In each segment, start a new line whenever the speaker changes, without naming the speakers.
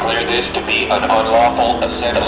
declare this to be an unlawful assembly.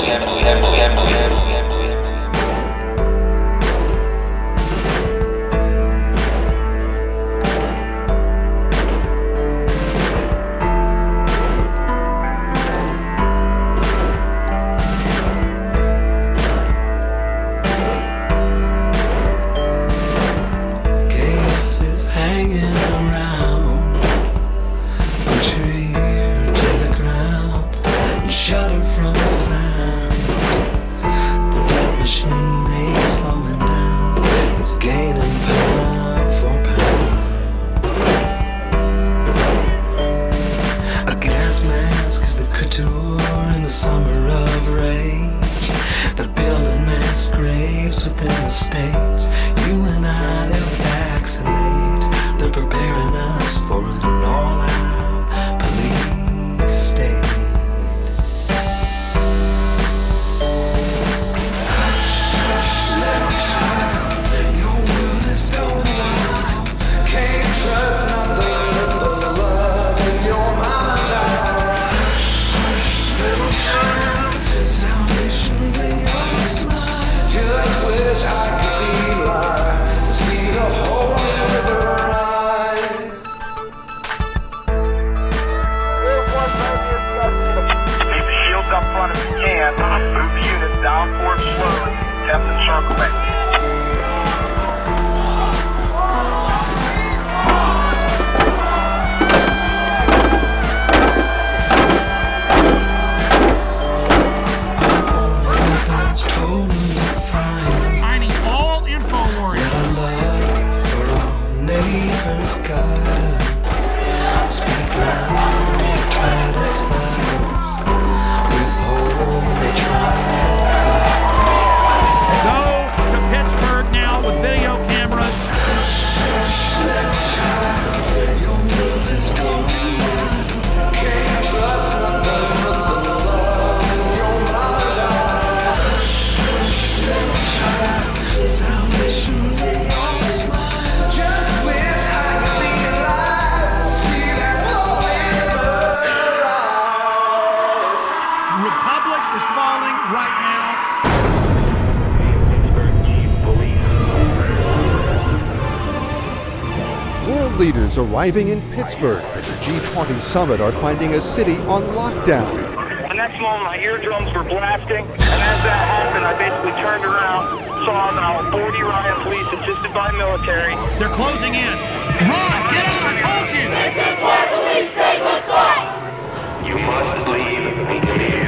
Leaders arriving in Pittsburgh for the G20 summit are finding a city on lockdown.
The next moment, my eardrums were blasting, and as that happened, I basically turned around, saw now 40 riot police assisted by military.
They're closing in. Run! Get out! I told you!
This is what police state looks like!
You must leave immediately.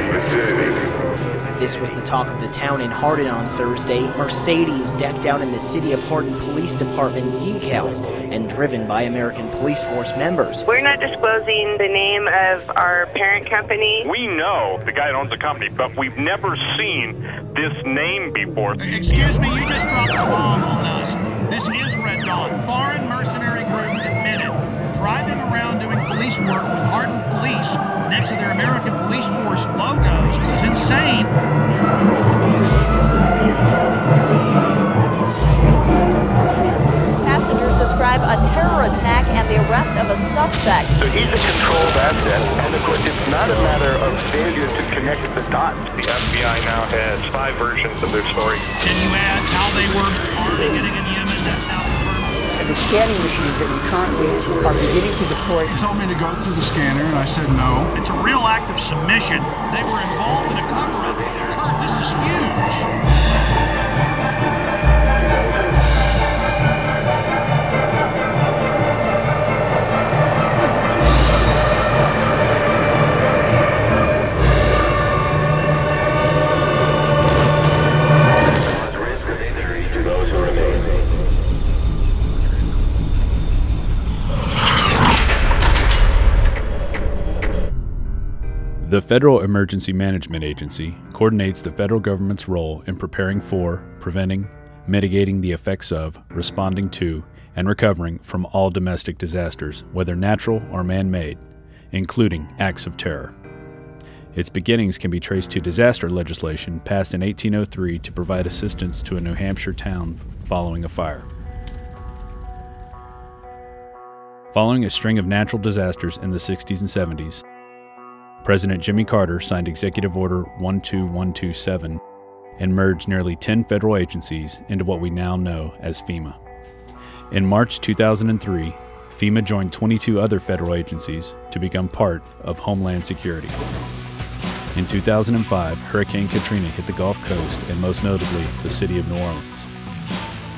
This was the talk of the town in Hardin on Thursday. Mercedes decked out in the City of Hardin Police Department decals and driven by American Police Force members.
We're not disclosing the name of our parent company.
We know the guy that owns the company, but we've never seen this name before.
Excuse me, you just dropped a bomb on us. This is Red Dawn. Foreign mercenary group admitted. Driving around doing police work with Hardin Police next to their American Police Force logos. This is insane.
Passengers describe a terror attack and the arrest of a suspect.
So he's a controlled asset, and of course it's not a matter of failure to connect the dots. The FBI now has 5 versions of their story.
Can you add how they were already getting in Yemen? That's now confirmed.
The scanning machines that we currently are beginning to deploy.
He told me to go through the scanner, and I said no. It's a real act of submission. They were involved in a cover-up. Kurt, this is huge.
The Federal Emergency Management Agency coordinates the federal government's role in preparing for, preventing, mitigating the effects of, responding to, and recovering from all domestic disasters, whether natural or man-made, including acts of terror. Its beginnings can be traced to disaster legislation passed in 1803 to provide assistance to a New Hampshire town following a fire. Following a string of natural disasters in the 60s and 70s, President Jimmy Carter signed Executive Order 12127 and merged nearly 10 federal agencies into what we now know as FEMA. In March 2003, FEMA joined 22 other federal agencies to become part of Homeland Security. In 2005, Hurricane Katrina hit the Gulf Coast and most notably the city of New Orleans.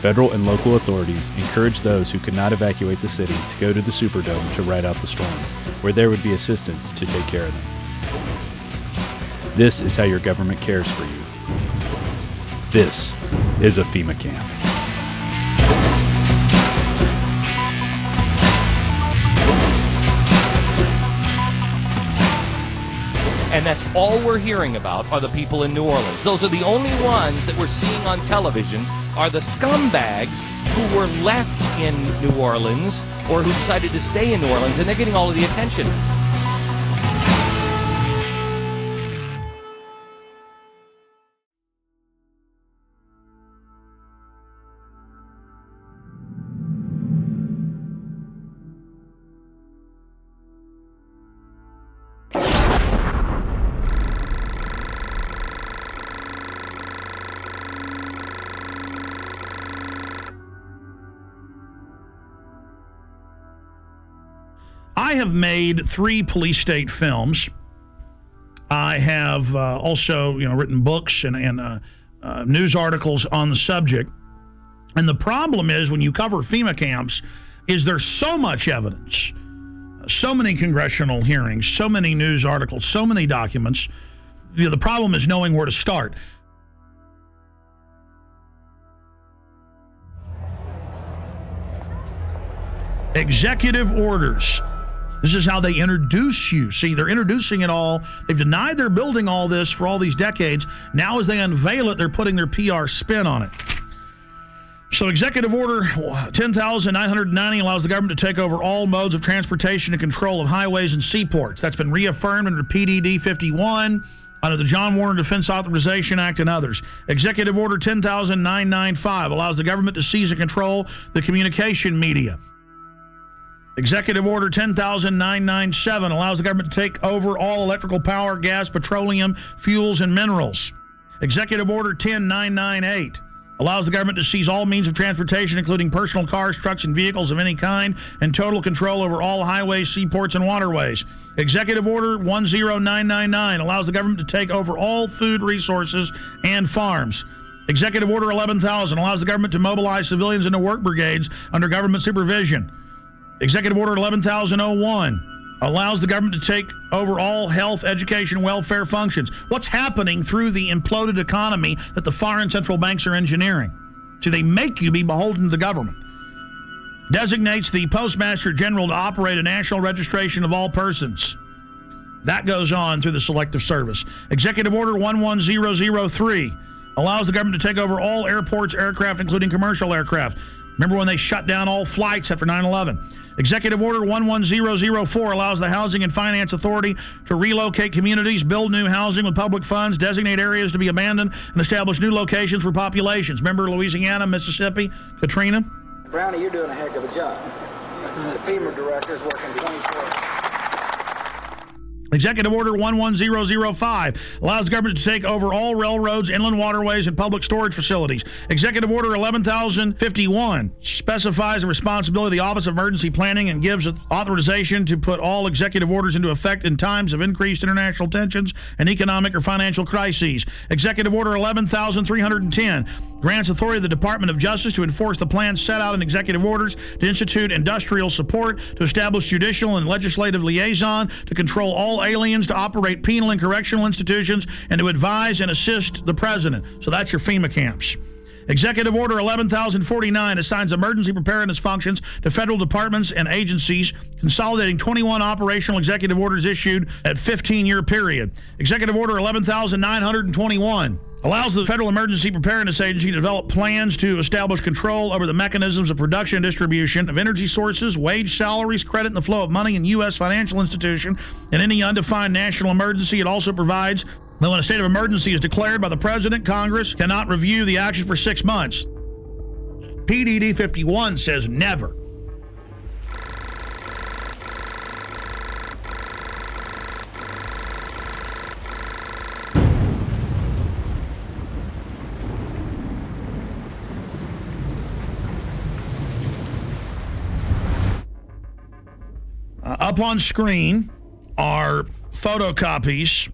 Federal and local authorities encouraged those who could not evacuate the city to go to the Superdome to ride out the storm, where there would be assistance to take care of them. This is how your government cares for you. This is a FEMA camp.
And that's all we're hearing about are the people in New Orleans. Those are the only ones that we're seeing on television are the scumbags who were left in New Orleans or who decided to stay in New Orleans, and they're getting all of the attention.
I have made 3 police state films. I have also, written books and news articles on the subject. And the problem is when you cover FEMA camps is there's so much evidence, so many congressional hearings, so many news articles, so many documents. The problem is knowing where to start. Executive orders. This is how they introduce you. See, they're introducing it all. They've denied they're building all this for all these decades. Now as they unveil it, they're putting their PR spin on it. So Executive Order 10,990 allows the government to take over all modes of transportation and control of highways and seaports. That's been reaffirmed under PDD 51, under the John Warner Defense Authorization Act and others. Executive Order 10,995 allows the government to seize and control the communication media. Executive Order 10,997 allows the government to take over all electrical power, gas, petroleum, fuels, and minerals. Executive Order 10,998 allows the government to seize all means of transportation, including personal cars, trucks, and vehicles of any kind, and total control over all highways, seaports, and waterways. Executive Order 10999 allows the government to take over all food resources and farms. Executive Order 11,000 allows the government to mobilize civilians into work brigades under government supervision. Executive Order 11,001 allows the government to take over all health, education, welfare functions. What's happening through the imploded economy that the foreign central banks are engineering? So they make you be beholden to the government. Designates the Postmaster General to operate a national registration of all persons. That goes on through the Selective Service. Executive Order 11003 allows the government to take over all airports, aircraft, including commercial aircraft. Remember when they shut down all flights after 9/11? Executive Order 11004 allows the Housing and Finance Authority to relocate communities, build new housing with public funds, designate areas to be abandoned, and establish new locations for populations. Remember Louisiana, Mississippi, Katrina?
Brownie, you're doing a heck of a job. The FEMA director is working 24 hours.
Executive Order 11005 allows the government to take over all railroads, inland waterways, and public storage facilities. Executive Order 11,051 specifies the responsibility of the Office of Emergency Planning and gives authorization to put all executive orders into effect in times of increased international tensions and economic or financial crises. Executive Order 11,310 grants authority to the Department of Justice to enforce the plans set out in executive orders, to institute industrial support, to establish judicial and legislative liaison, to control all aliens, to operate penal and correctional institutions, and to advise and assist the president. So that's your FEMA camps. Executive Order 11,049 assigns emergency preparedness functions to federal departments and agencies, consolidating 21 operational executive orders issued at 15-year period. Executive Order 11,921 allows the Federal Emergency Preparedness Agency to develop plans to establish control over the mechanisms of production and distribution of energy sources, wage, salaries, credit, and the flow of money in U.S. financial institution in any undefined national emergency. It also provides that when a state of emergency is declared by the President, Congress cannot review the action for 6 months. PDD 51 says never. Up on screen are photocopies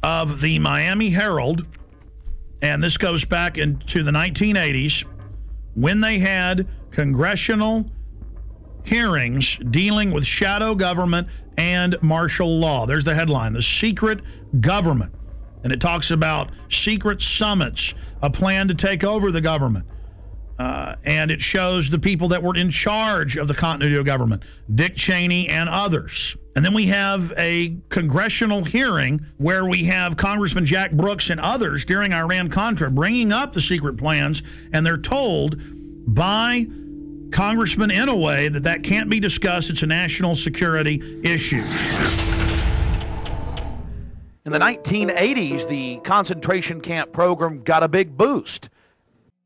of the Miami Herald, and this goes back into the 1980s when they had congressional hearings dealing with shadow government and martial law. There's the headline, The Secret Government. And it talks about secret summits, a plan to take over the government. And it shows the people that were in charge of the continuity of government, Dick Cheney and others. And then we have a congressional hearing where we have Congressman Jack Brooks and others during Iran-Contra bringing up the secret plans, and they're told by Congressman Inouye that can't be discussed. It's a national security issue.
In the 1980s, the concentration camp program got a big boost.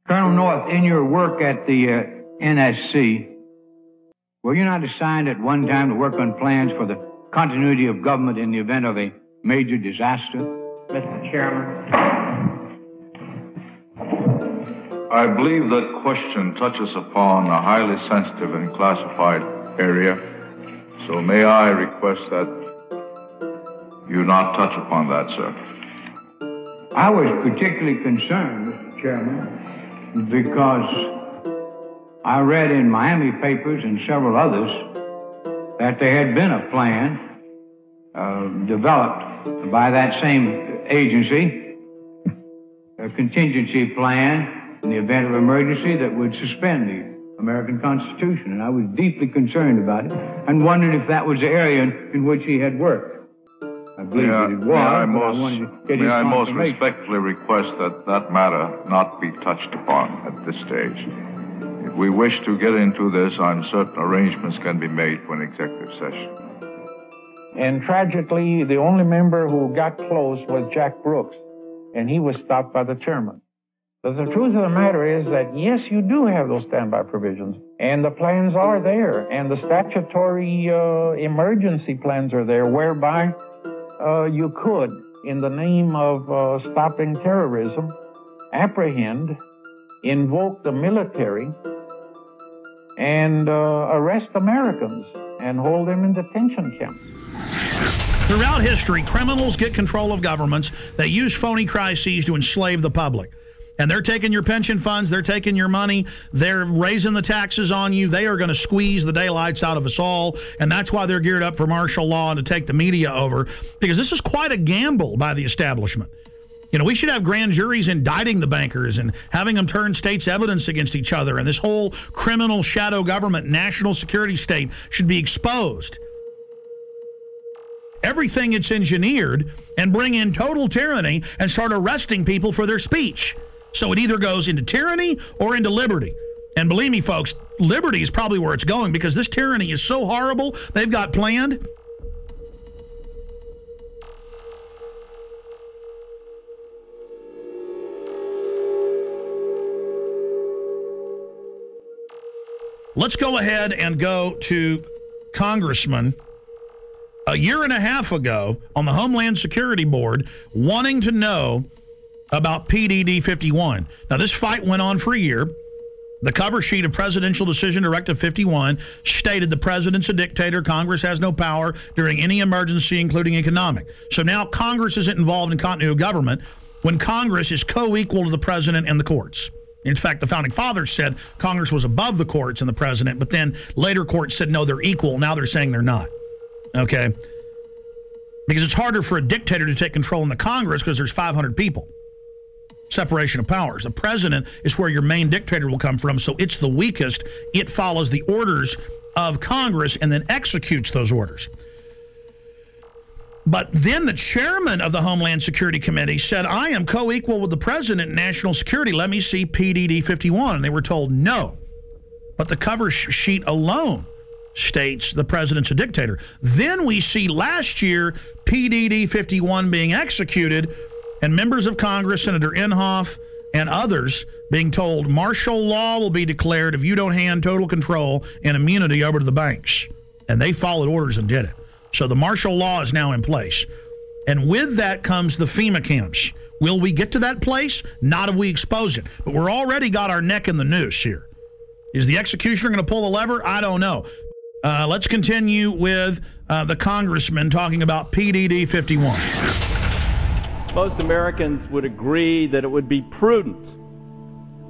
Colonel North, in your work at the NSC, were you not assigned at one time to work on plans for the continuity of government in the event of a major disaster?
Mr. Chairman.
I believe that question touches upon a highly sensitive and classified area, so may I request that you not touch upon that, sir.
I was particularly concerned, Mr. Chairman, because I read in Miami papers and several others that there had been a plan developed by that same agency, a contingency plan in the event of emergency that would suspend the American Constitution. And I was deeply concerned about it and wondered if that was the area in which he had worked. I believe that it was.
May I most respectfully request that matter not be touched upon at this stage. If we wish to get into this, I'm certain arrangements can be made for an executive session.
And tragically, the only member who got close was Jack Brooks, and he was stopped by the chairman. But the truth of the matter is that, yes, you do have those standby provisions, and the plans are there, and the statutory emergency plans are there, whereby you could, in the name of stopping terrorism, apprehend, invoke the military, and arrest Americans and hold them in detention camps.
Throughout history, criminals get control of governments. They use phony crises to enslave the public. And they're taking your pension funds, they're taking your money, they're raising the taxes on you, they are going to squeeze the daylights out of us all, and that's why they're geared up for martial law and to take the media over, because this is quite a gamble by the establishment. You know, we should have grand juries indicting the bankers and having them turn states' evidence against each other, and this whole criminal shadow government, national security state should be exposed. Everything it's engineered, and bring in total tyranny and start arresting people for their speech. So it either goes into tyranny or into liberty. And believe me, folks, liberty is probably where it's going, because this tyranny is so horrible they've got planned. Let's go ahead and go to Congressman a year and a half ago on the Homeland Security Board wanting to know about PDD 51. Now, this fight went on for a year. The cover sheet of Presidential Decision Directive 51 stated the president's a dictator. Congress has no power during any emergency, including economic. So now Congress isn't involved in continuity of government when Congress is co-equal to the president and the courts. In fact, the Founding Fathers said Congress was above the courts and the president, but then later courts said, no, they're equal. Now they're saying they're not. Okay? Because it's harder for a dictator to take control in the Congress because there's 500 people. Separation of powers. The president is where your main dictator will come from, so it's the weakest. It follows the orders of Congress and then executes those orders. But then the chairman of the Homeland Security Committee said, I am co-equal with the president in national security. Let me see PDD 51. And they were told no. But the cover sheet alone states the president's a dictator. Then we see last year PDD 51 being executed, and members of Congress, Senator Inhofe and others, being told martial law will be declared if you don't hand total control and immunity over to the banks. And they followed orders and did it. So the martial law is now in place. And with that comes the FEMA camps. Will we get to that place? Not if we expose it. But we're already got our neck in the noose here. Is the executioner going to pull the lever? I don't know. Let's continue with the congressman talking about PDD 51.
Most Americans would agree that it would be prudent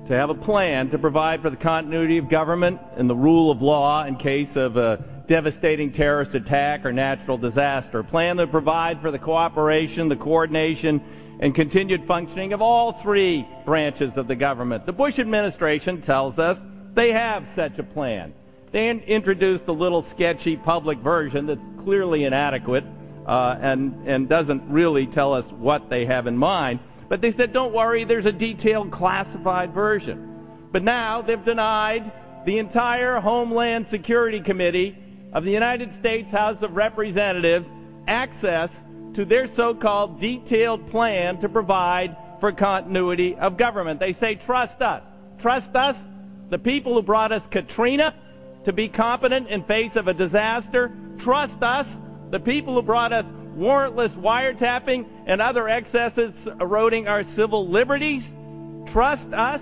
to have a plan to provide for the continuity of government and the rule of law in case of a devastating terrorist attack or natural disaster. A plan to provide for the cooperation, the coordination, and continued functioning of all three branches of the government. The Bush administration tells us they have such a plan. They introduced a little sketchy public version that's clearly inadequate and doesn't really tell us what they have in mind. But they said, don't worry, there's a detailed classified version. But now they've denied the entire Homeland Security Committee of the United States House of Representatives access to their so-called detailed plan to provide for continuity of government. They say, trust us. Trust us, the people who brought us Katrina, to be competent in face of a disaster. Trust us, the people who brought us warrantless wiretapping and other excesses eroding our civil liberties. Trust us.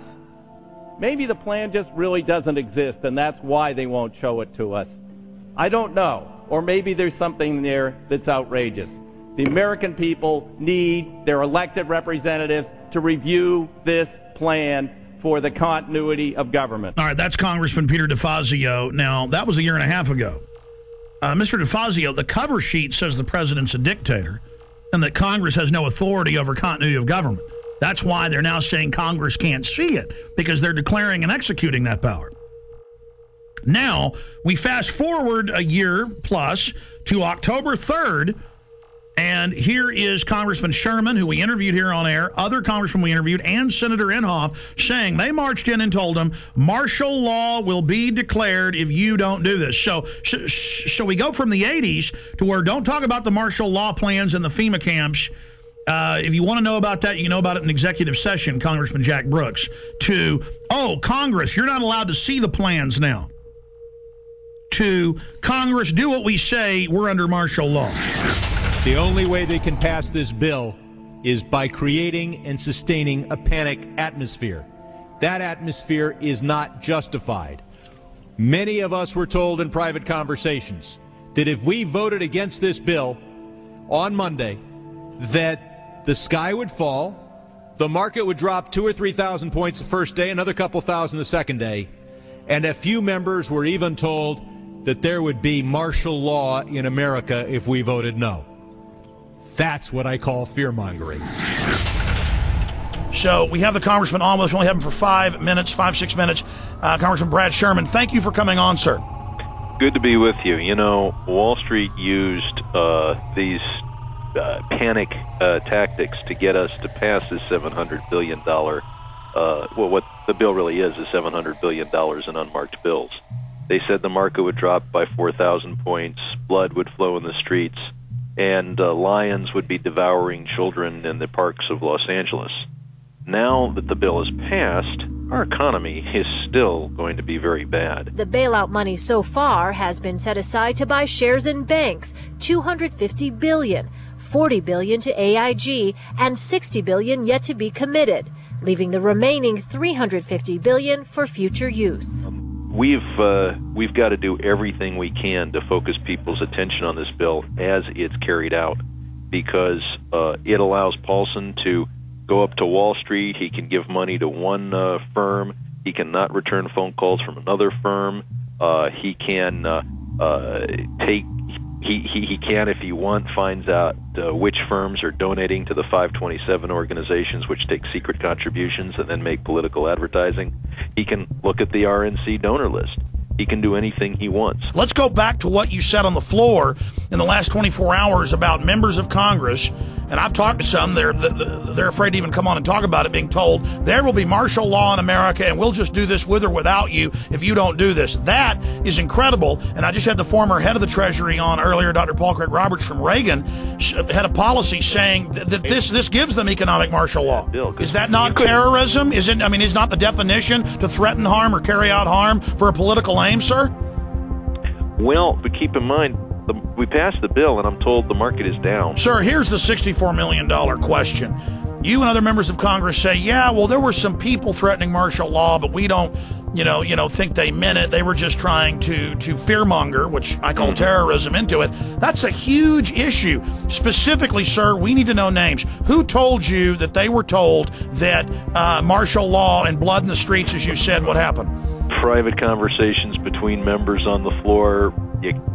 Maybe the plan just really doesn't exist, and that's why they won't show it to us. I don't know. Or maybe there's something there that's outrageous. The American people need their elected representatives to review this plan for the continuity of government.
All right, that's Congressman Peter DeFazio. Now, that was a year and a half ago. Mr. DeFazio, the cover sheet says the president's a dictator and that Congress has no authority over continuity of government. That's why they're now saying Congress can't see it, because they're declaring and executing that power. Now, we fast forward a year plus to October 3rd, and here is Congressman Sherman, who we interviewed here on air, other congressmen we interviewed, and Senator Inhofe, saying they marched in and told them martial law will be declared if you don't do this. So we go from the 80s to where don't talk about the martial law plans and the FEMA camps. If you want to know about that, you can know about it in executive session, Congressman Jack Brooks, to, oh, Congress, you're not allowed to see the plans now. To Congress, do what we say, we're under martial law.
The only way they can pass this bill is by creating and sustaining a panic atmosphere. That atmosphere is not justified. Many of us were told in private conversations that if we voted against this bill on Monday, that the sky would fall, the market would drop 2,000 or 3,000 points the first day, another couple thousand the second day, and a few members were even told that there would be martial law in America if we voted no. That's what I call fear-mongering.
So we have the congressman on with us. We only have him for 5 minutes, 6 minutes. Congressman Brad Sherman, thank you for coming on, sir.
Good to be with you. You know, Wall Street used these panic tactics to get us to pass this $700 billion, well, what the bill really is $700 billion in unmarked bills. They said the market would drop by 4,000 points, blood would flow in the streets, and lions would be devouring children in the parks of Los Angeles. Now that the bill is passed, our economy is still going to be very bad.
The bailout money so far has been set aside to buy shares in banks, $250 billion, $40 billion to AIG, and $60 billion yet to be committed, leaving the remaining $350 billion for future use.
We've got to do everything we can to focus people's attention on this bill as it's carried out, because it allows Paulson to go up to Wall Street. He can give money to one firm. He cannot return phone calls from another firm. He can he can, if he wants, finds out which firms are donating to the 527 organizations, which take secret contributions and then make political advertising. He can look at the RNC donor list. He can do anything he wants.
Let's go back to what you said on the floor in the last 24 hours about members of Congress, and I've talked to some. They're afraid to even come on and talk about it, being told there will be martial law in America and we'll just do this with or without you if you don't do this. That is incredible, and I just had the former head of the Treasury on earlier, Dr. Paul Craig Roberts from Reagan, had a policy saying that this gives them economic martial law. Is that not terrorism? Is not the definition to threaten harm or carry out harm for a political aim, sir?
Well, but keep in mind, we passed the bill, and I'm told the market is down.
Sir, here's the $64 million question. You and other members of Congress say, yeah, well, there were some people threatening martial law, but we don't think they meant it. They were just trying to fearmonger, which I call terrorism, into it. That's a huge issue. Specifically, sir, we need to know names. Who told you that they were told that martial law and blood in the streets, as you said, would happen?
Private conversations between members on the floor,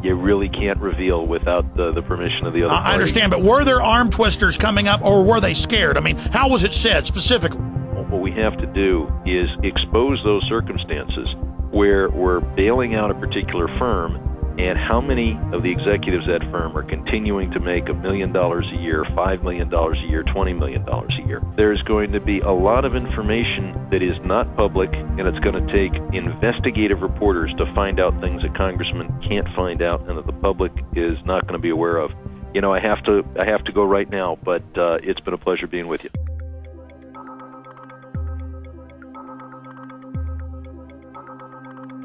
you really can't reveal without the permission of the other party.
I understand, but were there arm twisters coming up, or were they scared? I mean, how was it said specifically?
What we have to do is expose those circumstances where we're bailing out a particular firm, and how many of the executives at that firm are continuing to make $1 million a year, $5 million a year, $20 million a year. There's going to be a lot of information that is not public, and it's going to take investigative reporters to find out things that congressmen can't find out and that the public is not going to be aware of. I have to go right now, but it's been a pleasure being with you.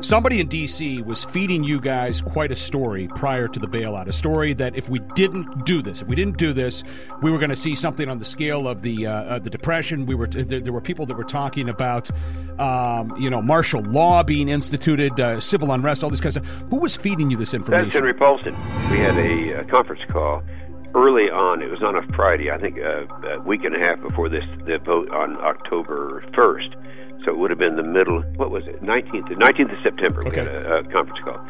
Somebody in D.C. was feeding you guys quite a story prior to the bailout, a story that if we didn't do this, we were going to see something on the scale of the Depression. There were people that were talking about, martial law being instituted, civil unrest, all this kind of stuff. Who was feeding you this information?
That's Henry Paulson. We had a conference call early on. It was on a Friday, I think a week and a half before the vote on October 1st. So it would have been the middle, what was it, 19th of September, we had a conference call.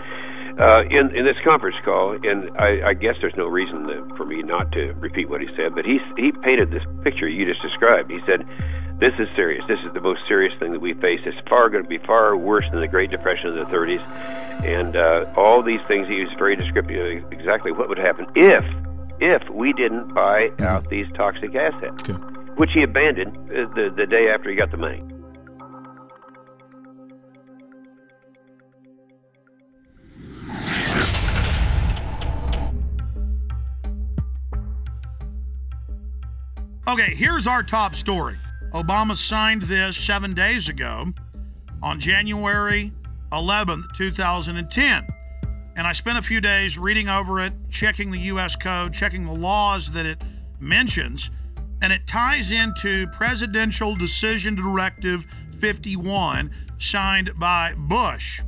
In this conference call, and I guess there's no reason for me not to repeat what he said, but he painted this picture you just described. He said, this is serious. This is the most serious thing that we face. It's going to be far worse than the Great Depression of the 30s. And all these things, he was very descriptive of exactly what would happen if we didn't buy out these toxic assets, which he abandoned the day after he got the money.
Okay, here's our top story. Obama signed this 7 days ago on January 11th, 2010. And I spent a few days reading over it, checking the U.S. code, checking the laws that it mentions, and it ties into Presidential Decision Directive 51 signed by Bush.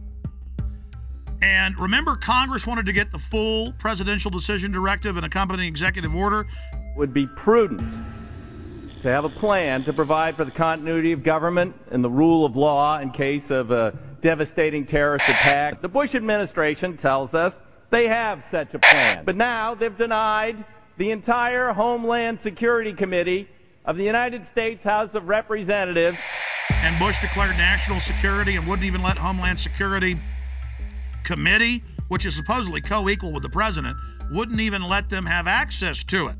And remember, Congress wanted to get the full Presidential Decision Directive and accompanying executive order.
Would be prudent to have a plan to provide for the continuity of government and the rule of law in case of a devastating terrorist attack. The Bush administration tells us they have such a plan. But now they've denied the entire Homeland Security Committee of the United States House of Representatives.
And Bush declared national security and wouldn't even let Homeland Security Committee, which is supposedly co-equal with the president, wouldn't even let them have access to it.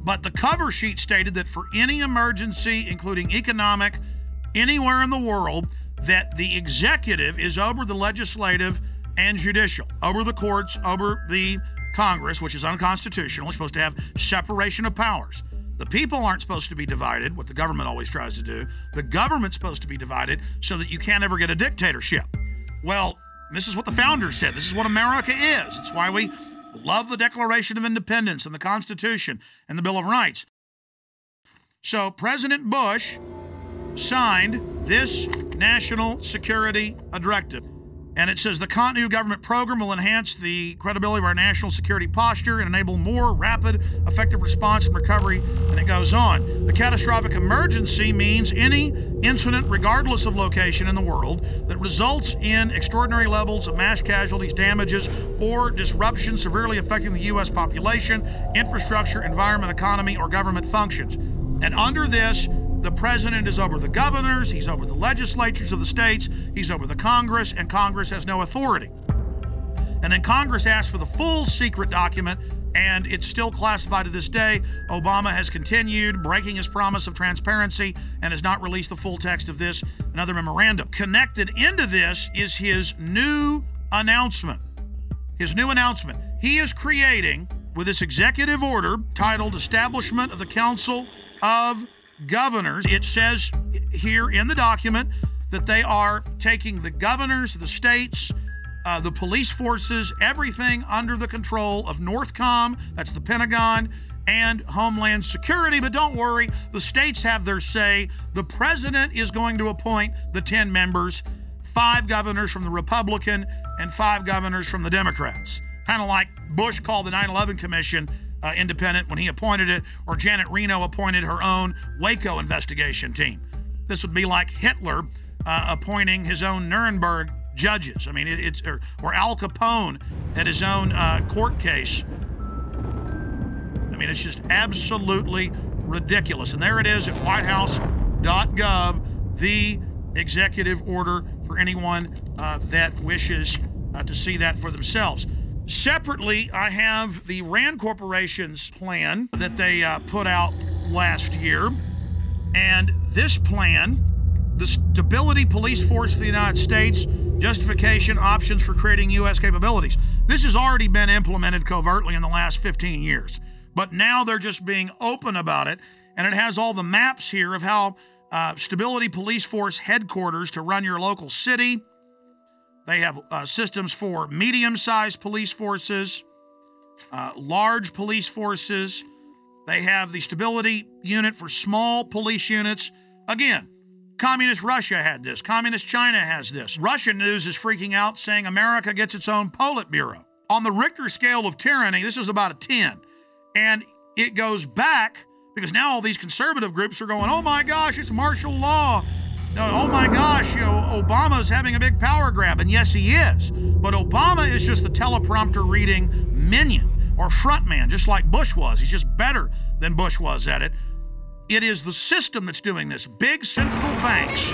But the cover sheet stated that for any emergency, including economic, anywhere in the world, that the executive is over the legislative and judicial, over the courts, over the Congress, which is unconstitutional. It's supposed to have separation of powers. The people aren't supposed to be divided, what the government always tries to do. The government's supposed to be divided so that you can't ever get a dictatorship. Well, this is what the founders said. This is what America is. It's why we love the Declaration of Independence and the Constitution and the Bill of Rights. So President Bush signed this national security directive. And it says the continuity of government program will enhance the credibility of our national security posture and enable more rapid, effective response and recovery. And it goes on. The catastrophic emergency means any incident, regardless of location in the world, that results in extraordinary levels of mass casualties, damages, or disruption severely affecting the U.S. population, infrastructure, environment, economy, or government functions. And under this, the president is over the governors, he's over the legislatures of the states, he's over the Congress, and Congress has no authority. And then Congress asked for the full secret document, and it's still classified to this day. Obama has continued breaking his promise of transparency and has not released the full text of this and other memorandum. Connected into this is his new announcement. His new announcement. He is creating, with this executive order titled Establishment of the Council of Governors, it says here in the document that they are taking the governors, the states, the police forces, everything under the control of NORTHCOM, that's the Pentagon, and Homeland Security. But don't worry, the states have their say. The president is going to appoint the 10 members. 5 governors from the Republican and 5 governors from the Democrats. Kind of like Bush called the 9/11 Commission independent when he appointed it, or Janet Reno appointed her own Waco investigation team. This would be like Hitler appointing his own Nuremberg judges. I mean, or Al Capone had his own court case. I mean, it's just absolutely ridiculous. And there it is at whitehouse.gov, the executive order for anyone that wishes to see that for themselves. Separately, I have the Rand Corporation's plan that they put out last year. And this plan, the Stability Police Force of the United States, justification, options for creating U.S. capabilities. This has already been implemented covertly in the last 15 years. But now they're just being open about it. And it has all the maps here of how Stability Police Force headquarters to run your local city. They have systems for medium-sized police forces, large police forces. They have the stability unit for small police units. Again, Communist Russia had this. Communist China has this. Russian news is freaking out, saying America gets its own Politburo. On the Richter scale of tyranny, this is about a 10. And it goes back, because now all these conservative groups are going, oh my gosh, it's martial law. Oh my gosh, Obama's having a big power grab. And yes, he is. But Obama is just the teleprompter reading minion or frontman, just like Bush was. He's just better than Bush was at it. It is the system that's doing this. Big central banks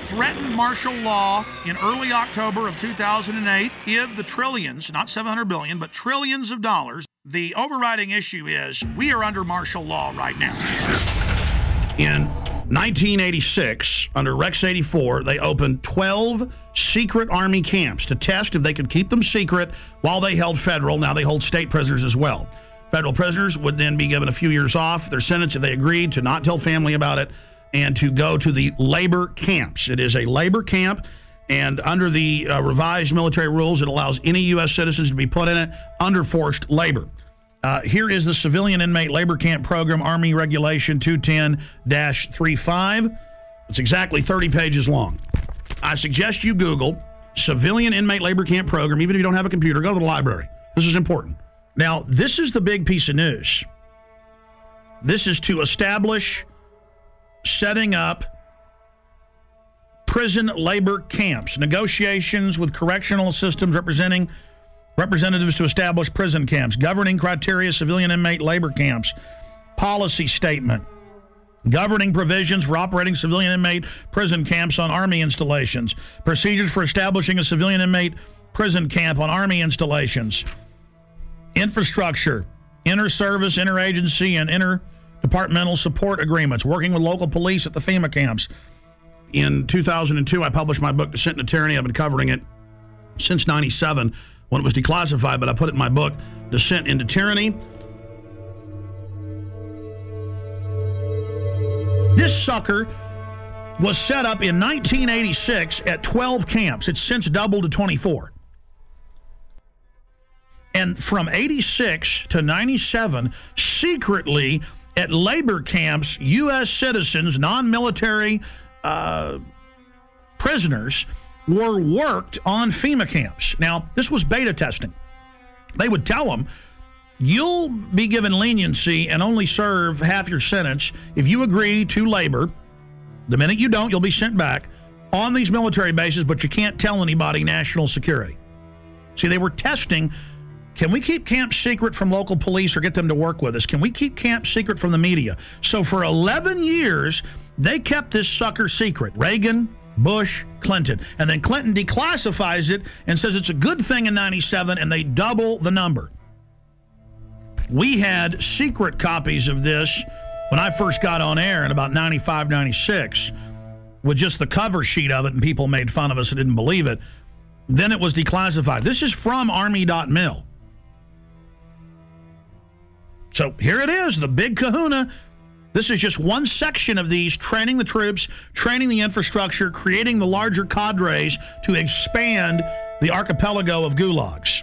threatened martial law in early October of 2008. Give the trillions, not 700 billion, but trillions of dollars. The overriding issue is we are under martial law right now. In 1986, under Rex 84, they opened 12 secret Army camps to test if they could keep them secret while they held federal. Now they hold state prisoners as well. Federal prisoners would then be given a few years off their sentence if they agreed to not tell family about it and to go to the labor camps. It is a labor camp, and under the revised military rules, it allows any U.S. citizens to be put in it under forced labor. Here is the Civilian Inmate Labor Camp Program, Army Regulation 210-35. It's exactly 30 pages long. I suggest you Google Civilian Inmate Labor Camp Program. Even if you don't have a computer, go to the library. This is important. Now, this is the big piece of news. This is to establish setting up prison labor camps, negotiations with correctional systems representatives to establish prison camps, governing criteria, civilian inmate labor camps, policy statement, governing provisions for operating civilian inmate prison camps on Army installations, procedures for establishing a civilian inmate prison camp on Army installations, infrastructure, inter-service, interagency, and interdepartmental support agreements, working with local police at the FEMA camps. In 2002, I published my book, Descent into Tyranny. I've been covering it since 97 when it was declassified, but I put it in my book, Descent into Tyranny. This sucker was set up in 1986 at 12 camps. It's since doubled to 24. And from 86 to 97, secretly at labor camps, U.S. citizens, non-military prisoners, were worked on FEMA camps. Now, this was beta testing. They would tell them, you'll be given leniency and only serve half your sentence if you agree to labor. The minute you don't, you'll be sent back on these military bases, but you can't tell anybody national security. See, they were testing, can we keep camp secret from local police or get them to work with us? Can we keep camp secret from the media? So for 11 years, they kept this sucker secret. Reagan, Bush, Clinton. And then Clinton declassifies it and says it's a good thing in 97, and they double the number. We had secret copies of this when I first got on air in about 95, 96, with just the cover sheet of it, and people made fun of us and didn't believe it. Then it was declassified. This is from Army.mil. So here it is, the big kahuna. This is just one section of these, training the troops, training the infrastructure, creating the larger cadres to expand the archipelago of gulags.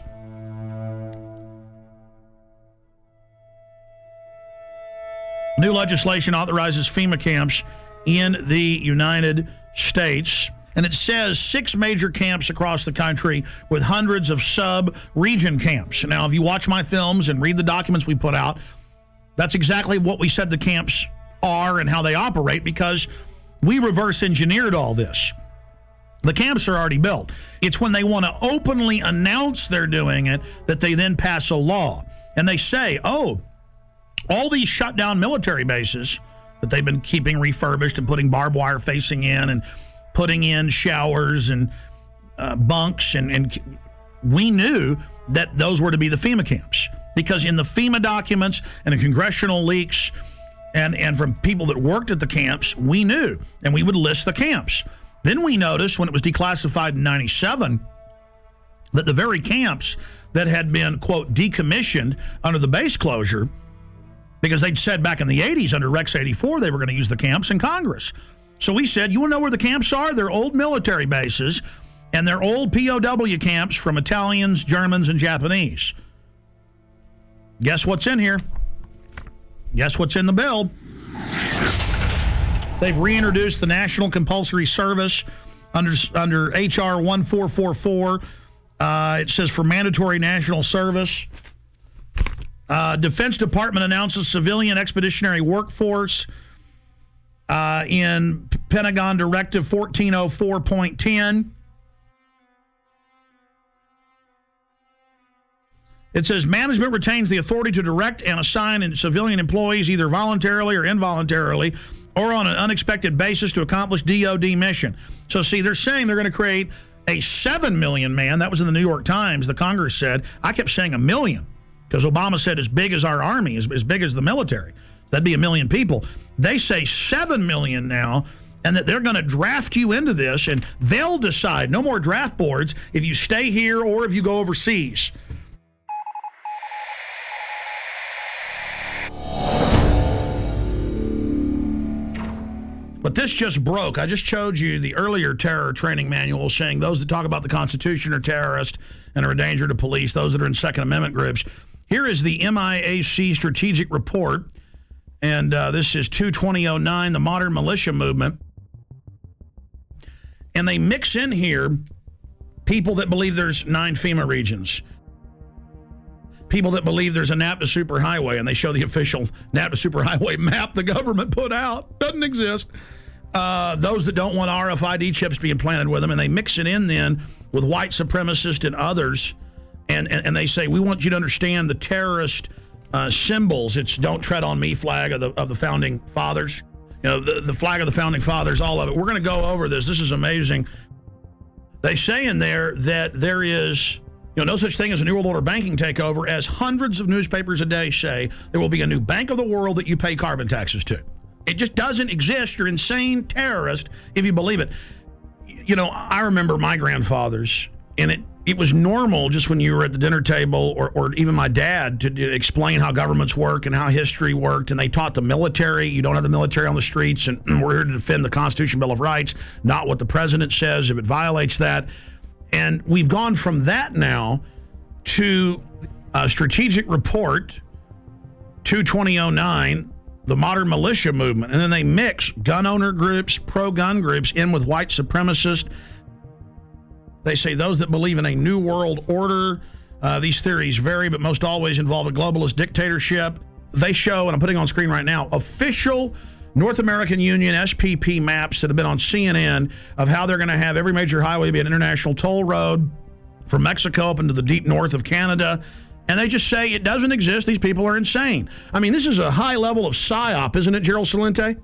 New legislation authorizes FEMA camps in the United States. and it says 6 major camps across the country with hundreds of sub-region camps. Now, if you watch my films and read the documents we put out, that's exactly what we said the camps are and how they operate, because we reverse engineered all this. The camps are already built. It's when they want to openly announce they're doing it that they then pass a law. And they say, oh, all these shut down military bases that they've been keeping refurbished and putting barbed wire facing in and putting in showers and bunks. And we knew that those were to be the FEMA camps, because in the FEMA documents and the congressional leaks and from people that worked at the camps, we knew, and we would list the camps. Then we noticed when it was declassified in 97 that the very camps that had been, quote, decommissioned under the base closure, because they'd said back in the 80s under Rex 84 they were going to use the camps in Congress. So we said, you want to know where the camps are? They're old military bases, and they're old POW camps from Italians, Germans, and Japanese. Guess what's in here? Guess what's in the bill? They've reintroduced the National Compulsory Service under H.R. 1444. It says for mandatory national service. Defense Department announces civilian expeditionary workforce in Pentagon Directive 1404.10. It says management retains the authority to direct and assign civilian employees either voluntarily or involuntarily or on an unexpected basis to accomplish DOD mission. So, see, they're saying they're going to create a 7 million man. That was in the New York Times. The Congress said. I kept saying 1 million because Obama said as big as our army, as big as the military. That'd be 1 million people. They say 7 million now, and that they're going to draft you into this, and they'll decide, no more draft boards, if you stay here or if you go overseas. But this just broke. I just showed you the earlier terror training manual saying those that talk about the Constitution are terrorists and are a danger to police, those that are in Second Amendment groups. Here is the MIAC strategic report, and this is 2/2009, the modern militia movement. And they mix in here people that believe there's 9 FEMA regions, people that believe there's a NAPTA superhighway, and they show the official NAPTA superhighway map the government put out. Doesn't exist. Those that don't want RFID chips being planted with them, and they mix it in then with white supremacists and others, and they say, we want you to understand the terrorist symbols. It's don't tread on me flag of the Founding Fathers. You know, the flag of the Founding Fathers, all of it. We're going to go over this. This is amazing. They say in there that there is, no such thing as a New World Order banking takeover, as hundreds of newspapers a day say there will be a new bank of the world that you pay carbon taxes to. It just doesn't exist. You're insane terrorist if you believe it. I remember my grandfathers, and it was normal just when you were at the dinner table, or even my dad, to explain how governments work and how history worked, and they taught the military. You don't have the military on the streets, and we're here to defend the Constitution, Bill of Rights, not what the president says if it violates that. And we've gone from that now to a strategic report, 2/2009, the modern militia movement. And then they mix gun owner groups, pro-gun groups in with white supremacists. They say those that believe in a new world order. These theories vary, but most always involve a globalist dictatorship. They show, and I'm putting on screen right now, official North American Union SPP maps that have been on CNN of how they're going to have every major highway be an international toll road from Mexico up into the deep north of Canada. And they just say it doesn't exist. These people are insane. I mean, this is a high level of psyop, isn't it, Gerald Celente?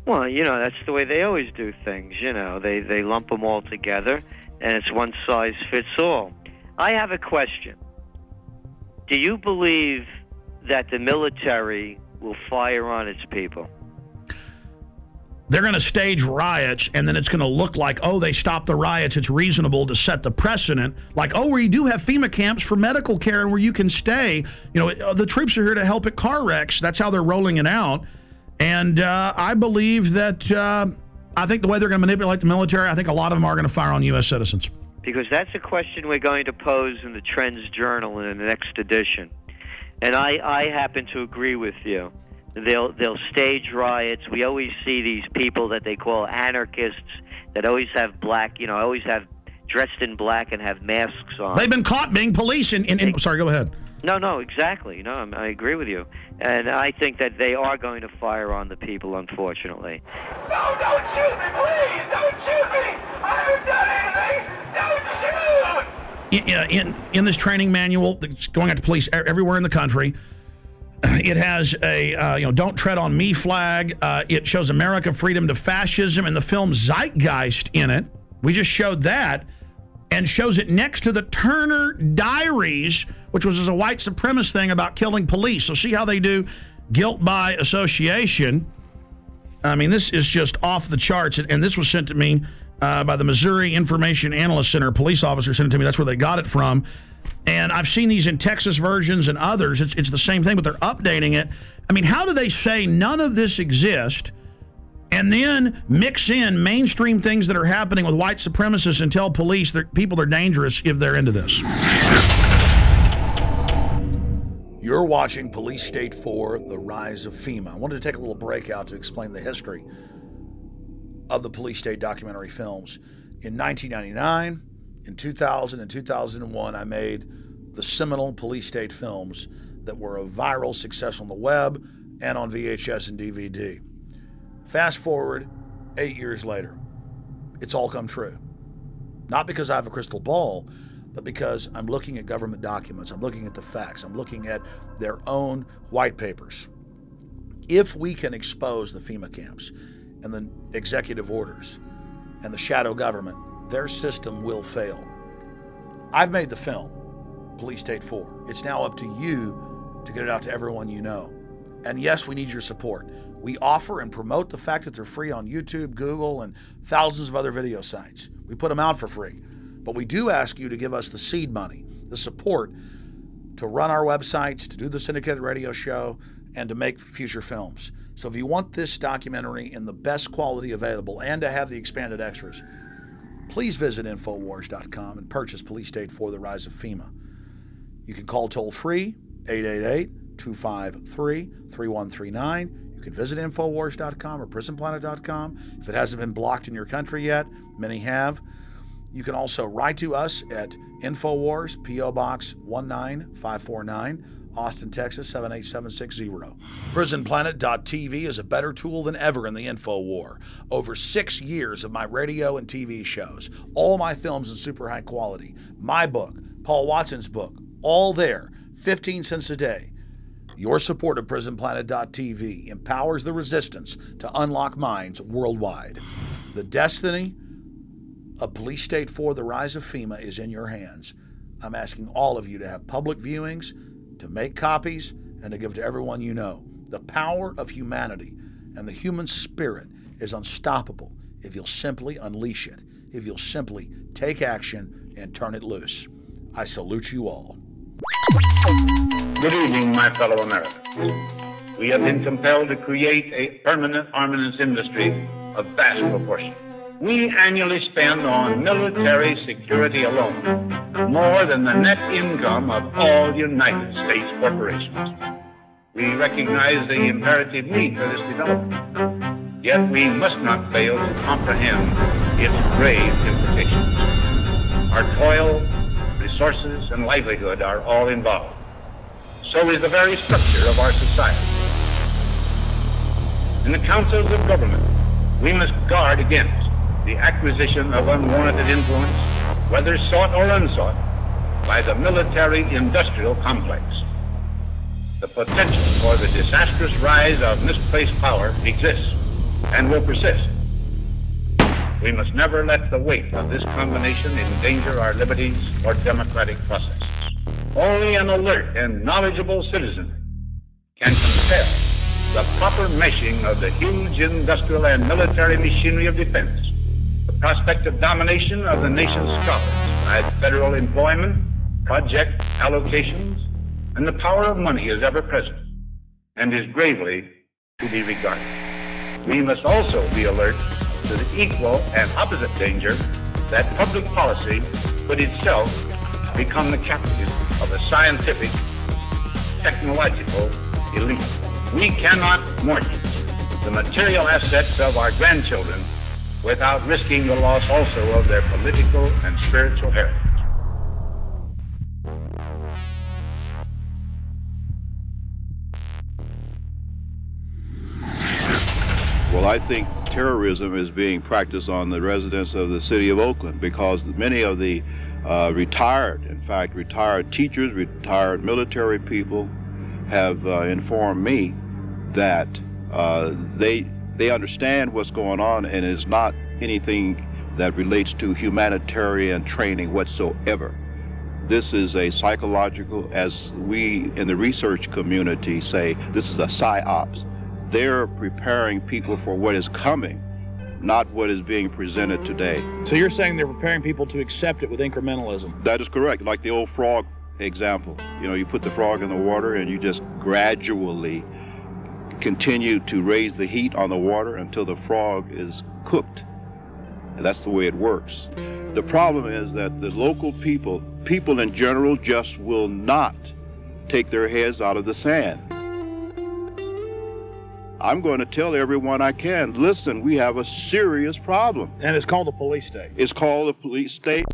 Well, that's the way they always do things. They lump them all together, and it's one size fits all. I have a question. Do you believe that the military will fire on its people?
They're going to stage riots, and then it's going to look like, oh, they stopped the riots. It's reasonable to set the precedent. Like, oh, we do have FEMA camps for medical care and where you can stay. The troops are here to help at car wrecks. That's how they're rolling it out. And I believe that I think the way they're going to manipulate the military, I think a lot of them are going to fire on U.S. citizens.
Because that's a question we're going to pose in the Trends Journal in the next edition. And I happen to agree with you. They'll stage riots. We always see these people that they call anarchists that always have black, always have dressed in black and have masks on.
They've been caught being police sorry, go ahead.
No, exactly. I agree with you. And I think that they are going to fire on the people, unfortunately.
No, don't shoot me, please! Don't shoot me! I haven't done anything! Don't shoot!
In this training manual that's going out to police everywhere in the country, it has a "Don't Tread on Me" flag. It shows America, freedom to fascism, and the film Zeitgeist in it. We just showed that, and shows it next to the Turner Diaries, which was a white supremacist thing about killing police. So see how they do guilt by association. I mean, this is just off the charts, and this was sent to me by the Missouri Information Analyst Center. A police officer sent it to me. That's where they got it from. And I've seen these in Texas versions and others. It's the same thing, but they're updating it. I mean, how do they say none of this exists and then mix in mainstream things that are happening with white supremacists and tell police that people are dangerous if they're into this? You're watching Police State 4, The Rise of FEMA. I wanted to take a little break out to explain the history of the Police State documentary films. In 1999, in 2000 and 2001, I made the seminal Police State films that were a viral success on the web and on VHS and DVD. Fast forward 8 years later, it's all come true. Not because I have a crystal ball, but because I'm looking at government documents, I'm looking at the facts, I'm looking at their own white papers. If we can expose the FEMA camps and the executive orders and the shadow government, their system will fail. I've made the film, Police State 4. It's now up to you to get it out to everyone you know. And yes, we need your support. We offer and promote the fact that they're free on YouTube, Google, and thousands of other video sites. We put them out for free. But we do ask you to give us the seed money, the support to run our websites, to do the syndicated radio show, and to make future films. So if you want this documentary in the best quality available and to have the expanded extras, please visit Infowars.com and purchase Police State 4, The Rise of FEMA. You can call toll-free, 888-253-3139. You can visit Infowars.com or PrisonPlanet.com. If it hasn't been blocked in your country yet, many have. You can also write to us at Infowars, P.O. Box 19549, Austin, Texas 78760. PrisonPlanet.tv is a better tool than ever in the info war. Over 6 years of my radio and TV shows, all my films in super high quality, my book, Paul Watson's book, all there, 15 cents a day. Your support of PrisonPlanet.tv empowers the resistance to unlock minds worldwide. The destiny of Police State 4, The Rise of FEMA is in your hands. I'm asking all of you to have public viewings, to make copies, and to give to everyone you know. The power of humanity and the human spirit is unstoppable if you'll simply unleash it, if you'll simply take action and turn it loose. I salute you all.
Good evening, my fellow Americans. We have been compelled to create a permanent armaments industry of vast proportion. We annually spend on military security alone more than the net income of all United States corporations. We recognize the imperative need for this development, yet we must not fail to comprehend its grave implications. Our toil, resources, and livelihood are all involved. So is the very structure of our society. In the councils of government, we must guard against the acquisition of unwarranted influence, whether sought or unsought, by the military-industrial complex. The potential for the disastrous rise of misplaced power exists and will persist. We must never let the weight of this combination endanger our liberties or democratic processes. Only an alert and knowledgeable citizen can compel the proper meshing of the huge industrial and military machinery of defense, the prospect of domination of the nation's scholars by federal employment, project allocations, and the power of money is ever present and is gravely to be regarded. We must also be alert to the equal and opposite danger that public policy could itself become the captive of a scientific, technological elite. We cannot mortgage the material assets of our grandchildren without risking the loss also of their political and spiritual heritage.
Well, I think terrorism is being practiced on the residents of the city of Oakland because many of the retired teachers, retired military people have informed me that they understand what's going on, and it's not anything that relates to humanitarian training whatsoever. This is a psychological, as we in the research community say, this is a psyops. They're preparing people for what is coming, not what is being presented today.
So you're saying they're preparing people to accept it with incrementalism?
That is correct. Like the old frog example. You know, you put the frog in the water and you just gradually continue to raise the heat on the water until the frog is cooked. And that's the way it works. The problem is that the local people in general, just will not take their heads out of the sand. I'm going to tell everyone I can, listen, we have a serious problem.
And it's called a police state.
It's called a police state.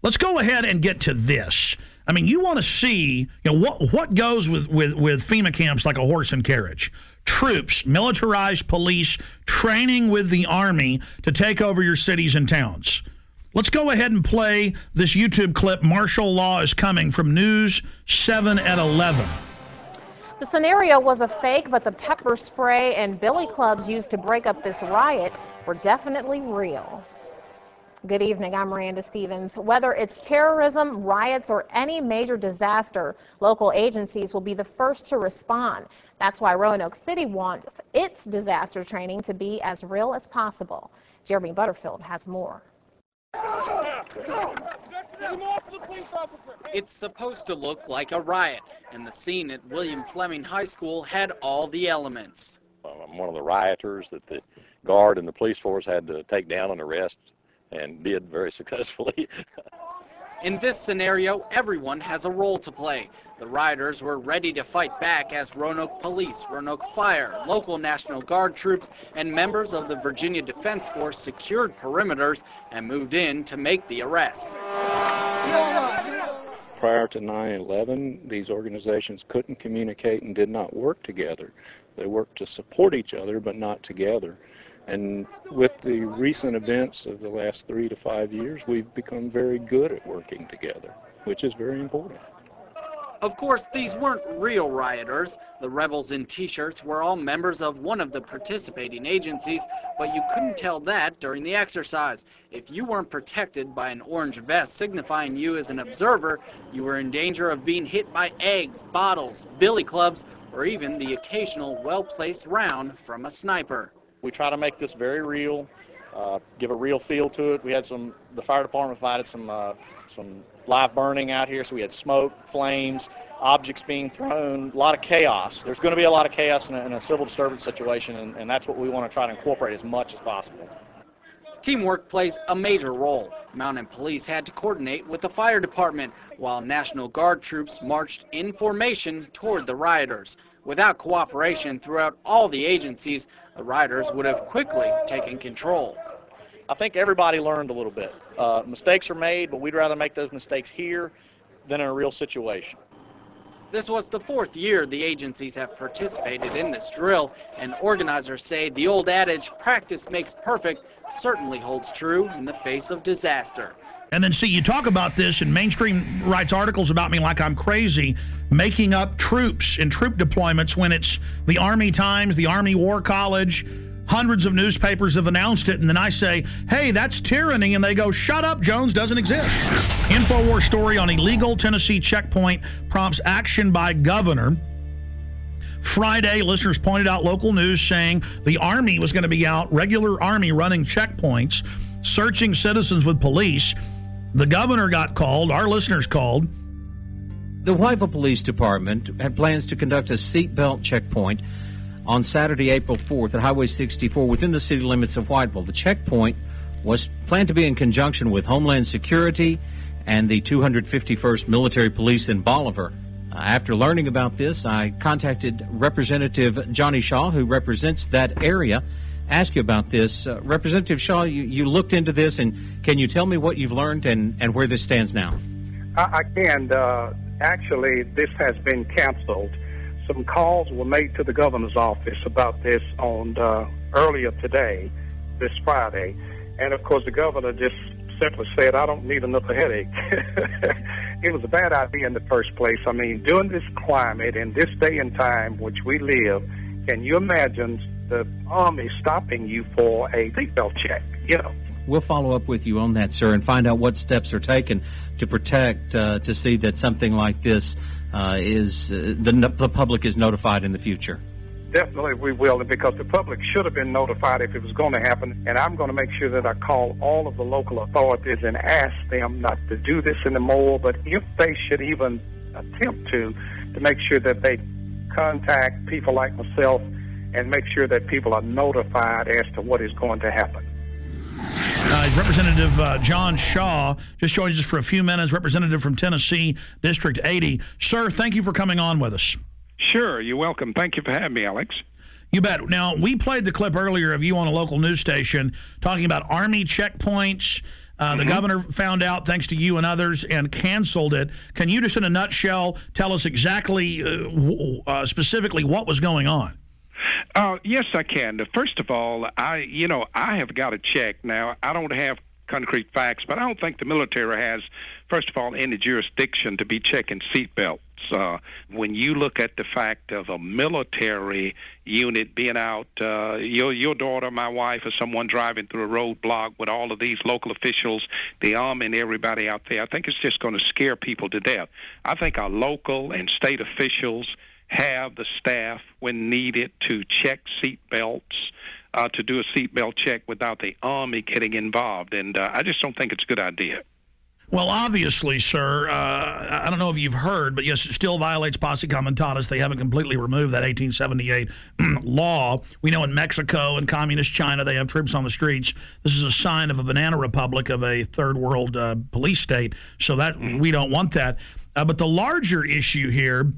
Let's go ahead and get to this. I mean, you want to see, you know, what goes with FEMA camps like a horse and carriage. Troops, militarized police, training with the Army to take over your cities and towns. Let's go ahead and play this YouTube clip, Martial Law is Coming, from News 7 at 11.
The scenario was a fake, but the pepper spray and billy clubs used to break up this riot were definitely real. Good evening, I'm Miranda Stevens. Whether it's terrorism, riots, or any major disaster, local agencies will be the first to respond. That's why Roanoke City wants its disaster training to be as real as possible. Jeremy Butterfield has more.
It's supposed to look like a riot, and the scene at William Fleming High School had all the elements.
I'm one of the rioters that the guard and the police force had to take down and arrest, and did very successfully.
In this scenario, everyone has a role to play. The rioters were ready to fight back as Roanoke Police, Roanoke Fire, local National Guard troops, and members of the Virginia Defense Force secured perimeters and moved in to make the arrests.
Prior to 9/11, these organizations couldn't communicate and did not work together. They worked to support each other, but not together. And with the recent events of the last 3 to 5 years, we've become very good at working together, which is very important.
Of course, these weren't real rioters. The rebels in t-shirts were all members of one of the participating agencies, but you couldn't tell that during the exercise. If you weren't protected by an orange vest signifying you as an observer, you were in danger of being hit by eggs, bottles, billy clubs, or even the occasional well-placed round from a sniper.
We try to make this very real, give a real feel to it. We had the fire department provided some live burning out here, so we had smoke, flames, objects being thrown, a lot of chaos. There's going to be a lot of chaos in a civil disturbance situation, and that's what we want to try to incorporate as much as possible.
Teamwork plays a major role. Mountain Police had to coordinate with the fire department, while National Guard troops marched in formation toward the rioters. Without cooperation throughout all the agencies, the rioters would have quickly taken control.
I think everybody learned a little bit. Mistakes are made, but we'd rather make those mistakes here than in a real situation.
This was the 4th year the agencies have participated in this drill, and organizers say the old adage, practice makes perfect, certainly holds true in the face of disaster.
And then, see, you talk about this, and mainstream writes articles about me like I'm crazy, making up troops and troop deployments when it's the Army Times, the Army War College. Hundreds of newspapers have announced it, and then I say, hey, that's tyranny, and they go, shut up, Jones, doesn't exist. InfoWars story on illegal Tennessee checkpoint prompts action by governor. Friday, listeners pointed out local news saying the Army was going to be out, regular Army running checkpoints, searching citizens with police. The governor got called, our listeners called.
The Whiteville Police Department had plans to conduct a seatbelt checkpoint on Saturday, April 4th at Highway 64 within the city limits of Whiteville. The checkpoint was planned to be in conjunction with Homeland Security and the 251st Military Police in Bolivar. After learning about this, I contacted Representative Johnny Shaw, who represents that area, ask you about this. Representative Shaw, you looked into this, and can you tell me what you've learned and where this stands now?
I can. Actually, this has been canceled. Some calls were made to the governor's office about this on earlier today, this Friday, and of course the governor just simply said, I don't need another headache. It was a bad idea in the first place. I mean, during this climate, in this day and time which we live, can you imagine the Army stopping you for a seatbelt check? You know.
We'll follow up with you on that, sir, and find out what steps are taken to protect, to see that something like this the public is notified in the future.
Definitely we will, because the public should have been notified if it was going to happen. And I'm going to make sure that I call all of the local authorities and ask them not to do this anymore. But if they should even attempt to make sure that they contact people like myself and make sure that people are notified as to what is going to happen.
Representative John Shaw just joins us for a few minutes, representative from Tennessee, District 80. Sir, thank you for coming on with us.
Sure, you're welcome. Thank you for having me, Alex.
You bet. Now, we played the clip earlier of you on a local news station talking about Army checkpoints. The governor found out, thanks to you and others, and canceled it. Can you just in a nutshell tell us exactly, specifically what was going on?
Yes, I can. First of all, I have got to check. Now, I don't have concrete facts, but I don't think the military has, first of all, any jurisdiction to be checking seatbelts. When you look at the fact of a military unit being out, your daughter, my wife, or someone driving through a roadblock with all of these local officials, the Army and everybody out there, I think it's just going to scare people to death. I think our local and state officials have the staff when needed to check seatbelts, to do a seatbelt check without the Army getting involved. And I just don't think it's a good idea.
Well, obviously, sir, I don't know if you've heard, but yes, it still violates posse comitatus. They haven't completely removed that 1878 law. We know in Mexico and communist China they have troops on the streets. This is a sign of a banana republic, of a third world police state, so that we don't want that. But the larger issue here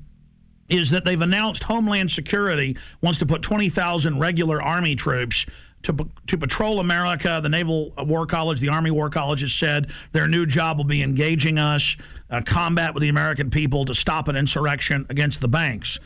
is that they've announced Homeland Security wants to put 20,000 regular Army troops to patrol America. The Naval War College, the Army War College has said their new job will be engaging us, combat with the American people to stop an insurrection against the banks.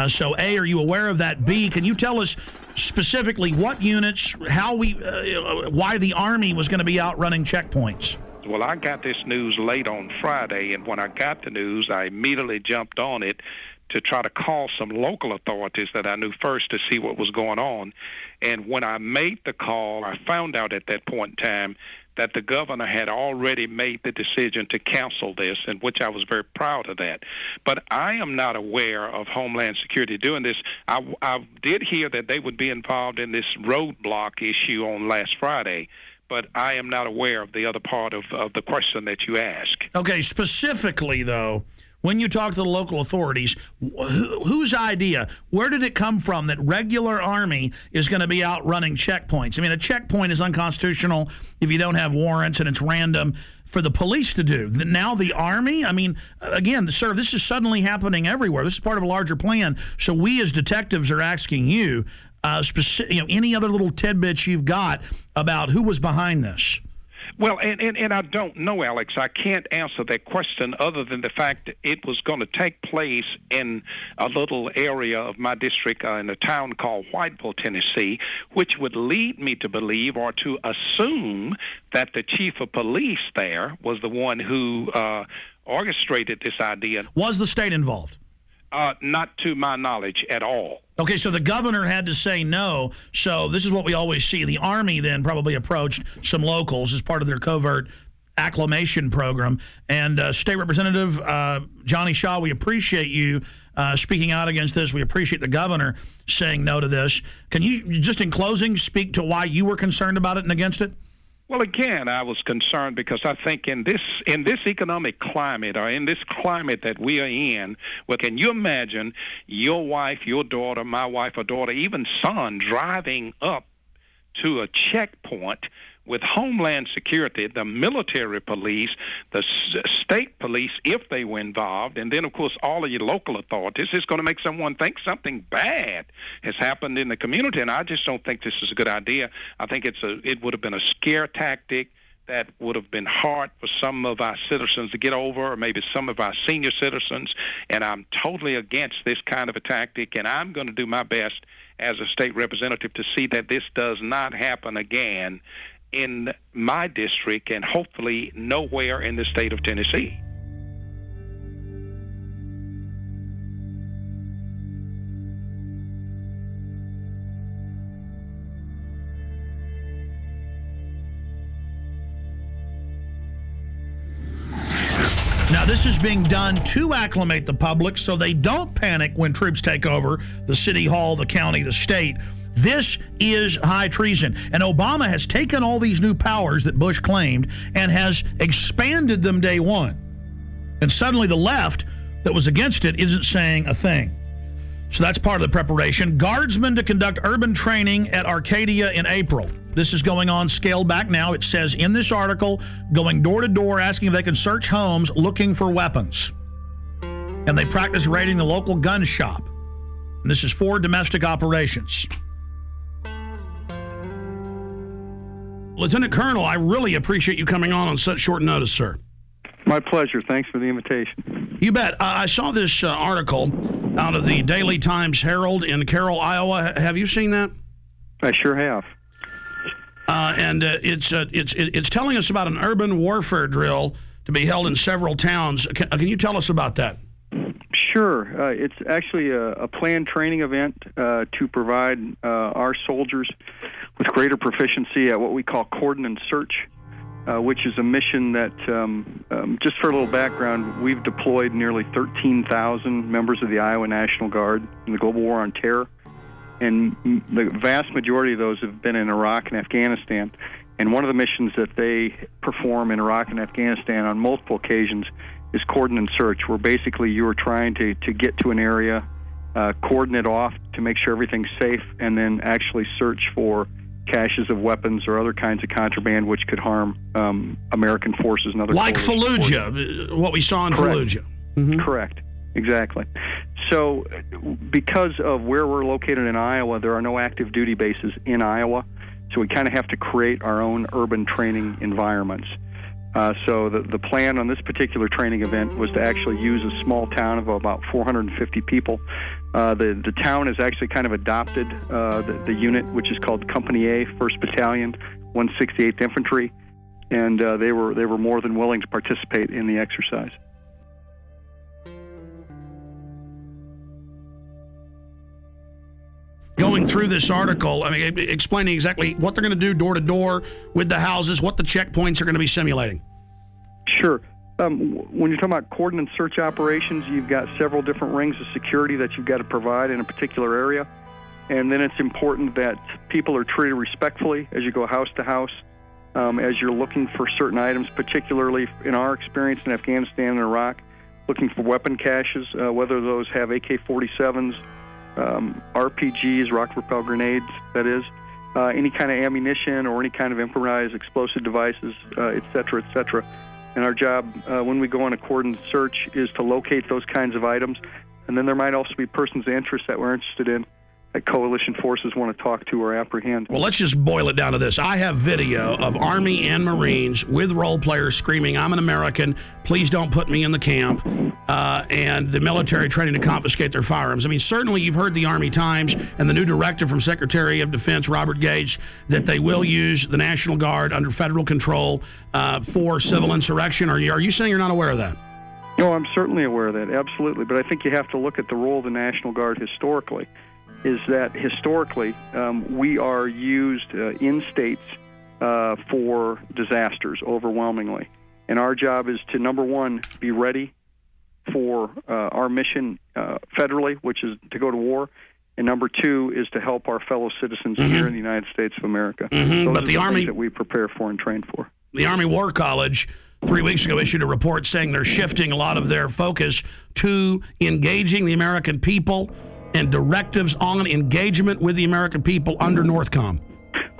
So, A, are you aware of that? B, can you tell us specifically what units, why the Army was going to be out running checkpoints?
Well, I got this news late on Friday, and when I got the news, I immediately jumped on it to try to call some local authorities that I knew first to see what was going on. And when I made the call, I found out at that point in time that the governor had already made the decision to cancel this, and which I was very proud of that. But I am not aware of Homeland Security doing this. I did hear that they would be involved in this roadblock issue on last Friday, but I am not aware of the other part of the question that you asked.
Okay, specifically, though, when you talk to the local authorities, whose idea, where did it come from that regular Army is going to be out running checkpoints? I mean, a checkpoint is unconstitutional if you don't have warrants and it's random for the police to do. Now the Army? I mean, again, sir, this is suddenly happening everywhere. This is part of a larger plan. So we as detectives are asking you, any other little tidbits you've got about who was behind this?
Well, and I don't know, Alex. I can't answer that question other than the fact that it was going to take place in a little area of my district in a town called Whiteville, Tennessee, which would lead me to believe or to assume that the chief of police there was the one who orchestrated this idea.
Was the state involved?
Not to my knowledge at all.
Okay, so the governor had to say no. So this is what we always see. The Army then probably approached some locals as part of their covert acclimation program. And State Representative Johnny Shaw, we appreciate you speaking out against this. We appreciate the governor saying no to this. Can you, just in closing, speak to why you were concerned about it and against it?
Well, again, I was concerned because I think in this economic climate, or in this climate that we are in, well, can you imagine your wife, your daughter, my wife or daughter, even son driving up to a checkpoint with Homeland Security, the military police, the state police, if they were involved, and then, of course, all of your local authorities, it's going to make someone think something bad has happened in the community, and I just don't think this is a good idea. I think it would have been a scare tactic that would have been hard for some of our citizens to get over, or maybe some of our senior citizens, and I'm totally against this kind of a tactic, and I'm going to do my best as a state representative to see that this does not happen again in my district and hopefully nowhere in the state of Tennessee.
Now, this is being done to acclimate the public so they don't panic when troops take over the city hall, the county, the state. This is high treason. And Obama has taken all these new powers that Bush claimed and has expanded them day one. And suddenly the left that was against it isn't saying a thing. So that's part of the preparation. Guardsmen to conduct urban training at Arcadia in April. This is going on, scaled back now. It says in this article, going door to door, asking if they can search homes looking for weapons. And they practice raiding the local gun shop. And this is for domestic operations. Lieutenant Colonel, I really appreciate you coming on such short notice, sir.
My pleasure. Thanks for the invitation.
You bet. I saw this article out of the Daily Times Herald in Carroll, Iowa. Have you seen that?
I sure have.
And it's telling us about an urban warfare drill to be held in several towns. Can you tell us about that?
Sure. It's actually a planned training event to provide our soldiers with greater proficiency at what we call cordon and search, which is a mission that, just for a little background, we've deployed nearly 13,000 members of the Iowa National Guard in the global war on terror. And the vast majority of those have been in Iraq and Afghanistan. And one of the missions that they perform in Iraq and Afghanistan on multiple occasions is cordon and search, where basically you are trying to get to an area, cordon it off to make sure everything's safe, and then actually search for caches of weapons or other kinds of contraband which could harm American forces and other
like Fallujah, what we saw in
Correct.
Fallujah. Mm-hmm.
Correct. Exactly. So because of where we're located in Iowa, there are no active duty bases in Iowa, so we kind of have to create our own urban training environments. So the plan on this particular training event was to actually use a small town of about 450 people. The town has actually kind of adopted the unit, which is called Company A, 1st Battalion, 168th Infantry, and they were more than willing to participate in the exercise.
Going through this article, I mean, explaining exactly what they're going to do door to door with the houses, what the checkpoints are going to be simulating.
Sure. When you're talking about cordon and search operations, you've got several different rings of security that you've got to provide in a particular area. And then it's important that people are treated respectfully as you go house to house, as you're looking for certain items, particularly in our experience in Afghanistan and Iraq, looking for weapon caches, whether those have AK-47s, RPGs, rocket propelled grenades, that is, any kind of ammunition or any kind of improvised explosive devices, et cetera, et cetera. And our job when we go on a cordon search is to locate those kinds of items. And then there might also be persons of interest that we're interested in that coalition forces want to talk to or apprehend.
Well, let's just boil it down to this. I have video of Army and Marines with role players screaming, "I'm an American, please don't put me in the camp," and the military training to confiscate their firearms. I mean, certainly you've heard the Army Times and the new directive from Secretary of Defense Robert Gates that they will use the National Guard under federal control for civil insurrection. Are you saying you're not aware of that?
No, I'm certainly aware of that, absolutely. But I think you have to look at the role of the National Guard historically. Is that historically we are used in states for disasters overwhelmingly. And our job is to, number one, be ready for our mission federally, which is to go to war. And number two is to help our fellow citizens here in the United States of America. Those
But the
are
Army
things that we prepare for and train for.
The Army War College 3 weeks ago issued a report saying they're shifting a lot of their focus to engaging the American people and directives on engagement with the American people under NORTHCOM.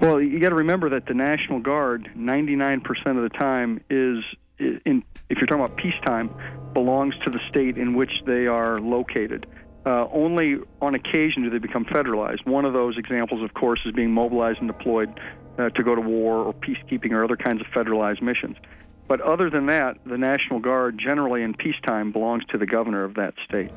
Well, you got to remember that the National Guard, 99% of the time, if you're talking about peacetime, belongs to the state in which they are located. Only on occasion do they become federalized. One of those examples, of course, is being mobilized and deployed to go to war or peacekeeping or other kinds of federalized missions. But other than that, the National Guard generally in peacetime belongs to the governor of that state.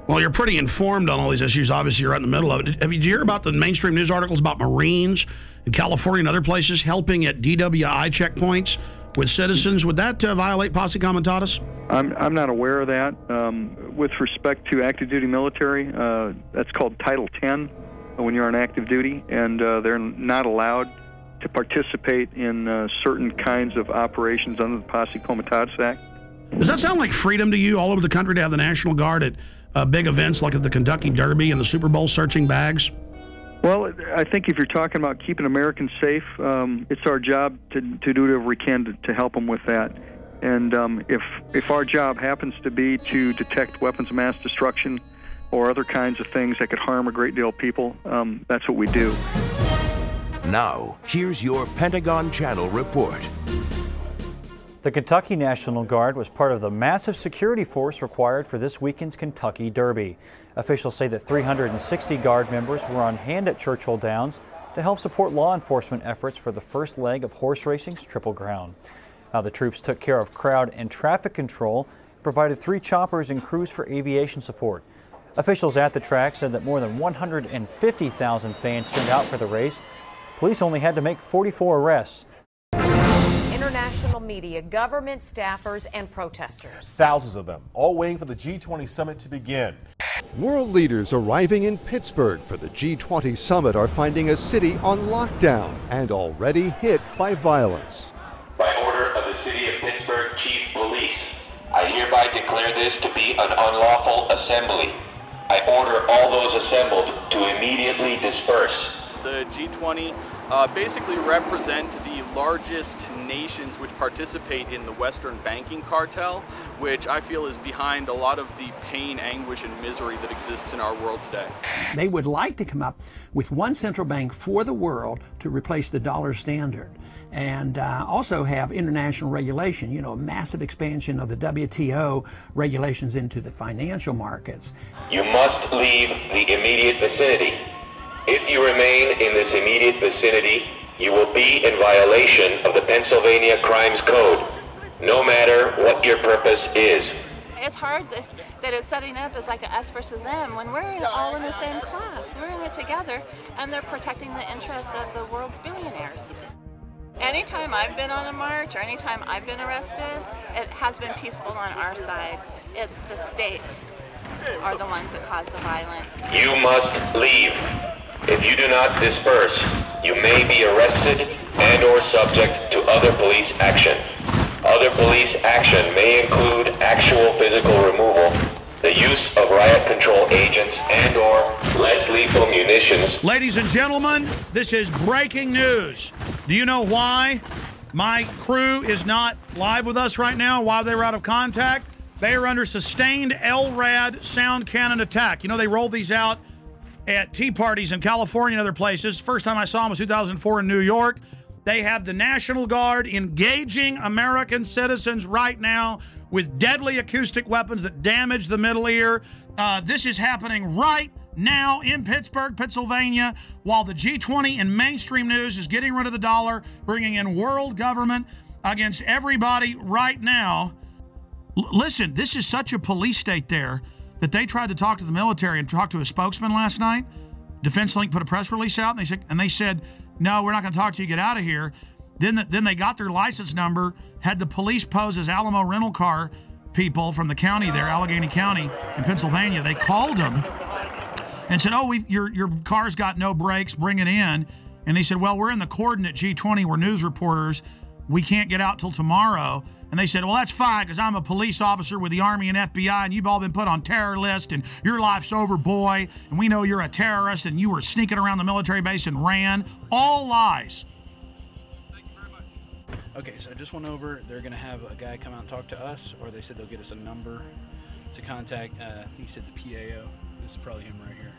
Well, you're pretty informed on all these issues. Obviously, you're right in the middle of it. Did you hear about the mainstream news articles about Marines in California and other places helping at DWI checkpoints with citizens? Would that violate posse comitatus?
I'm not aware of that. With respect to active duty military, that's called Title 10 when you're on active duty, and they're not allowed to participate in certain kinds of operations under the Posse Comitatus Act.
Does that sound like freedom to you all over the country to have the National Guard at big events like at the Kentucky Derby and the Super Bowl searching bags?
Well, I think if you're talking about keeping Americans safe, it's our job to do whatever we can to help them with that. And if our job happens to be to detect weapons of mass destruction or other kinds of things that could harm a great deal of people, that's what we do.
Now, here's your Pentagon Channel report.
The Kentucky National Guard was part of the massive security force required for this weekend's Kentucky Derby. Officials say that 360 Guard members were on hand at Churchill Downs to help support law enforcement efforts for the first leg of horse racing's Triple Crown. Now, the troops took care of crowd and traffic control, provided 3 choppers and crews for aviation support. Officials at the track said that more than 150,000 fans turned out for the race. Police only had to make 44 arrests.
International media, government staffers, and protesters.
Thousands of them, all waiting for the G20 summit to begin.
World leaders arriving in Pittsburgh for the G20 summit are finding a city on lockdown and already hit by violence.
By order of the City of Pittsburgh Chief Police, I hereby declare this to be an unlawful assembly. I order all those assembled to immediately disperse.
The G20 basically represent the largest nations which participate in the Western banking cartel, which I feel is behind a lot of the pain, anguish, and misery that exists in our world today.
They would like to come up with one central bank for the world to replace the dollar standard, and also have international regulation, a massive expansion of the WTO regulations into the financial markets.
You must leave the immediate vicinity. If you remain in this immediate vicinity, you will be in violation of the Pennsylvania Crimes Code, no matter what your purpose is.
It's hard that it's setting up as like a us versus them when we're all in the same class. We're in it together, and they're protecting the interests of the world's billionaires. Anytime I've been on a march or anytime I've been arrested, it has been peaceful on our side. It's the state are the ones that cause the violence.
You must leave. If you do not disperse, you may be arrested and or subject to other police action. Other police action may include actual physical removal, the use of riot control agents and or less lethal munitions.
Ladies and gentlemen, this is breaking news. Do you know why my crew is not live with us right now, why they were out of contact? They are under sustained LRAD sound cannon attack. They roll these out at tea parties in California and other places. First time I saw them was 2004 in New York. They have the National Guard engaging American citizens right now with deadly acoustic weapons that damage the middle ear. This is happening right now in Pittsburgh, Pennsylvania, while the G20 in mainstream news is getting rid of the dollar, bringing in world government against everybody right now. Listen, this is such a police state there that they tried to talk to the military and talk to a spokesman last night. Defense Link put a press release out, and they said, no, we're not going to talk to you, get out of here. Then they got their license number, had the police pose as Alamo rental car people from the county there, Allegheny County in Pennsylvania. They called them and said, your car's got no brakes, bring it in. And they said, well, we're in the cordon at G20, we're news reporters, we can't get out till tomorrow. And they said, well, that's fine, because I'm a police officer with the Army and FBI, and you've all been put on terror list, and your life's over, boy, and we know you're a terrorist, and you were sneaking around the military base and ran. All lies.
Thank you very much. Okay, so I just went over. They're going to have a guy come out and talk to us, or they said they'll get us a number to contact. I think he said the PAO. This is probably him right here.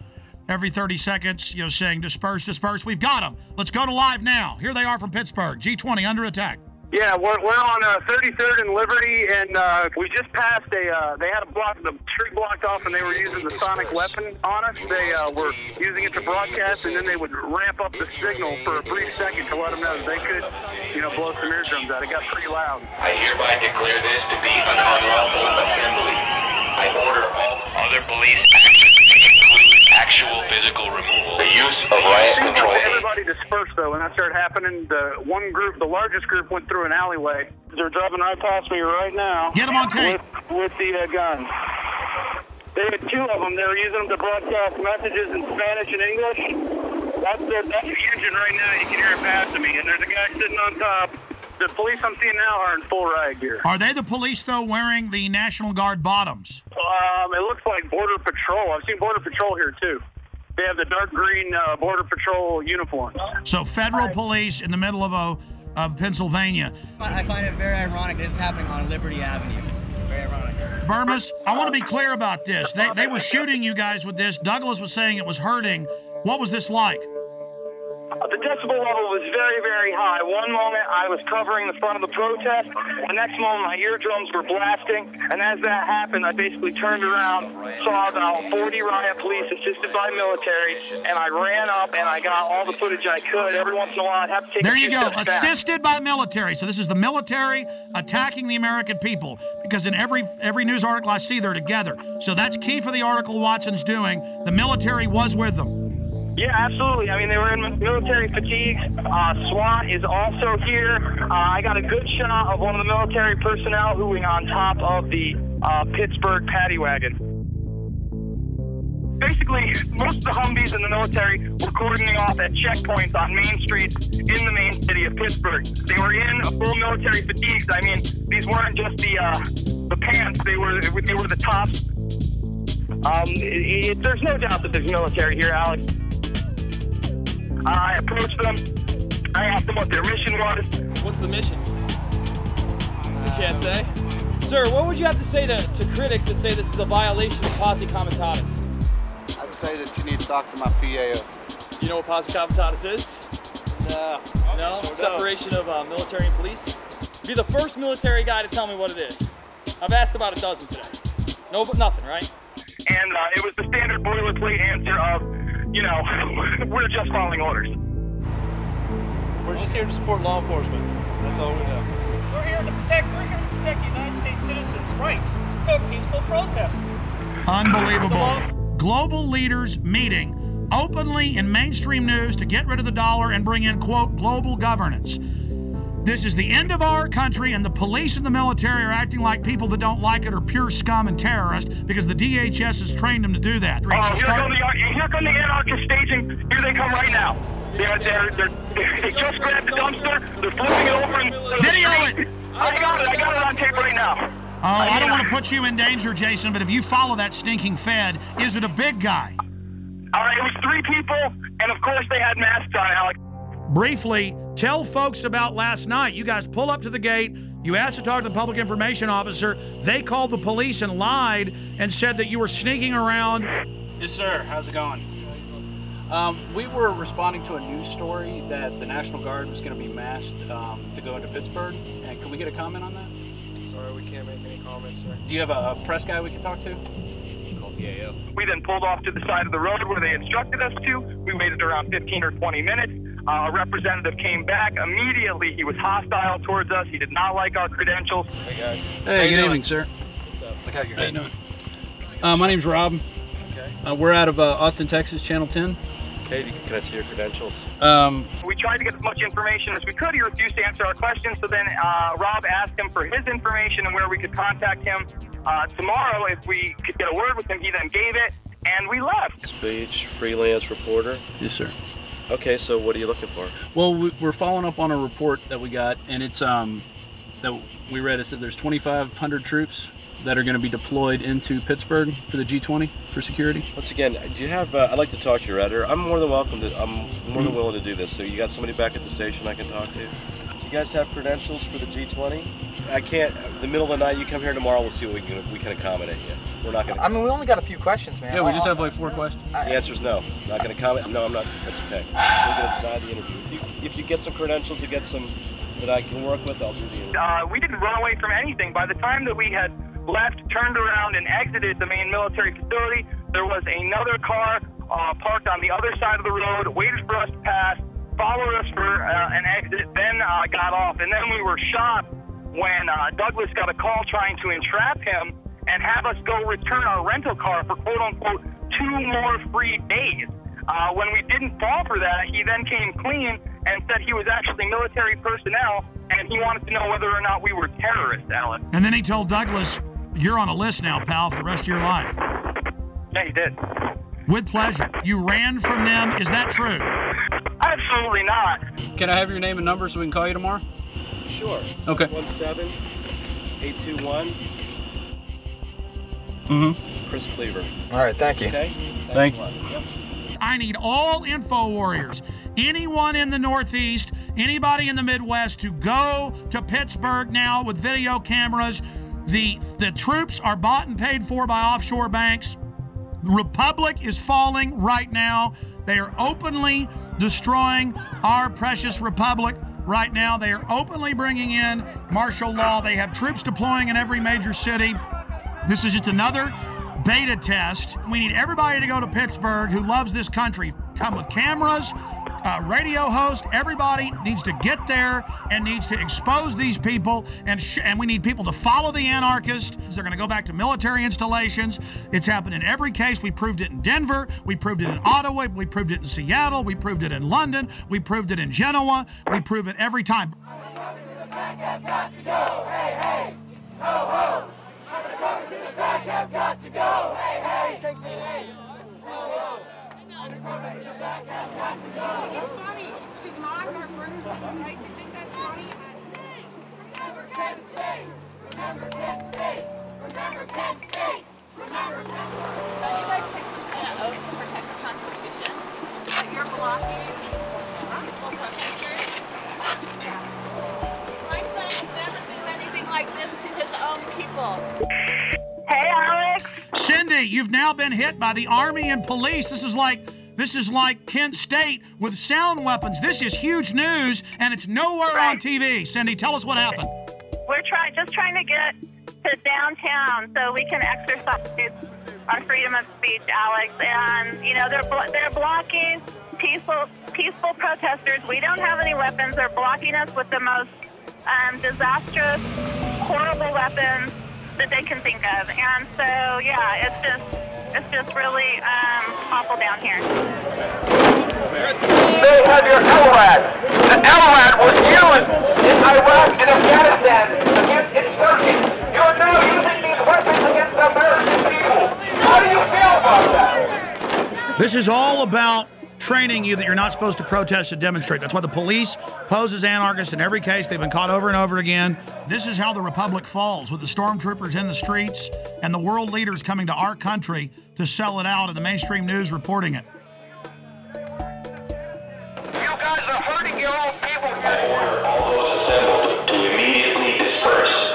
every 30 seconds, saying disperse, disperse. We've got them. Let's go to live now. Here they are from Pittsburgh. G20 under attack.
Yeah, we're on 33rd and Liberty, and we just passed they had the street blocked off, and they were using the sonic weapon on us. They were using it to broadcast, and then they would ramp up the signal for a brief second to let them know that they could, blow some eardrums out. It got pretty loud.
I hereby declare this to be an unlawful assembly. I order all other police actions to include actual physical removal, the use of riot control.
Everybody dispersed, though, when that started happening. The largest group went through an alleyway. They're driving right past me right now.
Get them on tape.
With the guns. They had two of them. They were using them to broadcast messages in Spanish and English. That's the engine right now. You can hear it passing me. And there's a guy sitting on top. The police I'm seeing now are in full riot gear.
Are they the police, though, wearing the National Guard bottoms?
It looks like Border Patrol. I've seen Border Patrol here, too. They have the dark green Border Patrol uniforms.
So federal police in the middle of Pennsylvania.
I find it very ironic that it's happening on Liberty Avenue. Very ironic.
Burmis, I want to be clear about this. They were shooting you guys with this. Douglas was saying it was hurting. What was this like?
The decibel level was very, very high. One moment I was covering the front of the protest. The next moment my eardrums were blasting. And as that happened, I basically turned around, saw about 40 riot police assisted by military, and I ran up and I got all the footage I could. Every once in a while I'd have to take
There you go, assisted by military. So this is the military attacking the American people, because in every news article I see they're together. So that's key for the article Watson's doing. The military was with them.
Yeah, absolutely. I mean, they were in military fatigues. SWAT is also here. I got a good shot of one of the military personnel who was on top of the Pittsburgh paddy wagon. Basically, most of the Humvees in the military were cordoning off at checkpoints on main streets in the main city of Pittsburgh. They were in full military fatigues. I mean, these weren't just the pants. They were the tops. There's no doubt that there's military here, Alex. I approached them. I asked them what their mission was.
What's the mission? You can't say. Sir, what would you have to say to critics that say this is a violation of posse comitatus?
I'd say that you need to talk to my PAO.
You know what posse comitatus is? No. No? Sure Separation of military and police? Be the first military guy to tell me what it is. I've asked about a dozen today. No, but nothing, right?
And it was the standard boilerplate answer of, we're just following orders.
We're just here to support law enforcement. That's all we know.
We're here to protect United States citizens' rights to a peaceful protest.
Unbelievable. Global leaders meeting openly in mainstream news to get rid of the dollar and bring in, quote, global governance. This is the end of our country, and the police and the military are acting like people that don't like it are pure scum and terrorists because the DHS has trained them to do that.
Here come the anarchist staging. Here they come right now. They just grabbed the dumpster. They're flipping it over.
Video it!
I got it on tape right now.
I don't want to put you in danger, Jason, but if you follow that stinking Fed, is it a big guy?
It was 3 people, and of course they had masks on, Alex.
Briefly, tell folks about last night. You guys pull up to the gate. You asked to talk to the public information officer. They called the police and lied and said that you were sneaking around.
Yes, sir. How's it going? We were responding to a news story that the National Guard was going to be massed to go into Pittsburgh. And can we get a comment on that?
Sorry, we can't make any comments, sir.
Do you have a press guy we can talk to?
We then pulled off to the side of the road where they instructed us to. We waited around 15 or 20 minutes. A representative came back. Immediately, he was hostile towards us. He did not like our credentials.
Hey, guys.
Hey, good evening, sir.
What's up? Look how you're doing.
My name's Rob.
Okay.
We're out of Austin, Texas, Channel 10.
Okay, can I see your credentials?
We tried to get as much information as we could. He refused to answer our questions, so then Rob asked him for his information and where we could contact him tomorrow if we could get a word with him. He then gave it, and we left.
Speech, freelance reporter?
Yes, sir.
Okay, so what are you looking for?
Well, we're following up on a report that we got, and it's that we read. It said there's 2,500 troops that are going to be deployed into Pittsburgh for the G20 for security.
Once again, do you have? I'd like to talk to your editor. I'm more than willing to do this. So you got somebody back at the station I can talk to? guys have credentials for the G20? I can't. The middle of the night, you come here tomorrow. We'll see what we can accommodate you. We're not going to.
I mean, we only got a few questions, man.
Yeah, we just have like 4 questions.
The answer is no. Not going to comment. No, I'm not. That's okay. We're going to deny the interview. If you get some credentials, you get some that I can work with, I'll do the interview.
We didn't run away from anything. By the time that we had left, turned around, and exited the main military facility, there was another car parked on the other side of the road, waited for us to pass, followed us for an exit, then got off. And then we were shocked when Douglas got a call trying to entrap him and have us go return our rental car for quote-unquote 2 more free days. When we didn't fall for that, he then came clean and said he was actually military personnel, and he wanted to know whether or not we were terrorists, Alex.
And then he told Douglas, you're on a list now, pal, for the rest of your life.
Yeah, he did.
With pleasure. You ran from them. Is that true?
Absolutely not.
Can I have your name and number so we can call you tomorrow?
Sure.
Okay.
17821. Chris Cleaver.
All right, thank you.
Okay.
Thank you.
Yep.
I need all info warriors, anyone in the Northeast, anybody in the Midwest, to go to Pittsburgh now with video cameras. The troops are bought and paid for by offshore banks. The Republic is falling right now. They are openly destroying our precious Republic right now. They are openly bringing in martial law. They have troops deploying in every major city. This is just another beta test. We need everybody to go to Pittsburgh who loves this country. Come with cameras, radio host. Everybody needs to get there and needs to expose these people. And we need people to follow the anarchists. They're going to go back to military installations. It's happened in every case. We proved it in Denver. We proved it in Ottawa. We proved it in Seattle. We proved it in London. We proved it in Genoa. We prove it every time.
Got to go. Hey, hey. Ho, ho. Undercovers in the back have got to go. Hey, hey. Take me. Hey. Ho, ho. Undercovers in the back have got to go. It's funny to mock our first right? To think that's funny. Remember Kent State. Remember Kent State. Remember Kent State. Remember Kent State.
You guys take some kind of oath to protect the Constitution. That you're blocking peaceful protesters. My son would never do anything like this to his own people.
Hey, Alex.
Cindy, you've now been hit by the Army and police. This is like Kent State with sound weapons. This is huge news, and it's nowhere on TV. Cindy, tell us what happened.
We're just trying to get to downtown so we can exercise our freedom of speech, Alex. And you know they're blocking peaceful protesters. We don't have any weapons. They're blocking us with the most disastrous, horrible weapons that they can think of. And so, yeah, it's just really awful down here.
They have your LRAD. The LRAD was used in Iraq and Afghanistan against insurgents. You're now using these weapons against the American people. How do you feel about that?
This is all about training you that you're not supposed to protest and demonstrate. That's why the police pose as anarchists in every case. They've been caught over and over again. This is how the Republic falls, with the stormtroopers in the streets and the world leaders coming to our country to sell it out and the mainstream news reporting it.
You guys are hurting your own people.
I order all those assembled to immediately disperse.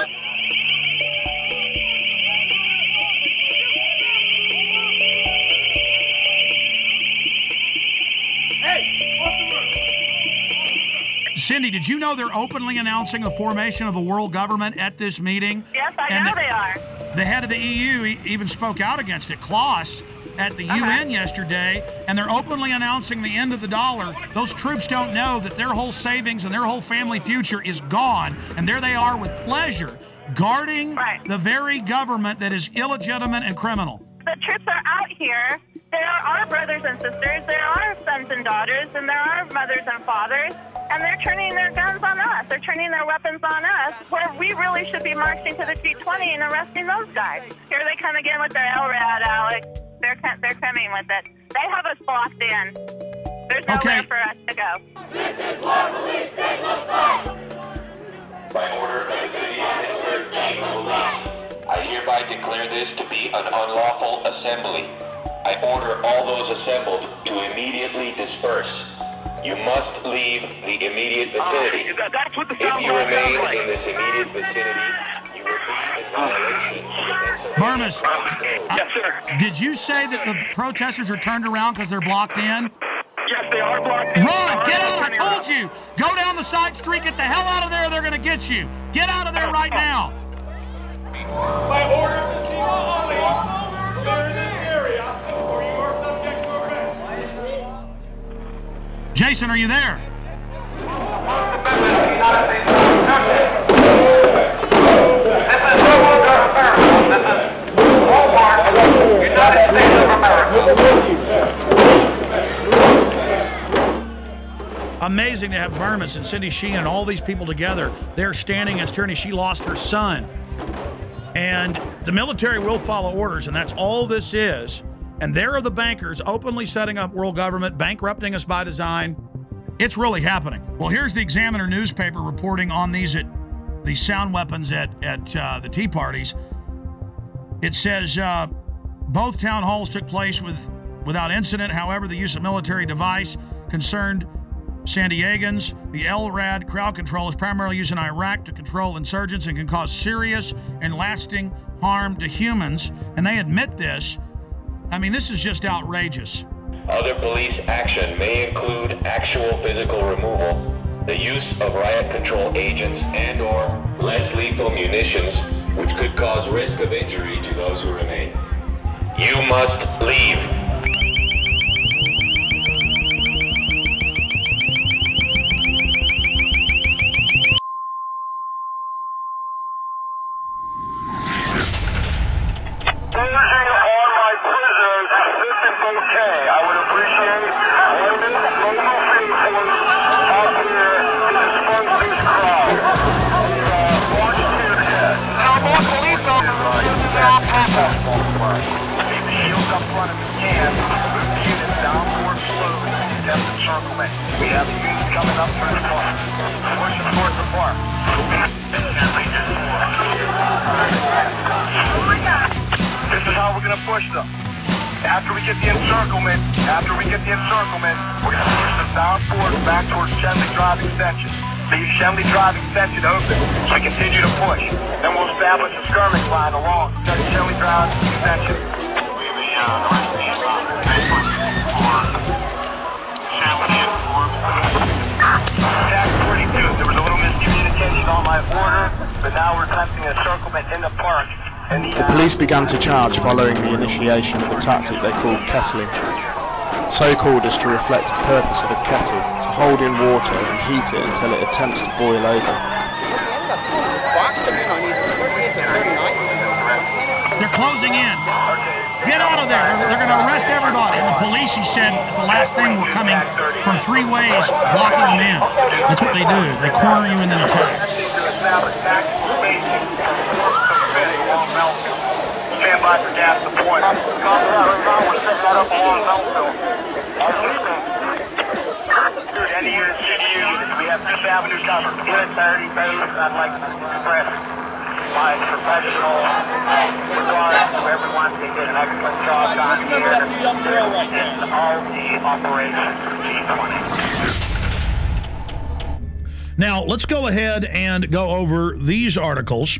Cindy, did you know they're openly announcing the formation of a world government at this meeting?
Yes, I know they are.
The head of the EU even spoke out against it, Klaus, at the UN yesterday, and they're openly announcing the end of the dollar. Those troops don't know that their whole savings and their whole family future is gone, and there they are with pleasure, guarding the very government that is illegitimate and criminal.
The troops are out here. There are brothers and sisters, there are sons and daughters, and there are mothers and fathers, and they're turning their guns on us. They're turning their weapons on us, where we really should be marching to the G20 and arresting those guys. Here they come again with their LRAD, Alex. They're coming with it. They have us blocked in. There's nowhere for us to go.
This is what police state looks like.
By order of the City of Pittsburgh Chief of Police, I hereby declare this to be an unlawful assembly. I order all those assembled to immediately disperse. You must leave the immediate vicinity.
That's what the
If you remain in this immediate vicinity, you will be in violation of Pennsylvania
Burmis,
Yes, sir.
did you say that the protesters are turned around because they're blocked in?
Yes, they are blocked in.
Run! Get out! I told you! Go down the side street, get the hell out of there, they're gonna get you! Get out of there right now!
By order of the chief of police, clear this area, or you are subject to arrest.
Jason, are you there?
This is no longer America. This is Walmart, United States of America.
Amazing to have Burmis and Cindy Sheehan and all these people together. They're standing against tyranny. She lost her son. And the military will follow orders, and that's all this is. And there are the bankers openly setting up world government, bankrupting us by design. It's really happening. Well, here's the Examiner newspaper reporting on these sound weapons at the Tea Parties. It says both town halls took place without incident. However, the use of military device concerned San Diegans. The LRAD crowd control is primarily used in Iraq to control insurgents and can cause serious and lasting harm to humans. And they admit this. I mean, this is just outrageous.
Other police action may include actual physical removal, the use of riot control agents and/or less lethal munitions, which could cause risk of injury to those who remain. You must leave.
We have units coming up through the park. Pushing towards the park. This is how we're going to push them. After we get the encirclement, we're going to push them down forward back towards Chemley Drive Extension. Leave Chemley Drive Extension open so we continue to push. Then we'll establish a skirmish line along Chemley Drive Extension. Attack 42, there was a little miscommunication on my order, but now we're attempting a encirclement in the park.
The police began to charge following the initiation of a tactic they called kettling. So called as to reflect the purpose of a kettle, to hold in water and heat it until it attempts to boil over.
They're closing in. Get out of there. They're going to arrest everybody. And the police, he said, at the last thing, were coming from 3 ways, blocking them in. That's what they do. They corner you and then attack.
Stand by for gas deployment. We're setting that up along Melville. Any units, we have 5th Avenue covered. Unit 30, I'd like to express my professional regard to everyone. They did an excellent job.
Guys, just remember that's a young girl right there.
All the operations G20.
Now, let's go ahead and go over these articles.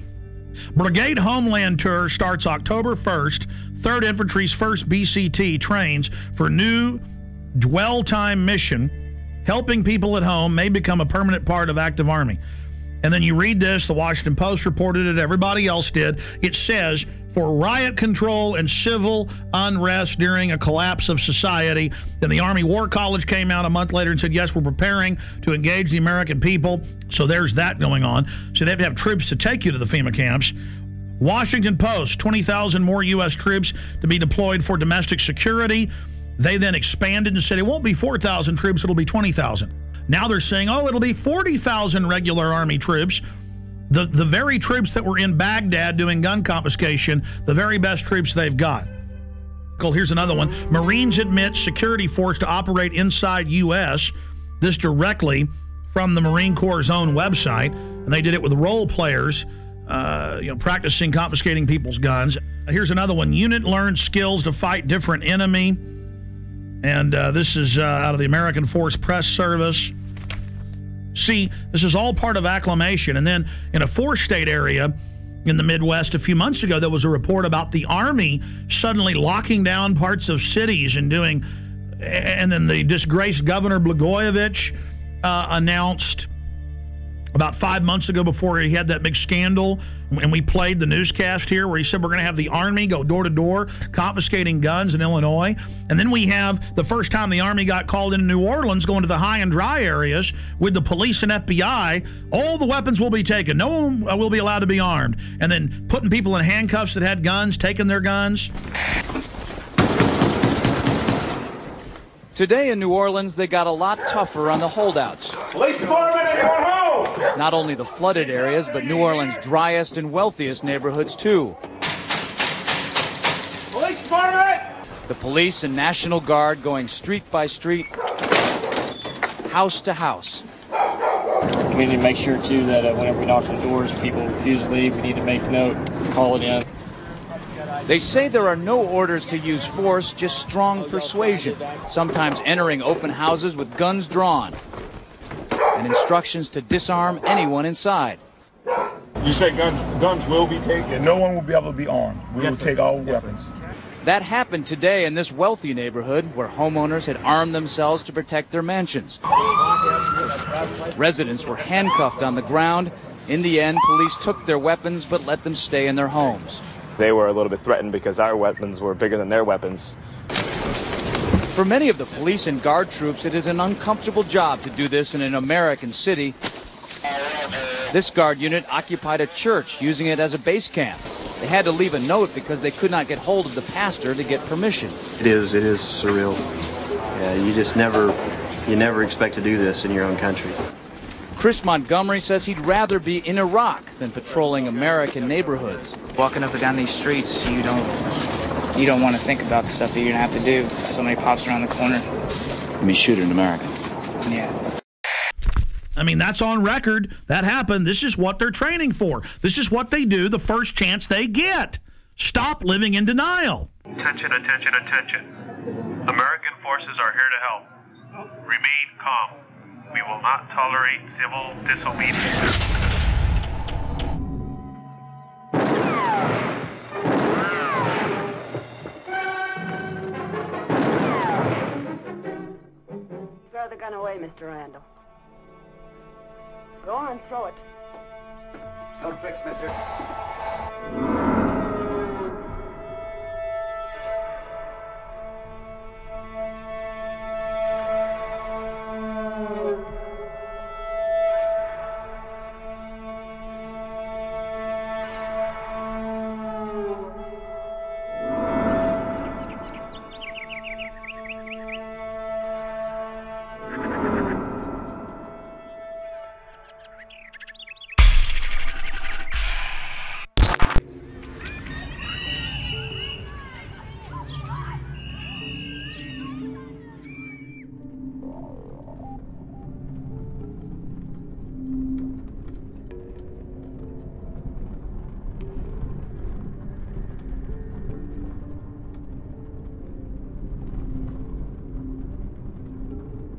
Brigade Homeland Tour starts October 1st. 3rd Infantry's 1st BCT trains for new dwell time mission. Helping people at home may become a permanent part of active Army. And then you read this, the Washington Post reported it, everybody else did. It says, for riot control and civil unrest during a collapse of society. Then the Army War College came out a month later and said, yes, we're preparing to engage the American people. So there's that going on. So they have to have troops to take you to the FEMA camps. Washington Post, 20,000 more U.S. troops to be deployed for domestic security. They then expanded and said it won't be 4,000 troops, it'll be 20,000. Now they're saying, oh, it'll be 40,000 regular Army troops. The very troops that were in Baghdad doing gun confiscation, the very best troops they've got. Here's another one. Marines admit security force to operate inside U.S. This directly from the Marine Corps' own website. And they did it with role players, practicing confiscating people's guns. Here's another one. Unit learns skills to fight different enemy. And this is out of the American Force Press Service. See, this is all part of acclimation. And then in a 4-state area in the Midwest a few months ago, there was a report about the Army suddenly locking down parts of cities and doing, and then the disgraced Governor Blagojevich announced about 5 months ago, before he had that big scandal, and we played the newscast here where he said we're going to have the Army go door to door confiscating guns in Illinois. And then we have the first time the Army got called into New Orleans, going to the high and dry areas with the police and FBI. All the weapons will be taken. No one will be allowed to be armed. And then putting people in handcuffs that had guns, taking their guns.
Today in New Orleans, they got a lot tougher on the holdouts.
Police department, anyone home?
Not only the flooded areas, but New Orleans' driest and wealthiest neighborhoods, too.
Police department!
The police and National Guard going street by street, house to house.
We need to make sure, too, that whenever we knock on the doors, people refuse to leave. We need to make note, call it in.
They say there are no orders to use force, just strong persuasion, sometimes entering open houses with guns drawn, and instructions to disarm anyone inside.
You said guns will be taken? Yeah, no one will be able to be armed. We will take all weapons.
That happened today in this wealthy neighborhood where homeowners had armed themselves to protect their mansions. Residents were handcuffed on the ground. In the end, police took their weapons but let them stay in their homes.
They were a little bit threatened because our weapons were bigger than their weapons.
For many of the police and guard troops, it is an uncomfortable job to do this in an American city. This guard unit occupied a church, using it as a base camp. They had to leave a note because they could not get hold of the pastor to get permission.
It is surreal. Yeah, you never expect to do this in your own country.
Chris Montgomery says he'd rather be in Iraq than patrolling American neighborhoods.
Walking up and down these streets, you don't want to think about the stuff that you're going to have to do if somebody pops around the corner.
I mean, shoot in America.
Yeah.
I mean, that's on record. That happened. This is what they're training for. This is what they do the first chance they get. Stop living in denial.
Attention, attention, attention. American forces are here to help. Remain calm. We will not tolerate civil disobedience.
Throw the gun away, Mr. Randall. Go on, throw it.
No tricks, mister.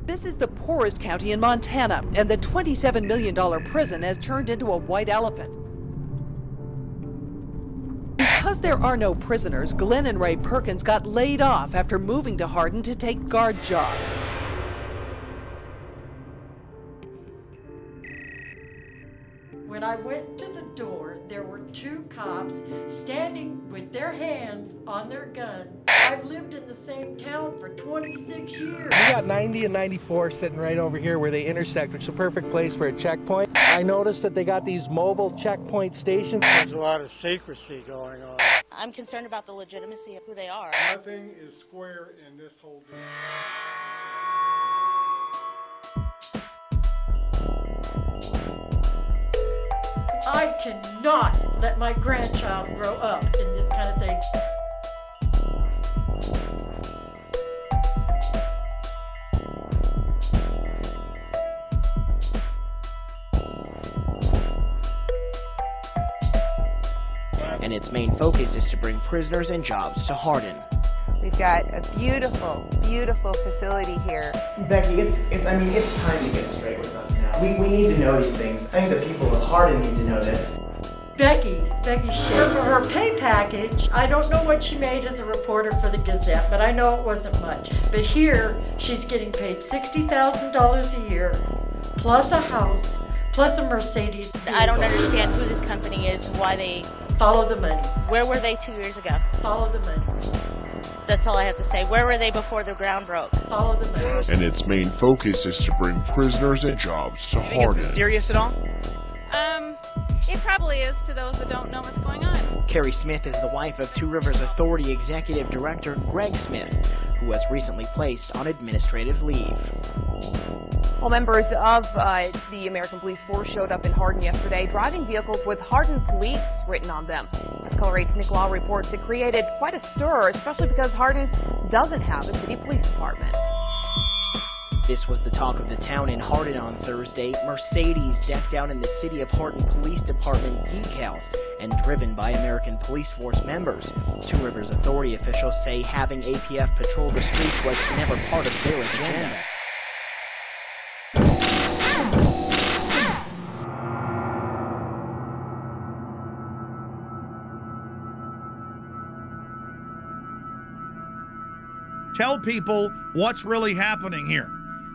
This is the poorest county in Montana, and the $27 million prison has turned into a white elephant. Because there are no prisoners, Glenn and Ray Perkins got laid off after moving to Hardin to take guard jobs.
When I went to the door, there were two cops standing with their hands on their guns. I've lived in the same town for 26 years.
We got 90 and 94 sitting right over here where they intersect, which is a perfect place for a checkpoint. I noticed that they got these mobile checkpoint stations.
There's a lot of secrecy going on.
I'm concerned about the legitimacy of who they are.
Nothing is square in this whole deal.
I cannot let my grandchild grow up in this kind of thing.
And its main focus is to bring prisoners and jobs to Hardin.
We've got a beautiful, beautiful facility here.
Becky, it's time to get straight with us now. We need to know these things. I think the people of Hardin need to know this.
Becky, for her pay package, I don't know what she made as a reporter for the Gazette, but I know it wasn't much. But here, she's getting paid $60,000 a year, plus a house, plus a Mercedes.
I don't understand who this company is and why they...
Follow the money.
Where were they 2 years ago?
Follow the money.
That's all I have to say. Where were they before the ground broke?
Follow the money.
And its main focus is to bring prisoners and jobs to Hardin.
You think it's mysterious at all?
It probably is to those that don't know what's going on.
Carrie Smith is the wife of Two Rivers Authority Executive Director Greg Smith, who was recently placed on administrative leave. Well, members of the American Police Force showed up in Hardin yesterday, driving vehicles with Hardin Police written on them. As Color 8's Nick Law reports, it created quite a stir, especially because Hardin doesn't have a city police department. This was the talk of the town in Hardin on Thursday. Mercedes decked out in the City of Hardin Police Department decals and driven by American Police Force members. Two Rivers Authority officials say having APF patrol the streets was never part of their agenda.
Tell people what's really happening here.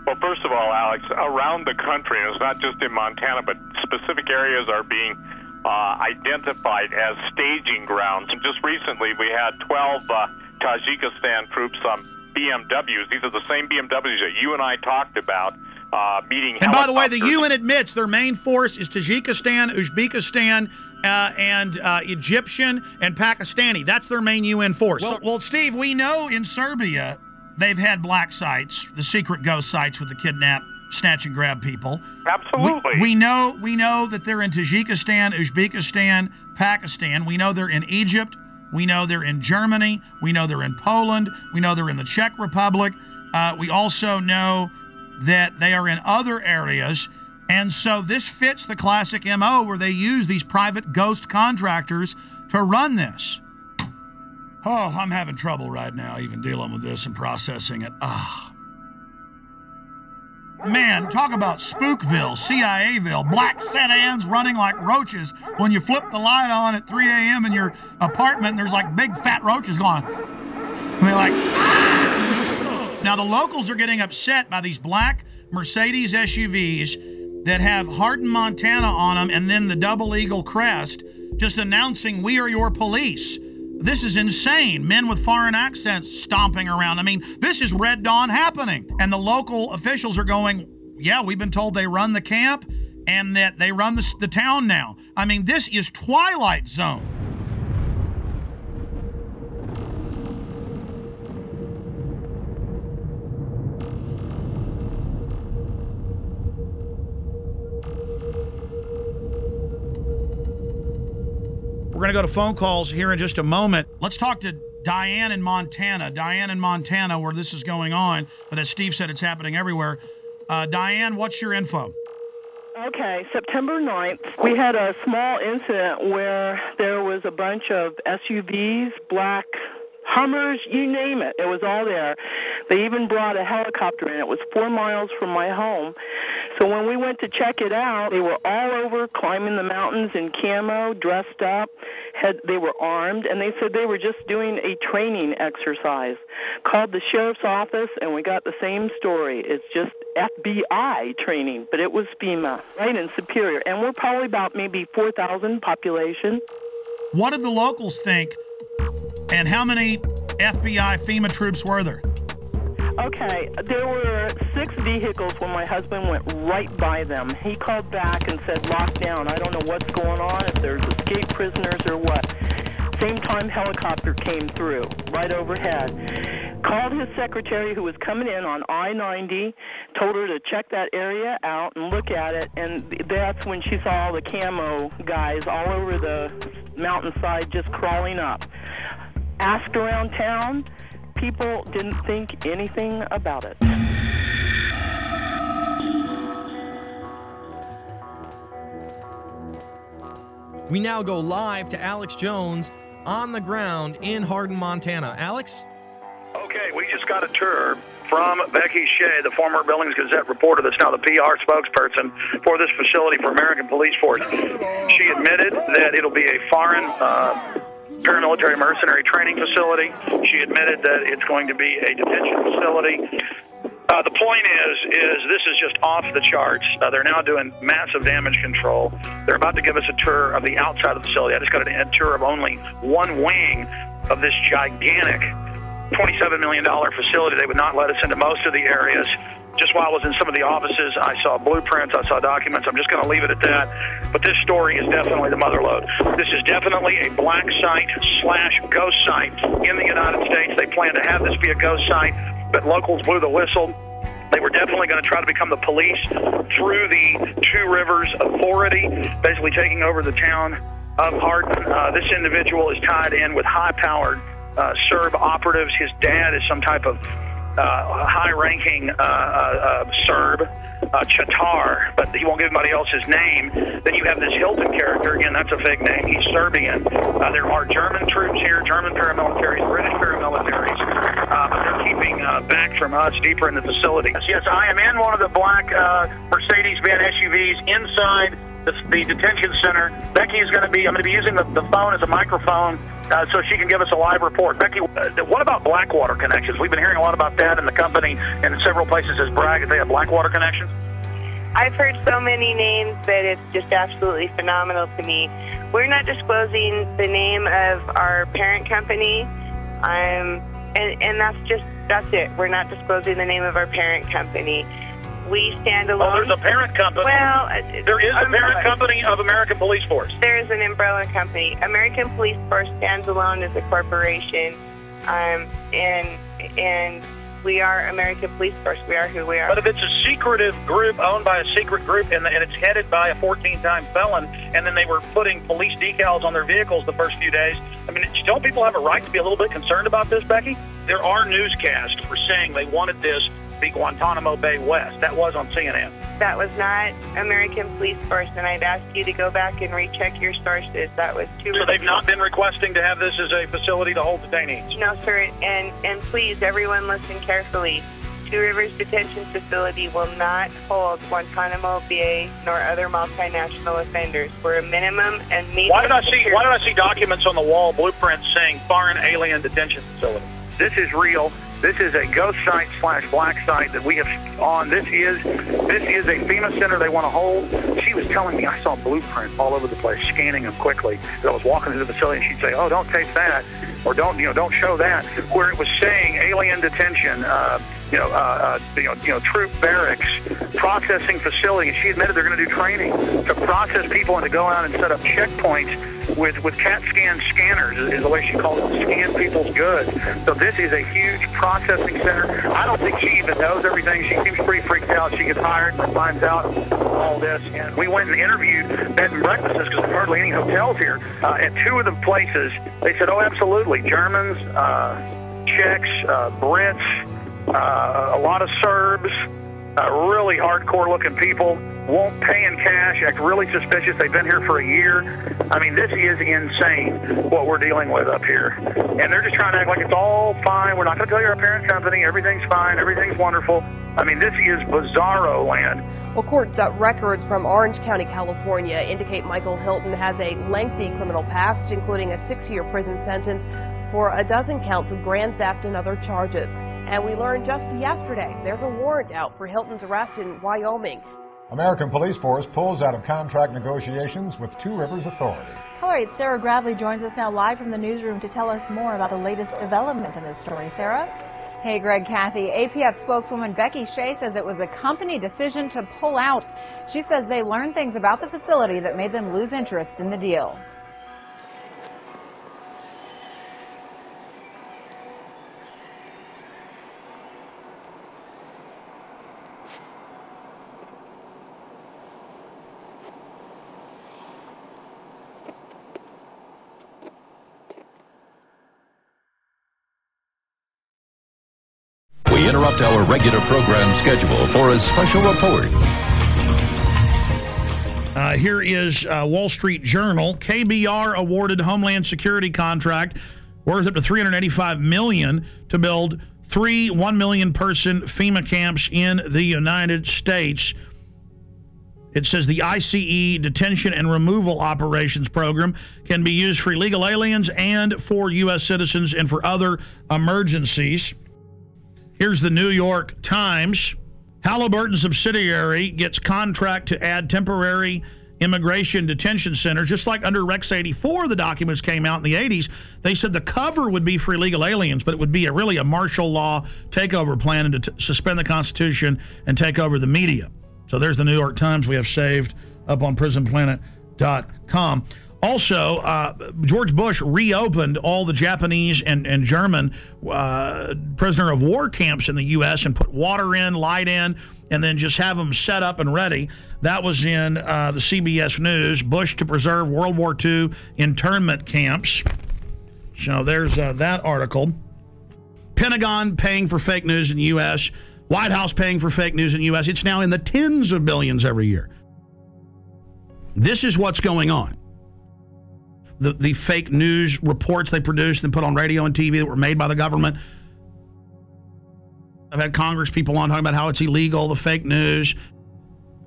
Well, first of all, Alex, around the country, and it's not just in Montana, but specific areas are being identified as staging grounds. And just recently, we had 12 Tajikistan troops on BMWs. These are the same BMWs that you and I talked about meeting.
And by the way, the UN admits their main force is Tajikistan, Uzbekistan, and Egyptian and Pakistani. That's their main UN force. Well, Steve, we know in Serbia they've had black sites, the secret ghost sites with the kidnap, snatch and grab people.
Absolutely.
We know that they're in Tajikistan, Uzbekistan, Pakistan. We know they're in Egypt. We know they're in Germany. We know they're in Poland. We know they're in the Czech Republic. We also know that they are in other areas. And so this fits the classic MO where they use these private ghost contractors to run this. Oh, I'm having trouble right now even dealing with this and processing it. Man, talk about Spookville, CIAville, black sedans running like roaches when you flip the light on at 3 a.m. in your apartment and there's like big fat roaches going. And they're like, ah! Now the locals are getting upset by these black Mercedes SUVs that have Hardin, Montana on them and then the double eagle crest just announcing we are your police. This is insane. Men with foreign accents stomping around. I mean, this is Red Dawn happening. And the local officials are going, yeah, we've been told they run the camp and that they run the town now. I mean, this is Twilight Zone. We're going to go to phone calls here in just a moment. Let's talk to Diane in Montana. Diane in Montana, where this is going on. But as Steve said, it's happening everywhere. Diane, what's your info?
Okay, September 9th, we had a small incident where there was a bunch of SUVs, black Hummers, you name it. It was all there. They even brought a helicopter in. It was 4 miles from my home. So when we went to check it out, they were all over climbing the mountains in camo, dressed up. They were armed, and they said they were just doing a training exercise. Called the sheriff's office, and we got the same story. It's just FBI training, but it was FEMA, right in Superior. And we're probably about maybe 4,000 population.
What did the locals think, and how many FBI FEMA troops were there?
Okay, there were 6 vehicles when my husband went right by them. He called back and said, lock down. I don't know what's going on, if there's escaped prisoners or what. Same time, helicopter came through, right overhead. Called his secretary who was coming in on I-90, told her to check that area out and look at it, and that's when she saw all the camo guys all over the mountainside just crawling up. Asked around town, people didn't think anything about it.
We now go live to Alex Jones on the ground in Hardin, Montana. Alex?
Okay, we just got a tour from Becky Shea, the former Billings Gazette reporter that's now the PR spokesperson for this facility for American Police Force. She admitted that it'll be a foreign paramilitary mercenary training facility. She admitted that it's going to be a detention facility. The point is this is just off the charts. They're now doing massive damage control. They're about to give us a tour of the outside of the facility. I just got a tour of only one wing of this gigantic $27 million facility. They would not let us into most of the areas. Just while I was in some of the offices, I saw blueprints, I saw documents. I'm just going to leave it at that. But this story is definitely the mother lode. This is definitely a black site / ghost site in the United States. They plan to have this be a ghost site, but locals blew the whistle. They were definitely going to try to become the police through the Two Rivers Authority, basically taking over the town of Hardin. This individual is tied in with high-powered Serb operatives. His dad is some type of high-ranking Serb, Chatar, but he won't give anybody else his name. Then you have this Hilton character. Again, that's a fake name. He's Serbian. There are German troops here, German paramilitaries, British paramilitaries, but they're keeping back from us deeper in the facility. Yes, I am in one of the black Mercedes-Benz SUVs inside the detention center. Becky is I'm going to be using the phone as a microphone so she can give us a live report. Becky, what about Blackwater connections? We've been hearing a lot about that, and the company and several places has bragged that they have Blackwater connections.
I've heard so many names that it's just absolutely phenomenal to me. We're not disclosing the name of our parent company, and that's it. We're not disclosing the name of our parent company. We stand alone.
Oh, there's a parent company.
Well,
there is a parent company of American Police Force.
There is an umbrella company. American Police Force stands alone as a corporation, and we are American Police Force. We are who we are.
But if it's a secretive group owned by a secret group, and it's headed by a 14-time felon, and then they were putting police decals on their vehicles the first few days, I mean, don't people have a right to be a little bit concerned about this, Becky? There are newscasts for saying they wanted this be Guantanamo Bay West. That was on CNN.
That was not American Police Force, and I'd ask you to go back and recheck your sources. That was too.
So they've not been requesting to have this as a facility to hold detainees?
No, sir. And please, everyone listen carefully. Two Rivers Detention Facility will not hold Guantanamo Bay nor other multinational offenders. We're a minimum and medium.
Why did I see documents on the wall, blueprints saying foreign alien detention facility? This is real. This is a ghost site / black site that we have on. This is a FEMA center they want to hold. She was telling me I saw blueprints all over the place, scanning them quickly. As I was walking into the facility, and she'd say, "Oh, don't tape that," or "Don't show that." Where it was saying alien detention, troop barracks, processing facility. And she admitted they're going to do training to process people and to go out and set up checkpoints with CAT scan scanners, is the way she called it, to scan people's goods. So this is a huge processing center. I don't think she even knows everything. She seems pretty freaked out. She gets hired and finds out all this. And we went and interviewed bed and breakfasts, because there's hardly any hotels here. At two of the places, they said, "Oh, absolutely. Germans, Czechs, Brits, a lot of Serbs, really hardcore-looking people, won't pay in cash, act really suspicious. They've been here for a year. I mean, this is insane what we're dealing with up here. And they're just trying to act like it's all fine. We're not going to tell you our parent company. Everything's fine. Everything's wonderful. I mean, this is bizarro land.
Well, court records from Orange County, California indicate Michael Hilton has a lengthy criminal past, including a 6-year prison sentence for a dozen counts of grand theft and other charges. And we learned just yesterday there's a warrant out for Hilton's arrest in Wyoming.
American Police Force pulls out of contract negotiations with Two Rivers Authority.
All right, Sarah Bradley joins us now live from the newsroom to tell us more about the latest development in this story. Sarah?
Hey, Greg, Kathy. APF spokeswoman Becky Shea says it was a company decision to pull out. She says they learned things about the facility that made them lose interest in the deal.
We interrupt our regular program schedule for a special report.
Here is Wall Street Journal. KBR awarded Homeland Security contract worth up to $385 million to build 3 1 million person FEMA camps in the United States. It says the ICE detention and removal operations program can be used for illegal aliens and for U.S. citizens and for other emergencies. Here's the New York Times. Halliburton subsidiary gets contract to add temporary immigration detention centers. Just like under Rex 84, the documents came out in the 80s. They said the cover would be for illegal aliens, but it would be really a martial law takeover plan and to suspend the Constitution and take over the media. So there's the New York Times we have saved up on prisonplanet.com. Also, George Bush reopened all the Japanese and German prisoner of war camps in the U.S. and put water in, light in, and then just have them set up and ready. That was in the CBS News. Bush to preserve World War II internment camps. So there's that article. Pentagon paying for fake news in the U.S., White House paying for fake news in the U.S. It's now in the tens of billions every year. This is what's going on. The fake news reports they produced and put on radio and TV that were made by the government. I've had Congress people on talking about how it's illegal, the fake news.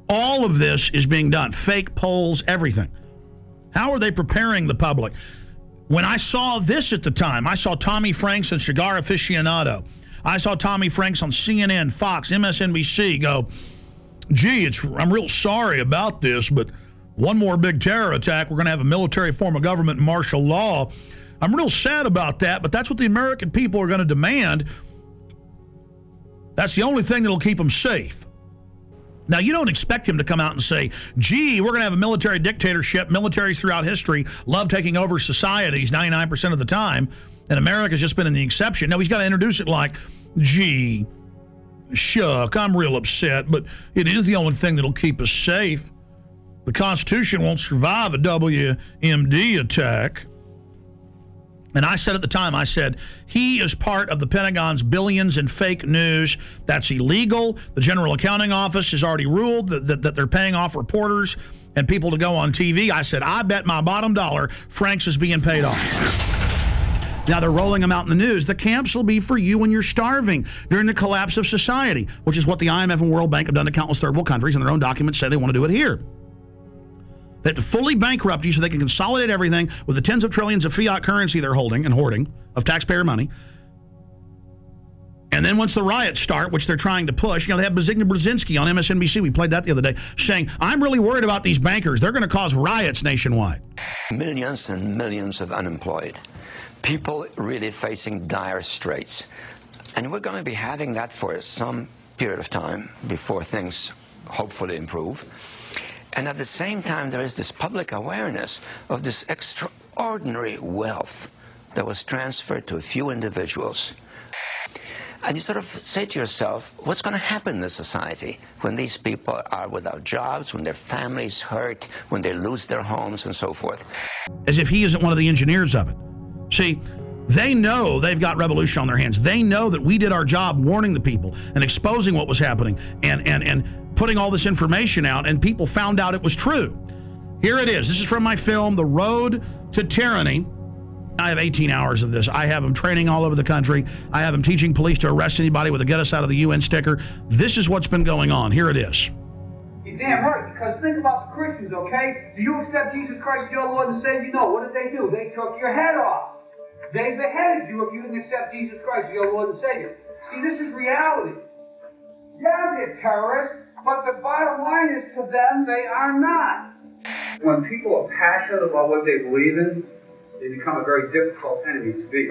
All of this is being done. Fake polls, everything. How are they preparing the public? When I saw this at the time, I saw Tommy Franks and Cigar Aficionado. I saw Tommy Franks on CNN, Fox, MSNBC go, gee, I'm real sorry about this, but one more big terror attack, we're going to have a military form of government and martial law. I'm real sad about that, but that's what the American people are going to demand. That's the only thing that'll keep them safe. Now, you don't expect him to come out and say, gee, we're going to have a military dictatorship. Militaries throughout history love taking over societies 99% of the time, and America's just been in the exception. No, he's got to introduce it like, gee, shuck, I'm real upset, but it is the only thing that'll keep us safe. The Constitution won't survive a WMD attack. And I said at the time, I said, he is part of the Pentagon's billions in fake news. That's illegal. The General Accounting Office has already ruled that they're paying off reporters and people to go on TV. I said, I bet my bottom dollar Franks is being paid off. Now they're rolling them out in the news. The camps will be for you when you're starving during the collapse of society, which is what the IMF and World Bank have done to countless third world countries, and their own documents say they want to do it here. They have to fully bankrupt you so they can consolidate everything with the tens of trillions of fiat currency they're holding and hoarding of taxpayer money. And then once the riots start, which they're trying to push, they have Zbigniew Brzezinski on MSNBC, we played that the other day, saying, I'm really worried about these bankers. They're going to cause riots nationwide.
Millions and millions of unemployed. People really facing dire straits. And we're going to be having that for some period of time before things hopefully improve. And at the same time, there is this public awareness of this extraordinary wealth that was transferred to a few individuals. And you sort of say to yourself, what's going to happen in this society when these people are without jobs, when their families hurt, when they lose their homes and so forth?
As if he isn't one of the engineers of it. See, they know they've got revolution on their hands. They know that we did our job warning the people and exposing what was happening and putting all this information out, and people found out it was true. Here it is. This is from my film, The Road to Tyranny. I have 18 hours of this. I have them training all over the country. I have them teaching police to arrest anybody with a get us out of the UN sticker. This is what's been going on. Here it is.
You're damn right, because think about the Christians, okay? Do you accept Jesus Christ, your Lord and Savior? No. What did they do? They took your head off. They beheaded you if you didn't accept Jesus Christ, your Lord and Savior. See, this is reality. Yeah, they're terrorists, but the bottom line is to them, they are not. When people are passionate about what they believe in, they become a very difficult enemy to beat.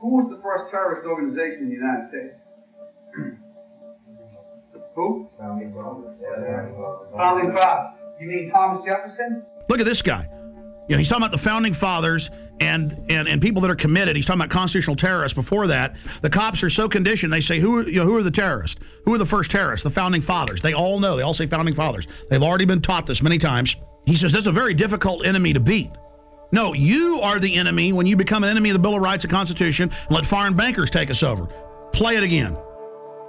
Who was the first terrorist organization in the United States? Who? Founding Fathers. You mean Thomas Jefferson?
Look at this guy. He's talking about the founding fathers and people that are committed. He's talking about constitutional terrorists. Before that, the cops are so conditioned. They say, who are the terrorists? Who are the first terrorists? The founding fathers. They all know. They all say founding fathers. They've already been taught this many times. He says that's a very difficult enemy to beat. No, you are the enemy when you become an enemy of the Bill of Rights and Constitution and let foreign bankers take us over. Play it again.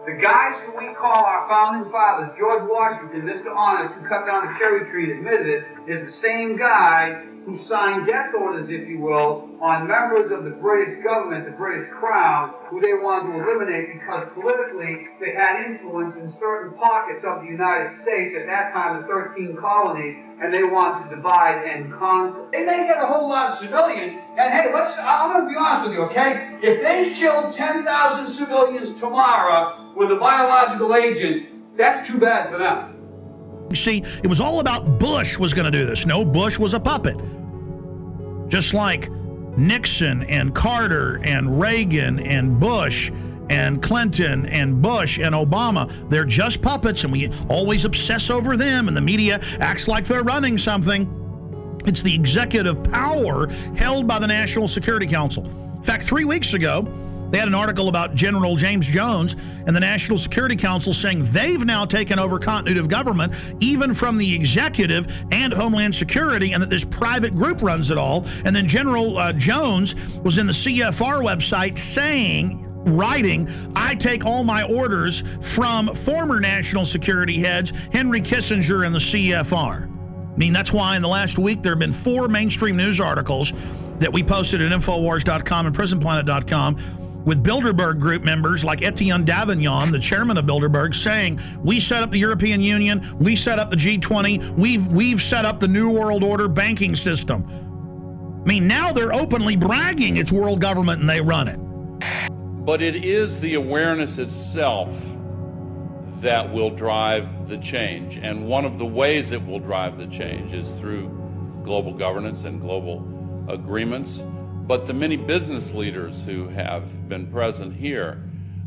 The guys who we call our founding fathers, George Washington, Mr. Honest, who cut down the cherry tree and admitted it, is the same guy who signed death orders, if you will, on members of the British government, the British Crown, who they wanted to eliminate because politically they had influence in certain pockets of the United States, at that time the 13 colonies, and they wanted to divide and conquer. They may get a whole lot of civilians, and hey, I'm going to be honest with you, okay? If they killed 10,000 civilians tomorrow with a biological agent, that's too bad for them.
You see, it was all about Bush was going to do this. No, Bush was a puppet. Just like Nixon and Carter and Reagan and Bush and Clinton and Bush and Obama, they're just puppets, and we always obsess over them, and the media acts like they're running something. It's the executive power held by the National Security Council. In fact, 3 weeks ago, they had an article about General James Jones and the National Security Council saying they've now taken over continuity of government, even from the executive and Homeland Security, and that this private group runs it all. And then General Jones was in the CFR website writing, I take all my orders from former national security heads, Henry Kissinger and the CFR. I mean, that's why in the last week there have been 4 mainstream news articles that we posted at Infowars.com and PrisonPlanet.com with Bilderberg group members like Etienne Davignon, the chairman of Bilderberg, saying, we set up the European Union, we set up the G20, we've set up the New World Order banking system. I mean, now they're openly bragging it's world government and they run it.
But it is the awareness itself that will drive the change. And one of the ways it will drive the change is through global governance and global agreements. But the many business leaders who have been present here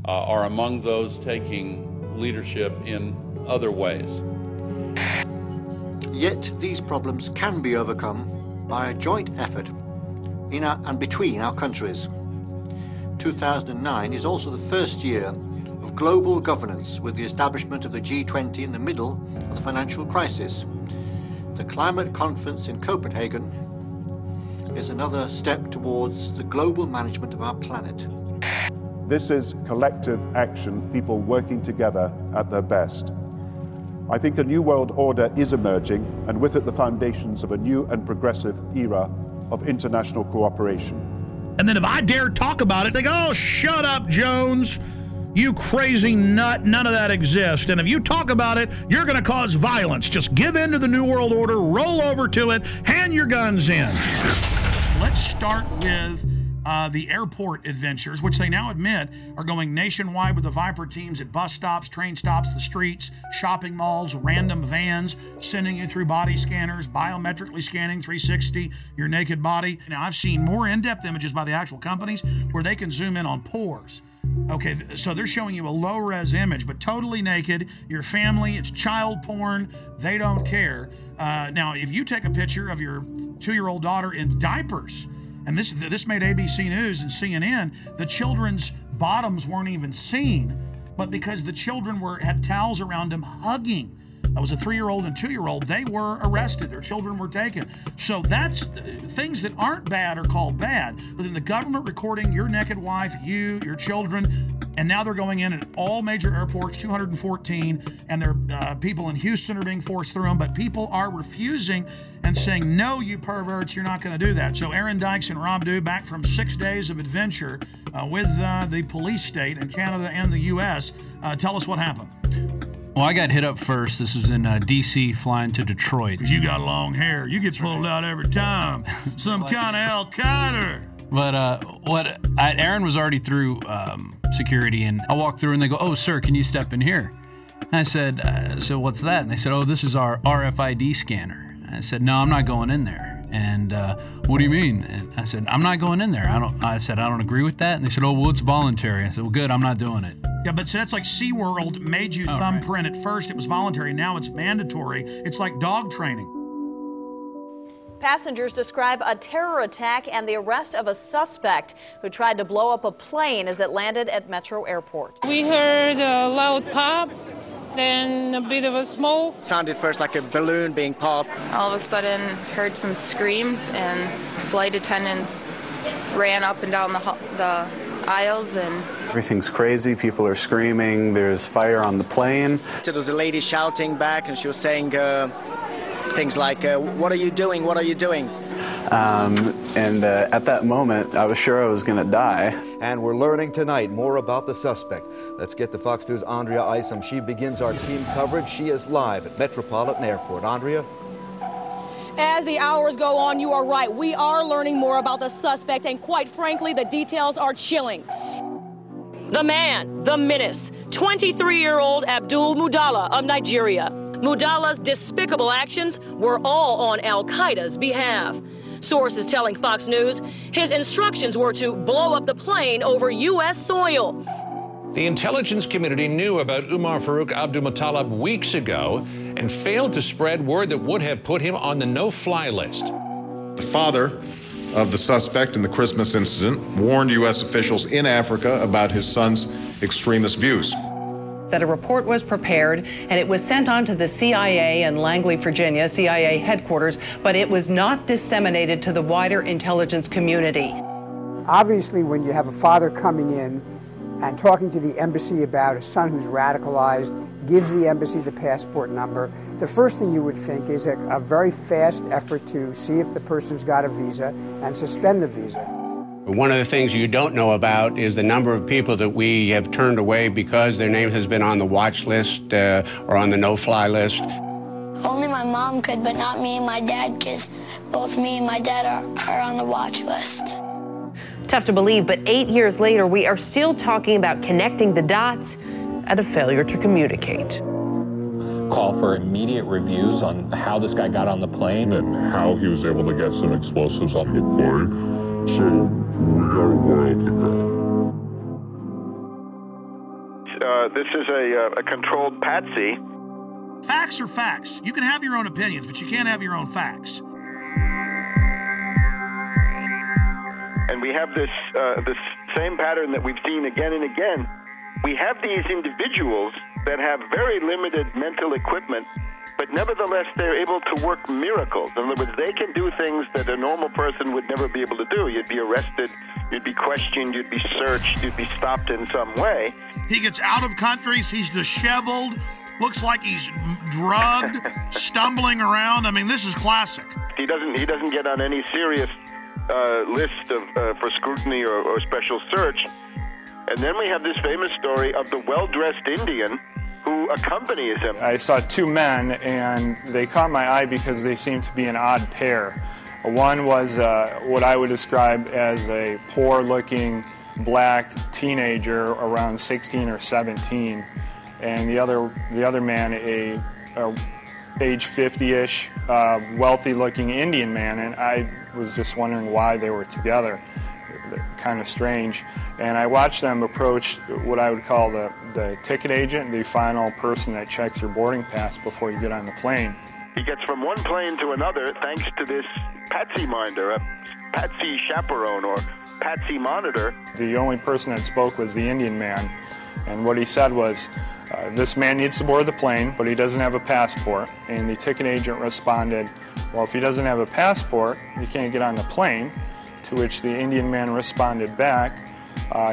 are among those taking leadership in other ways.
Yet these problems can be overcome by a joint effort in and between our countries. 2009 is also the first year of global governance, with the establishment of the G20 in the middle of the financial crisis. The climate conference in Copenhagen is another step towards the global management of our planet.
This is collective action, people working together at their best. I think a new world order is emerging, and with it the foundations of a new and progressive era of international cooperation.
And then if I dare talk about it, they go, oh, shut up, Jones. You crazy nut, none of that exists. And if you talk about it, you're going to cause violence. Just give in to the New World Order, roll over to it, hand your guns in. Let's start with the airport adventures, which they now admit are going nationwide with the Viper teams at bus stops, train stops, the streets, shopping malls, random vans, sending you through body scanners, biometrically scanning 360 your naked body. Now, I've seen more in-depth images by the actual companies where they can zoom in on pores. Okay, so they're showing you a low-res image, but totally naked, your family, it's child porn, they don't care. Now, if you take a picture of your 2-year-old daughter in diapers, and this made ABC News and CNN, the children's bottoms weren't even seen, but because the children had towels around them hugging. That was a 3-year-old and 2-year-old. They were arrested. Their children were taken. So that's things that aren't bad are called bad. But then the government recording your naked wife, you, your children, and now they're going in at all major airports, 214, and there people in Houston are being forced through them, but people are refusing and saying, no, you perverts, you're not going to do that. So Aaron Dykes and Rob Dew, back from 6 days of adventure with the police state in Canada and the U.S., tell us what happened.
Well, I got hit up first. This was in D.C. flying to Detroit.
Because you got long hair. You get pulled out every time. Some kind of Al-Qaeda.
But Aaron was already through security, and I walked through, and they go, oh, sir, can you step in here? And I said, so what's that? And they said, oh, this is our RFID scanner. And I said, no, I'm not going in there. And what do you mean? And I said, I'm not going in there. I said, I don't agree with that. And they said, oh, well, it's voluntary. I said, well, good, I'm not doing it.
Yeah, but so that's like SeaWorld made you thumbprint at first. It was voluntary. Now it's mandatory. It's like dog training.
Passengers describe a terror attack and the arrest of a suspect who tried to blow up a plane as it landed at Metro Airport.
We heard a loud pop, then a bit of a smoke.
It sounded first like a balloon being popped.
All of a sudden, heard some screams, and flight attendants ran up and down the aisles, and
everything's crazy. People are screaming. There's fire on the plane.
So there was a lady shouting back, and she was saying things like, what are you doing? What are you doing?
At that moment, I was sure I was going to die.
And we're learning tonight more about the suspect. Let's get to Fox News' Andrea Isom. She begins our team coverage. She is live at Metropolitan Airport. Andrea?
As the hours go on, you are right. We are learning more about the suspect, and quite frankly, the details are chilling. The man, the menace, 23-year-old Abdul Mudala of Nigeria. Mudala's despicable actions were all on al-Qaeda's behalf. Sources telling Fox News his instructions were to blow up the plane over U.S. soil.
The intelligence community knew about Umar Farouk Abdulmutallab weeks ago and failed to spread word that would have put him on the no-fly list.
The father of the suspect in the Christmas incident warned U.S. officials in Africa about his son's extremist views.
That a report was prepared and it was sent on to the CIA in Langley, Virginia, CIA headquarters, but it was not disseminated to the wider intelligence community.
Obviously, when you have a father coming in and talking to the embassy about a son who's radicalized, gives the embassy the passport number, the first thing you would think is a very fast effort to see if the person's got a visa and suspend the visa.
One of the things you don't know about is the number of people that we have turned away because their name has been on the watch list or on the no-fly list.
Only my mom could, but not me and my dad, because both me and my dad are on the watch list.
Tough to believe, but 8 years later, we are still talking about connecting the dots and a failure to communicate.
Call for immediate reviews on how this guy got on the plane and how he was able to get some explosives on the plane. So we got a while to go.
This is a controlled patsy.
Facts are facts. You can have your own opinions, but you can't have your own facts.
And we have this same pattern that we've seen again and again. We have these individuals that have very limited mental equipment, but nevertheless they're able to work miracles. In other words, they can do things that a normal person would never be able to do. You'd be arrested, you'd be questioned, you'd be searched, you'd be stopped in some way.
He gets out of countries, he's disheveled, looks like he's drugged, stumbling around. I mean, this is classic.
He doesn't get on any serious list of for scrutiny or special search. And then we have this famous story of the well-dressed Indian who accompanies him.
I saw two men, and they caught my eye because they seemed to be an odd pair. One was what I would describe as a poor-looking black teenager around 16 or 17, and the other man, a age 50-ish, wealthy-looking Indian man, and I was just wondering why they were together. Kind of strange. And I watched them approach what I would call the ticket agent, the final person that checks your boarding pass before you get on the plane.
He gets from one plane to another thanks to this patsy minder, a patsy chaperone or patsy monitor.
The only person that spoke was the Indian man, and what he said was, this man needs to board the plane, but he doesn't have a passport. And the ticket agent responded, well, if he doesn't have a passport, he can't get on the plane. To which the Indian man responded back,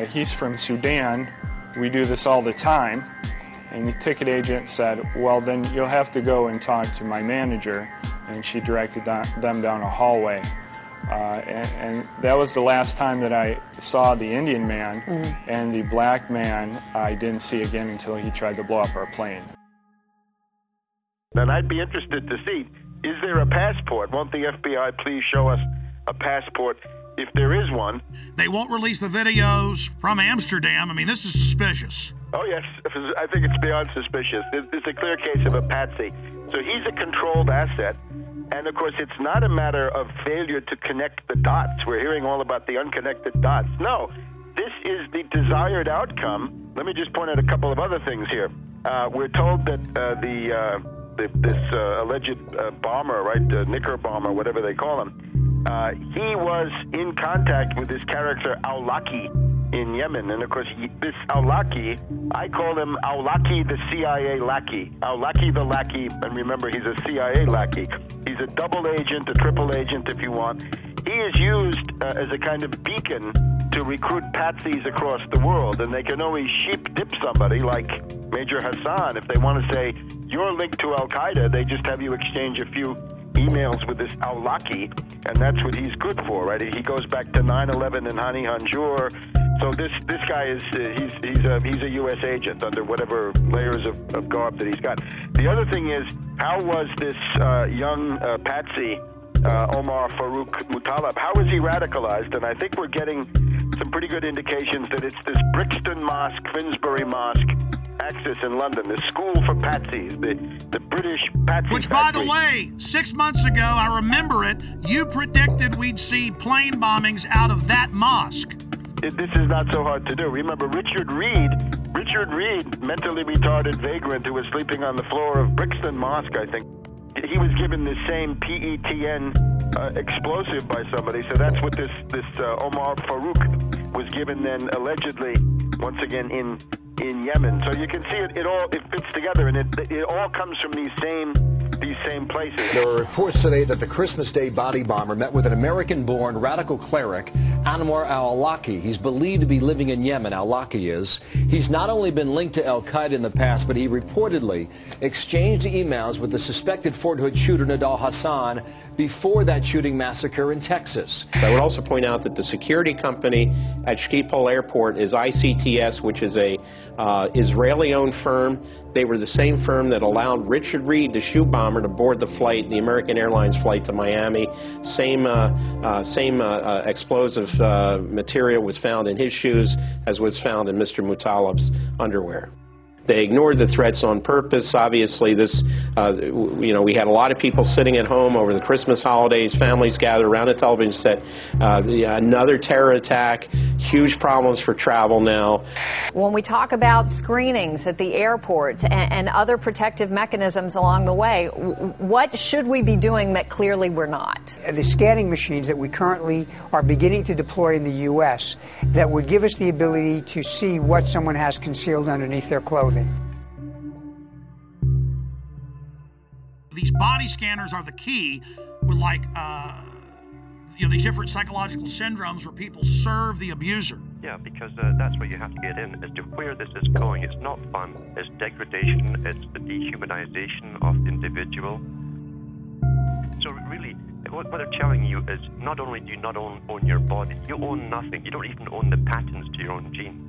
he's from Sudan, we do this all the time. And the ticket agent said, well, then you'll have to go and talk to my manager. And she directed them down a hallway. And that was the last time that I saw the Indian man, and the black man I didn't see again until he tried to blow up our plane.
Then I'd be interested to see, is there a passport? Won't the FBI please show us a passport if there is one?
They won't release the videos from Amsterdam. I mean, this is suspicious.
Oh, yes. I think it's beyond suspicious. It's a clear case of a patsy. So he's a controlled asset. And, of course, it's not a matter of failure to connect the dots. We're hearing all about the unconnected dots. No, this is the desired outcome. Let me just point out a couple of other things here. We're told that this alleged bomber, right, Knicker bomber, whatever they call him, he was in contact with this character Awlaki in Yemen. And, of course, this Awlaki, I call him Awlaki the CIA lackey. Awlaki the lackey, and remember, he's a CIA lackey. He's a double agent, a triple agent, if you want. He is used as a kind of beacon to recruit patsies across the world, and they can only sheep dip somebody like Major Hassan. If they want to say, you're linked to Al-Qaeda, they just have you exchange a few emails with this Awlaki, and that's what he's good for, right? He goes back to 9/11 and Hani Hanjour. So this guy is he's a U.S. agent under whatever layers of garb that he's got. The other thing is, how was this young patsy Omar Farouk Muttalib? How is he radicalized? And I think we're getting some pretty good indications that it's this Brixton Mosque, Finsbury Mosque axis in London, the school for patsies, the British patsy.
Which, by the way, 6 months ago, I remember it, you predicted we'd see plane bombings out of that mosque.
This is not so hard to do. Remember Richard Reed, mentally retarded vagrant who was sleeping on the floor of Brixton Mosque, I think. He was given the same PETN explosive by somebody, so that's what this Omar Farouk was given then, allegedly, once again in Yemen. So you can see it fits together, and it all comes from these same places.
There are reports today that the Christmas Day body bomber met with an American-born radical cleric, Anwar al-Awlaki. He's believed to be living in Yemen, al-Awlaki is. He's not only been linked to al-Qaeda in the past, but he reportedly exchanged emails with the suspected Fort Hood shooter Nidal Hassan before that shooting massacre in Texas.
I would also point out that the security company at Schiphol Airport is ICTS, which is a Israeli-owned firm. They were the same firm that allowed Richard Reed, the shoe bomber, to board the flight, the American Airlines flight to Miami. Same explosive material was found in his shoes as was found in Mr. Muttalib's underwear. They ignored the threats on purpose. Obviously, this, we had a lot of people sitting at home over the Christmas holidays, families gathered around a television set. Another terror attack, huge problems for travel now.
When we talk about screenings at the airport and other protective mechanisms along the way, what should we be doing that clearly we're not?
The scanning machines that we currently are beginning to deploy in the U.S. that would give us the ability to see what someone has concealed underneath their clothing.
These body scanners are the key with, like, these different psychological syndromes where people serve the abuser.
Yeah, because that's what you have to get in, as to where this is going. It's not fun. It's degradation. It's the dehumanization of the individual. So really, what they're telling you is not only do you not own your body, you own nothing. You don't even own the patents to your own genes.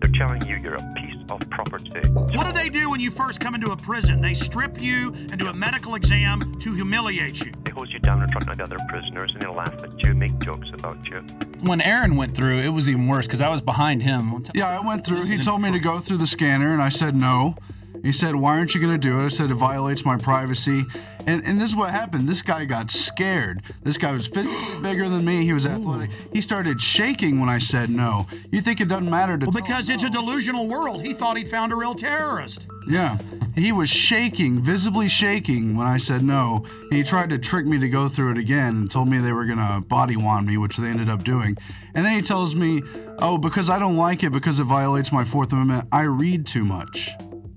They're telling you you're a piece of property.
What do they do when you first come into a prison? They strip you and do a medical exam to humiliate you.
They hose you down in front of the other prisoners, and they laugh at you, make jokes about you.
When Aaron went through, it was even worse because I was behind him.
Yeah, I went through. He told me to go through the scanner, and I said no. He said, "Why aren't you going to do it?" I said, "It violates my privacy." And this is what happened. This guy got scared. This guy was physically bigger than me. He was athletic. He started shaking when I said no. You think it doesn't matter to
because it's a delusional world. He thought he'd found a real terrorist.
Yeah. He was shaking, visibly shaking when I said no. And he tried to trick me to go through it again and told me they were going to body wand me, which they ended up doing. And then he tells me, "Oh, because I don't like it because it violates my Fourth Amendment, I read too much."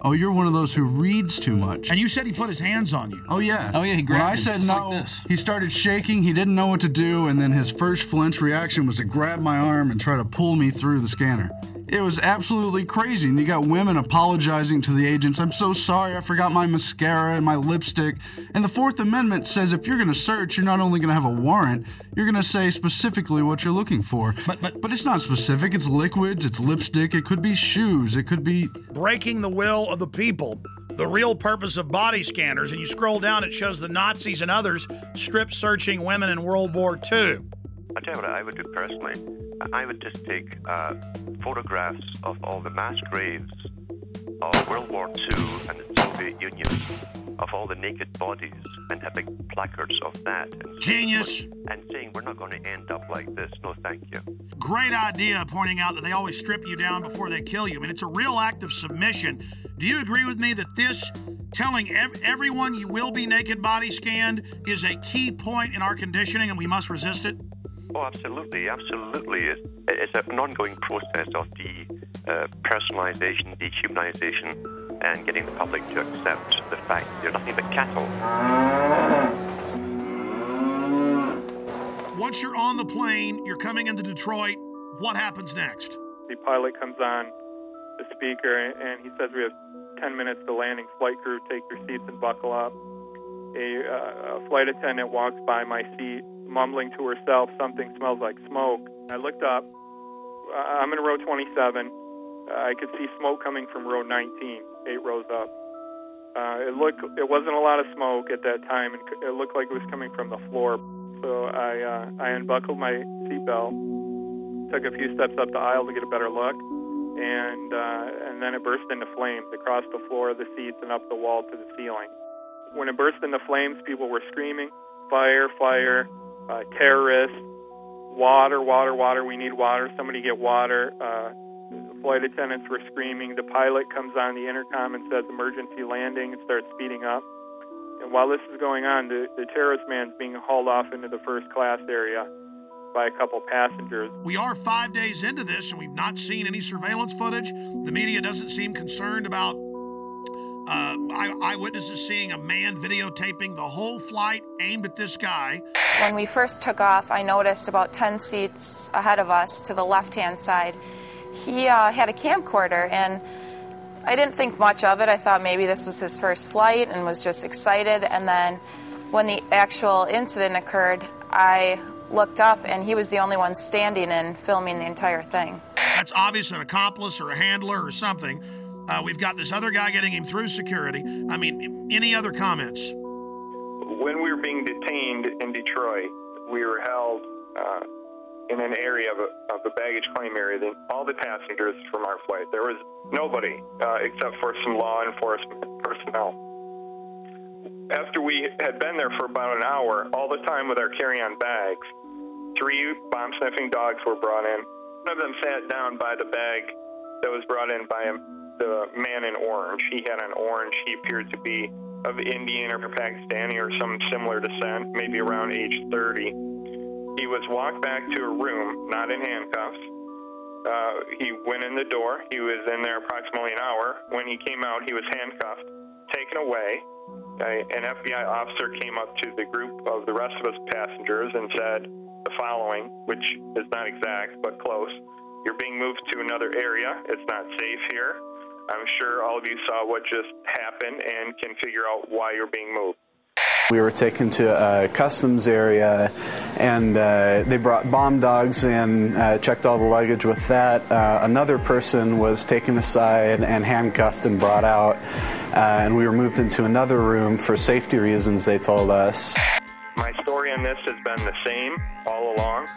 Oh, you're one of those who reads too much.
And you said he put his hands on you.
Oh, yeah.
Oh, yeah, he grabbed
When I said no,
like this.
He started shaking. He didn't know what to do, and then his first flinch reaction was to grab my arm and try to pull me through the scanner. It was absolutely crazy, and you got women apologizing to the agents. "I'm so sorry, I forgot my mascara and my lipstick." And the Fourth Amendment says if you're going to search, you're not only going to have a warrant, you're going to say specifically what you're looking for. But it's not specific. It's liquids, it's lipstick, it could be shoes, it could be...
Breaking the will of the people. The real purpose of body scanners, and you scroll down, it shows the Nazis and others strip-searching women in World War II.
I'll tell you what I would do personally. I would just take photographs of all the mass graves of World War II and the Soviet Union, of all the naked bodies, and have big placards of that. And
Genius!
And saying, we're not going to end up like this. No, thank you.
Great idea, pointing out that they always strip you down before they kill you. I mean, it's a real act of submission. Do you agree with me that this, telling everyone you will be naked body scanned, is a key point in our conditioning and we must resist it?
Oh, absolutely, absolutely. It's an ongoing process of personalization, dehumanization, and getting the public to accept the fact that they're nothing but cattle.
Once you're on the plane, you're coming into Detroit, what happens next?
The pilot comes on the speaker and he says we have 10 minutes to landing. Flight crew, take your seats and buckle up. a flight attendant walks by my seat, mumbling to herself, "Something smells like smoke." I looked up. I'm in row 27. I could see smoke coming from row 19, 8 rows up. It wasn't a lot of smoke at that time, and it looked like it was coming from the floor. So I unbuckled my seatbelt, took a few steps up the aisle to get a better look, and then it burst into flames across the floor, the seats, and up the wall to the ceiling. When it burst into flames, people were screaming, "Fire, fire, terrorists, water, water, water, we need water, somebody get water." Flight attendants were screaming. The pilot comes on the intercom and says emergency landing and starts speeding up. And while this is going on, the terrorist man's being hauled off into the first class area by a couple passengers.
We are 5 days into this, and we've not seen any surveillance footage. The media doesn't seem concerned about eyewitnesses seeing a man videotaping the whole flight aimed at this guy.
When we first took off, I noticed about 10 seats ahead of us to the left-hand side, he had a camcorder, and I didn't think much of it. I thought maybe this was his first flight and was just excited. And then when the actual incident occurred, I looked up, and he was the only one standing and filming the entire thing.
That's obvious, an accomplice or a handler or something. We've got this other guy getting him through security. I mean, any other comments?
When we were being detained in Detroit, we were held in an area of the baggage claim area. All the passengers from our flight, there was nobody except for some law enforcement personnel. After we had been there for about an hour, all the time with our carry-on bags, 3 bomb-sniffing dogs were brought in. One of them sat down by the bag that was brought in by the man in orange. He had an orange. He appeared to be of Indian or Pakistani or some similar descent, maybe around age 30. He was walked back to a room, not in handcuffs. He went in the door. He was in there approximately an hour. When he came out, he was handcuffed, taken away. An FBI officer came up to the group of the rest of us passengers and said the following, which is not exact but close: "You're being moved to another area. It's not safe here. I'm sure all of you saw what just happened and can figure out why you're being moved."
We were taken to a customs area, and they brought bomb dogs in, checked all the luggage with that. Another person was taken aside and handcuffed and brought out, and we were moved into another room for safety reasons, they told us.
My story on this has been the same all along,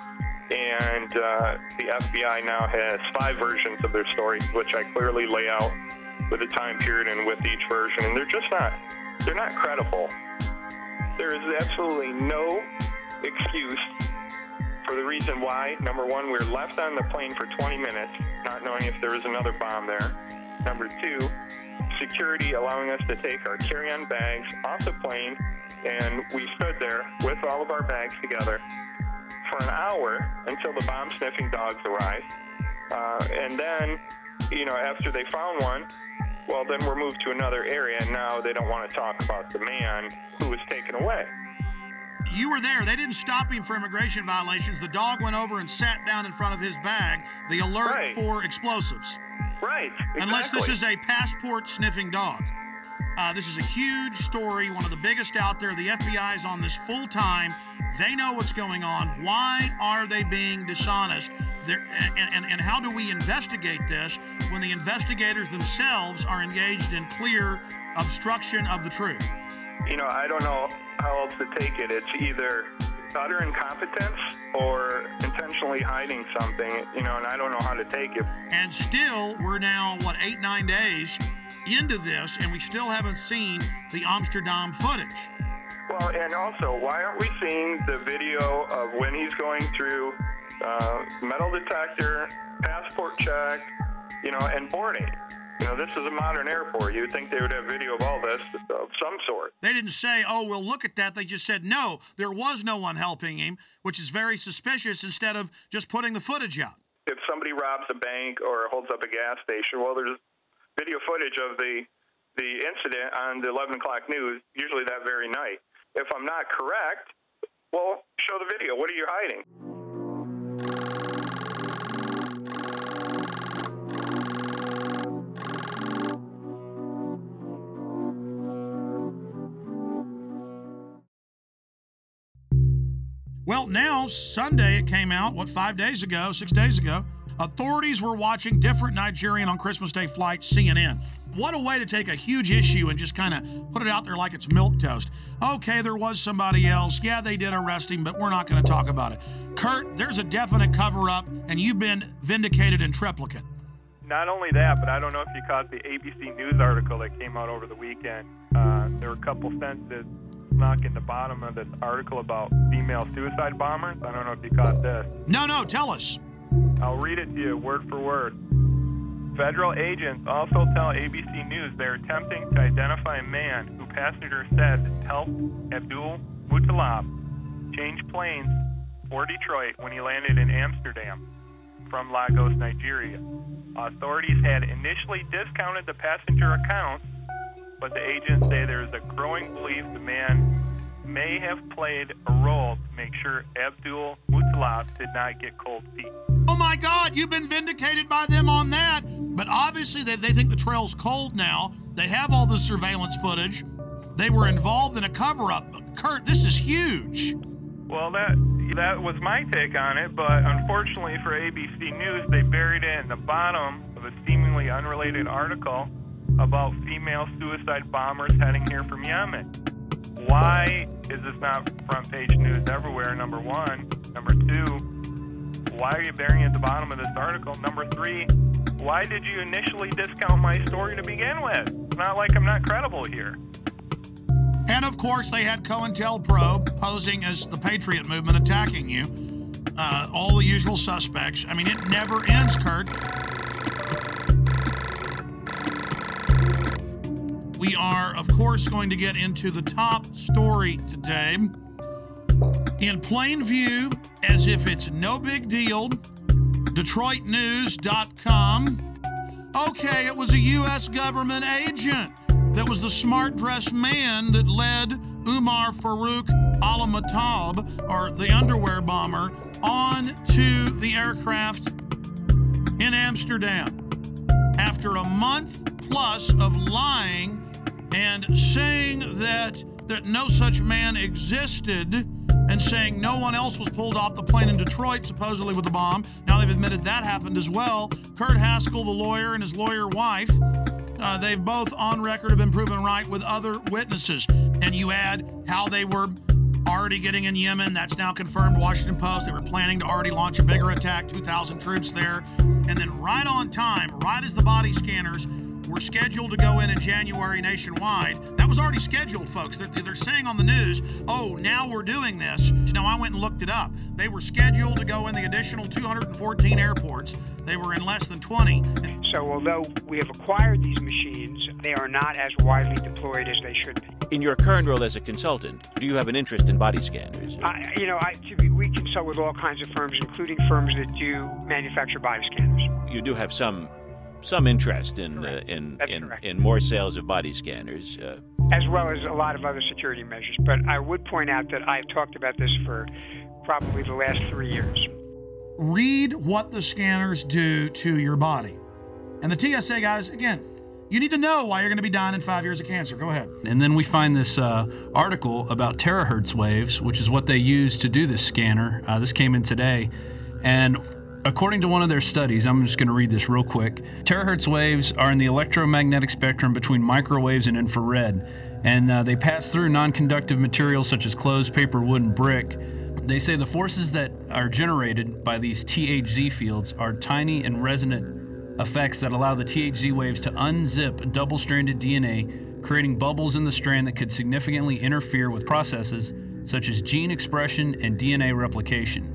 and the FBI now has 5 versions of their story, which I clearly lay out with a time period and with each version, and they're not credible. There is absolutely no excuse for the reason why. Number one, we were left on the plane for 20 minutes, not knowing if there was another bomb there. Number 2, security allowing us to take our carry-on bags off the plane, and we stood there with all of our bags together for an hour until the bomb-sniffing dogs arrived. And then, after they found one, well, then we're moved to another area, and now they don't want to talk about the man who was taken away.
You were there. They didn't stop him for immigration violations. The dog went over and sat down in front of his bag. The alert for explosives.
Right. Exactly.
Unless this is a passport-sniffing dog. This is a huge story, one of the biggest out there. The FBI is on this full time. They know what's going on. Why are they being dishonest? And how do we investigate this when the investigators themselves are engaged in clear obstruction of the truth?
I don't know how else to take it. It's either utter incompetence or intentionally hiding something, and I don't know how to take it.
And still, we're now, 8, 9 days into this, and we still haven't seen the Amsterdam footage.
Well, and also, why aren't we seeing the video of when he's going through metal detector, passport check, and boarding? This is a modern airport. You'd think they would have video of all this of some sort.
They didn't say, "Oh, we'll look at that." They just said, "No, there was no one helping him," which is very suspicious, instead of just putting the footage out.
If somebody robs a bank or holds up a gas station, well, there's video footage of the incident on the 11 o'clock news, usually that very night. If I'm not correct, well, show the video. What are you hiding?
Well, now, Sunday it came out, 6 days ago, authorities were watching different Nigerian on Christmas Day flights, CNN. What a way to take a huge issue and just kind of put it out there like it's milquetoast. Okay, there was somebody else. Yeah, they did arrest him, but we're not going to talk about it. Kurt, there's a definite cover-up, and you've been vindicated in triplicate.
Not only that, but I don't know if you caught the ABC News article that came out over the weekend. There were a couple sentences snuck in the bottom of this article about female suicide bombers. I don't know if you caught this.
No, tell us.
I'll read it to you word for word. Federal agents also tell ABC News they're attempting to identify a man who passengers said helped Abdul Muttalib change planes for Detroit when he landed in Amsterdam from Lagos, Nigeria. Authorities had initially discounted the passenger accounts, but the agents say there is a growing belief the man may have played a role to make sure Abdul Muttalib did not get cold feet.
Oh my God, you've been vindicated by them on that. But obviously they think the trail's cold now. They have all the surveillance footage. They were involved in a cover-up. Kurt, this is huge.
Well, that was my take on it, but unfortunately for ABC News, they buried it in the bottom of a seemingly unrelated article about female suicide bombers heading here from Yemen. Why is this not front page news everywhere, number one? Number two, why are you burying it at the bottom of this article? Number three, why did you initially discount my story to begin with? It's not like I'm not credible here.
And of course, they had COINTELPRO posing as the Patriot movement attacking you. All the usual suspects. I mean, it never ends, Kurt. We are, of course, going to get into the top story today. In plain view, as if it's no big deal, DetroitNews.com. Okay, it was a U.S. government agent that was the smart-dressed man that led Umar Farouk al-Matab, or the underwear bomber, on to the aircraft in Amsterdam. After a month plus of lying and saying that no such man existed, and saying no one else was pulled off the plane in Detroit, supposedly with a bomb. Now they've admitted that happened as well. Kurt Haskell, the lawyer, and his lawyer wife, they've both on record have been proven right with other witnesses. And you add how they were already getting in Yemen. That's now confirmed, Washington Post. They were planning to already launch a bigger attack, 2,000 troops there. And then right on time, right as the body scanners were scheduled to go in January nationwide. That was already scheduled, folks. They're saying on the news, oh, now we're doing this. Now, I went and looked it up. They were scheduled to go in the additional 214 airports. They were in less than 20.
So although we have acquired these machines, they are not as widely deployed as they should be.
In your current role as a consultant, do you have an interest in body scanners?
We consult with all kinds of firms, including firms that do manufacture body scanners.
You do have some interest in more sales of body scanners.
As well as a lot of other security measures. But I would point out that I've talked about this for probably the last 3 years.
Read what the scanners do to your body. And the TSA guys, again, you need to know why you're going to be dying in 5 years of cancer. Go ahead.
And then we find this article about terahertz waves, which is what they use to do this scanner. This came in today. And according to one of their studies, I'm just going to read this real quick. Terahertz waves are in the electromagnetic spectrum between microwaves and infrared, and they pass through non-conductive materials such as clothes, paper, wood, and brick. They say the forces that are generated by these THZ fields are tiny and resonant effects that allow the THZ waves to unzip double-stranded DNA, creating bubbles in the strand that could significantly interfere with processes such as gene expression and DNA replication.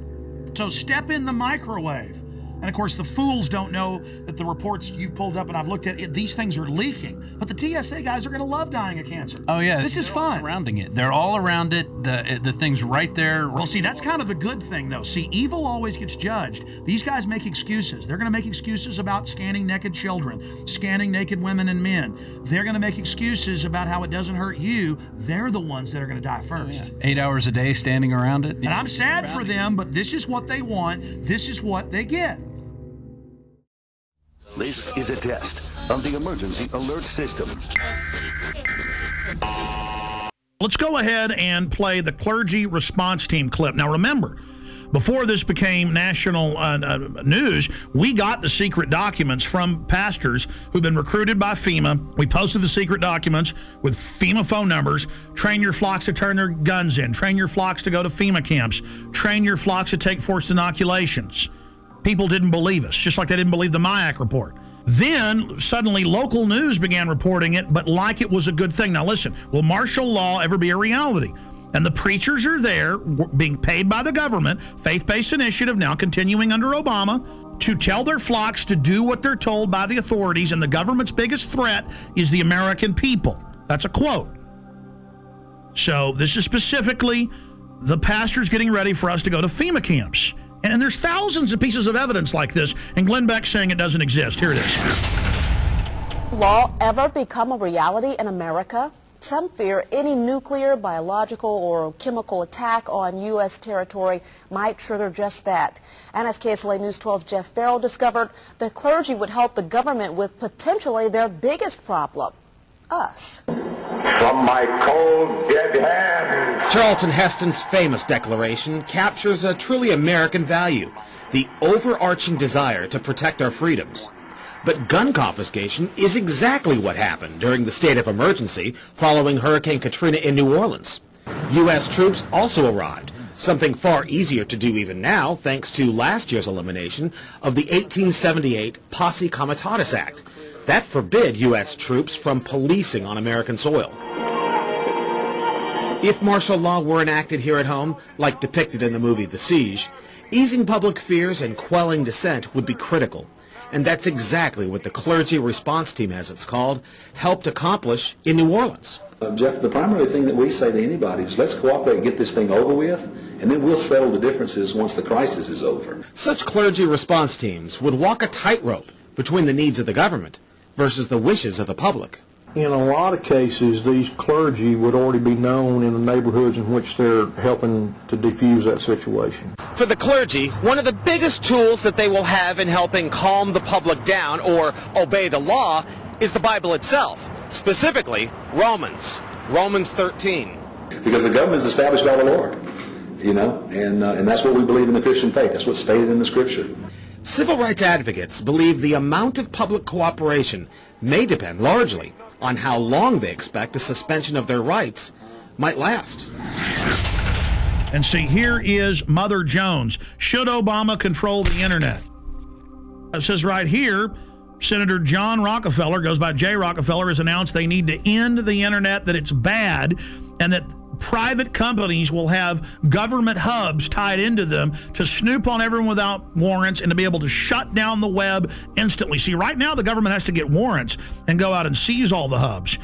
So step in the microwave. And of course, the fools don't know that the reports you've pulled up and I've looked at, these things are leaking. But the TSA guys are going to love dying of cancer.
Oh, yeah.
This is fun.
Surrounding it. They're all around it. The thing's right there.
Well, see, that's kind of the good thing, though. See, evil always gets judged. These guys make excuses. They're going to make excuses about scanning naked children, scanning naked women and men. They're going to make excuses about how it doesn't hurt you. They're the ones that are going to die first.
Oh, yeah. 8 hours a day standing around it.
And I'm sad for them, but this is what they want. This is what they get.
This is a test of the emergency alert system.
Let's go ahead and play the clergy response team clip. Now remember, before this became national news, we got the secret documents from pastors who've been recruited by FEMA. We posted the secret documents with FEMA phone numbers. Train your flocks to turn their guns in. Train your flocks to go to FEMA camps. Train your flocks to take forced inoculations. People didn't believe us, just like they didn't believe the MIAC report. Then, suddenly, local news began reporting it, but like it was a good thing. Now listen, will martial law ever be a reality? And the preachers are there being paid by the government, faith-based initiative now continuing under Obama, to tell their flocks to do what they're told by the authorities, and the government's biggest threat is the American people. That's a quote. So this is specifically the pastors getting ready for us to go to FEMA camps. And there's thousands of pieces of evidence like this, and Glenn Beck's saying it doesn't exist. Here it is.
Law ever become a reality in America? Some fear any nuclear, biological, or chemical attack on U.S. territory might trigger just that. And as KSLA News 12's Jeff Farrell discovered, the clergy would help the government with potentially their biggest problem, us.
From my cold, dead hands. Charlton Heston's famous declaration captures a truly American value, the overarching desire to protect our freedoms. But gun confiscation is exactly what happened during the state of emergency following Hurricane Katrina in New Orleans. U.S. troops also arrived, something far easier to do even now thanks to last year's elimination of the 1878 Posse Comitatus Act. That forbid U.S. troops from policing on American soil. If martial law were enacted here at home, like depicted in the movie The Siege, easing public fears and quelling dissent would be critical. And that's exactly what the clergy response team, as it's called, helped accomplish in New Orleans.
Jeff, the primary thing that we say to anybody is let's cooperate and get this thing over with, and then we'll settle the differences once the crisis is over.
Such clergy response teams would walk a tightrope between the needs of the government versus the wishes of the public.
In a lot of cases, these clergy would already be known in the neighborhoods in which they're helping to defuse that situation.
For the clergy, one of the biggest tools that they will have in helping calm the public down or obey the law is the Bible itself, specifically Romans 13.
Because the government is established by the Lord, you know, and that's what we believe in the Christian faith. That's what's stated in the Scripture.
Civil rights advocates believe the amount of public cooperation may depend largely on how long they expect a suspension of their rights might last.
And see, here is Mother Jones. Should Obama control the internet? It says right here, Senator John Rockefeller, goes by Jay Rockefeller, has announced they need to end the internet, that it's bad, and that private companies will have government hubs tied into them to snoop on everyone without warrants and to be able to shut down the web instantly. See, right now the government has to get warrants and go out and seize all the hubs.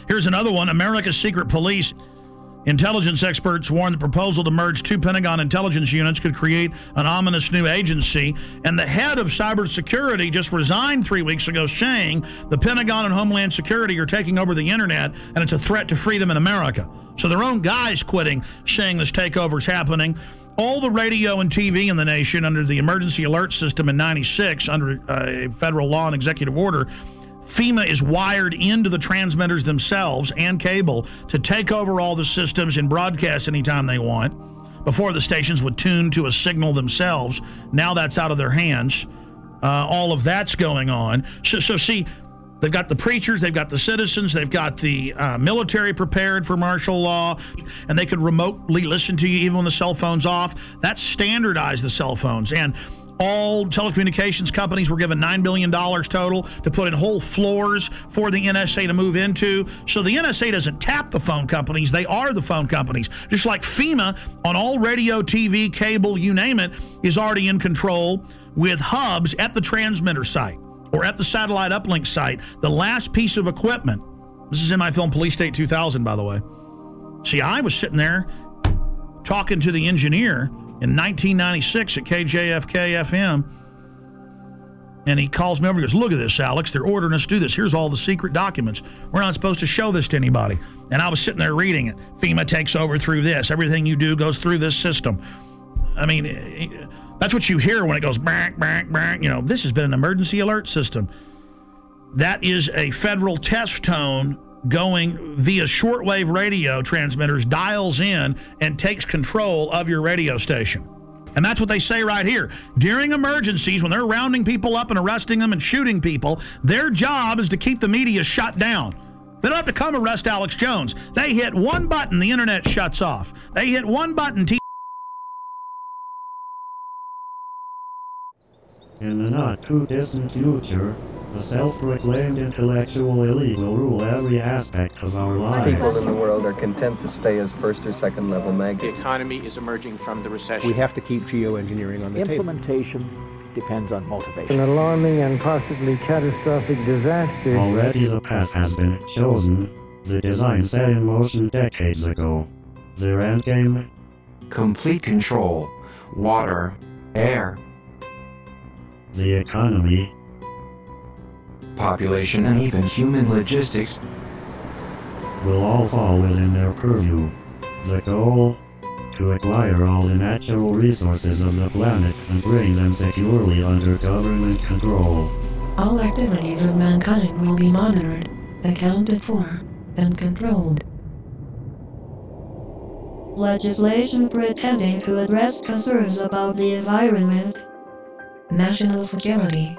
Here's another one. America's secret police. Intelligence experts warn the proposal to merge two Pentagon intelligence units could create an ominous new agency. And the head of cybersecurity just resigned 3 weeks ago, saying the Pentagon and Homeland Security are taking over the internet and it's a threat to freedom in America. So their own guys quitting, saying this takeover is happening. All the radio and TV in the nation under the emergency alert system in '96 under a federal law and executive order, FEMA is wired into the transmitters themselves and cable to take over all the systems and broadcast anytime they want. Before, the stations would tune to a signal themselves. Now that's out of their hands. All of that's going on. So see, they've got the preachers, they've got the citizens, they've got the military prepared for martial law, and they could remotely listen to you even when the cell phone's off. That's standardized the cell phones. And all telecommunications companies were given $9 billion total to put in whole floors for the NSA to move into. So the NSA doesn't tap the phone companies. They are the phone companies. Just like FEMA on all radio, TV, cable, you name it, is already in control with hubs at the transmitter site or at the satellite uplink site. The last piece of equipment. This is in my film Police State 2000, by the way. See, I was sitting there talking to the engineer in 1996 at KJFK FM, and he calls me over and goes, look at this, Alex. They're ordering us to do this. Here's all the secret documents. We're not supposed to show this to anybody. And I was sitting there reading it. FEMA takes over through this. Everything you do goes through this system. I mean, that's what you hear when it goes, bang, bang, bang. You know, this has been an emergency alert system. That is a federal test tone going via shortwave radio transmitters, dials in, and takes control of your radio station. And that's what they say right here. During emergencies, when they're rounding people up and arresting them and shooting people, their job is to keep the media shut down. They don't have to come arrest Alex Jones. They hit one button, the internet shuts off. They hit one button.
In the not-too-distant future, a self-proclaimed intellectual elite will rule every aspect of our lives.
People in the world are content to stay as first or second level maggots.
The economy is emerging from the recession.
We have to keep geoengineering on the table.
Implementation depends on motivation.
An alarming and possibly catastrophic disaster.
Already the path has been chosen. The design set in motion decades ago. Their endgame?
Complete control. Water. Air.
The economy.
Population and even human logistics
will all fall within their purview. The goal? To acquire all the natural resources of the planet and bring them securely under government control.
All activities of mankind will be monitored, accounted for, and controlled.
Legislation pretending to address concerns about the environment,
national security,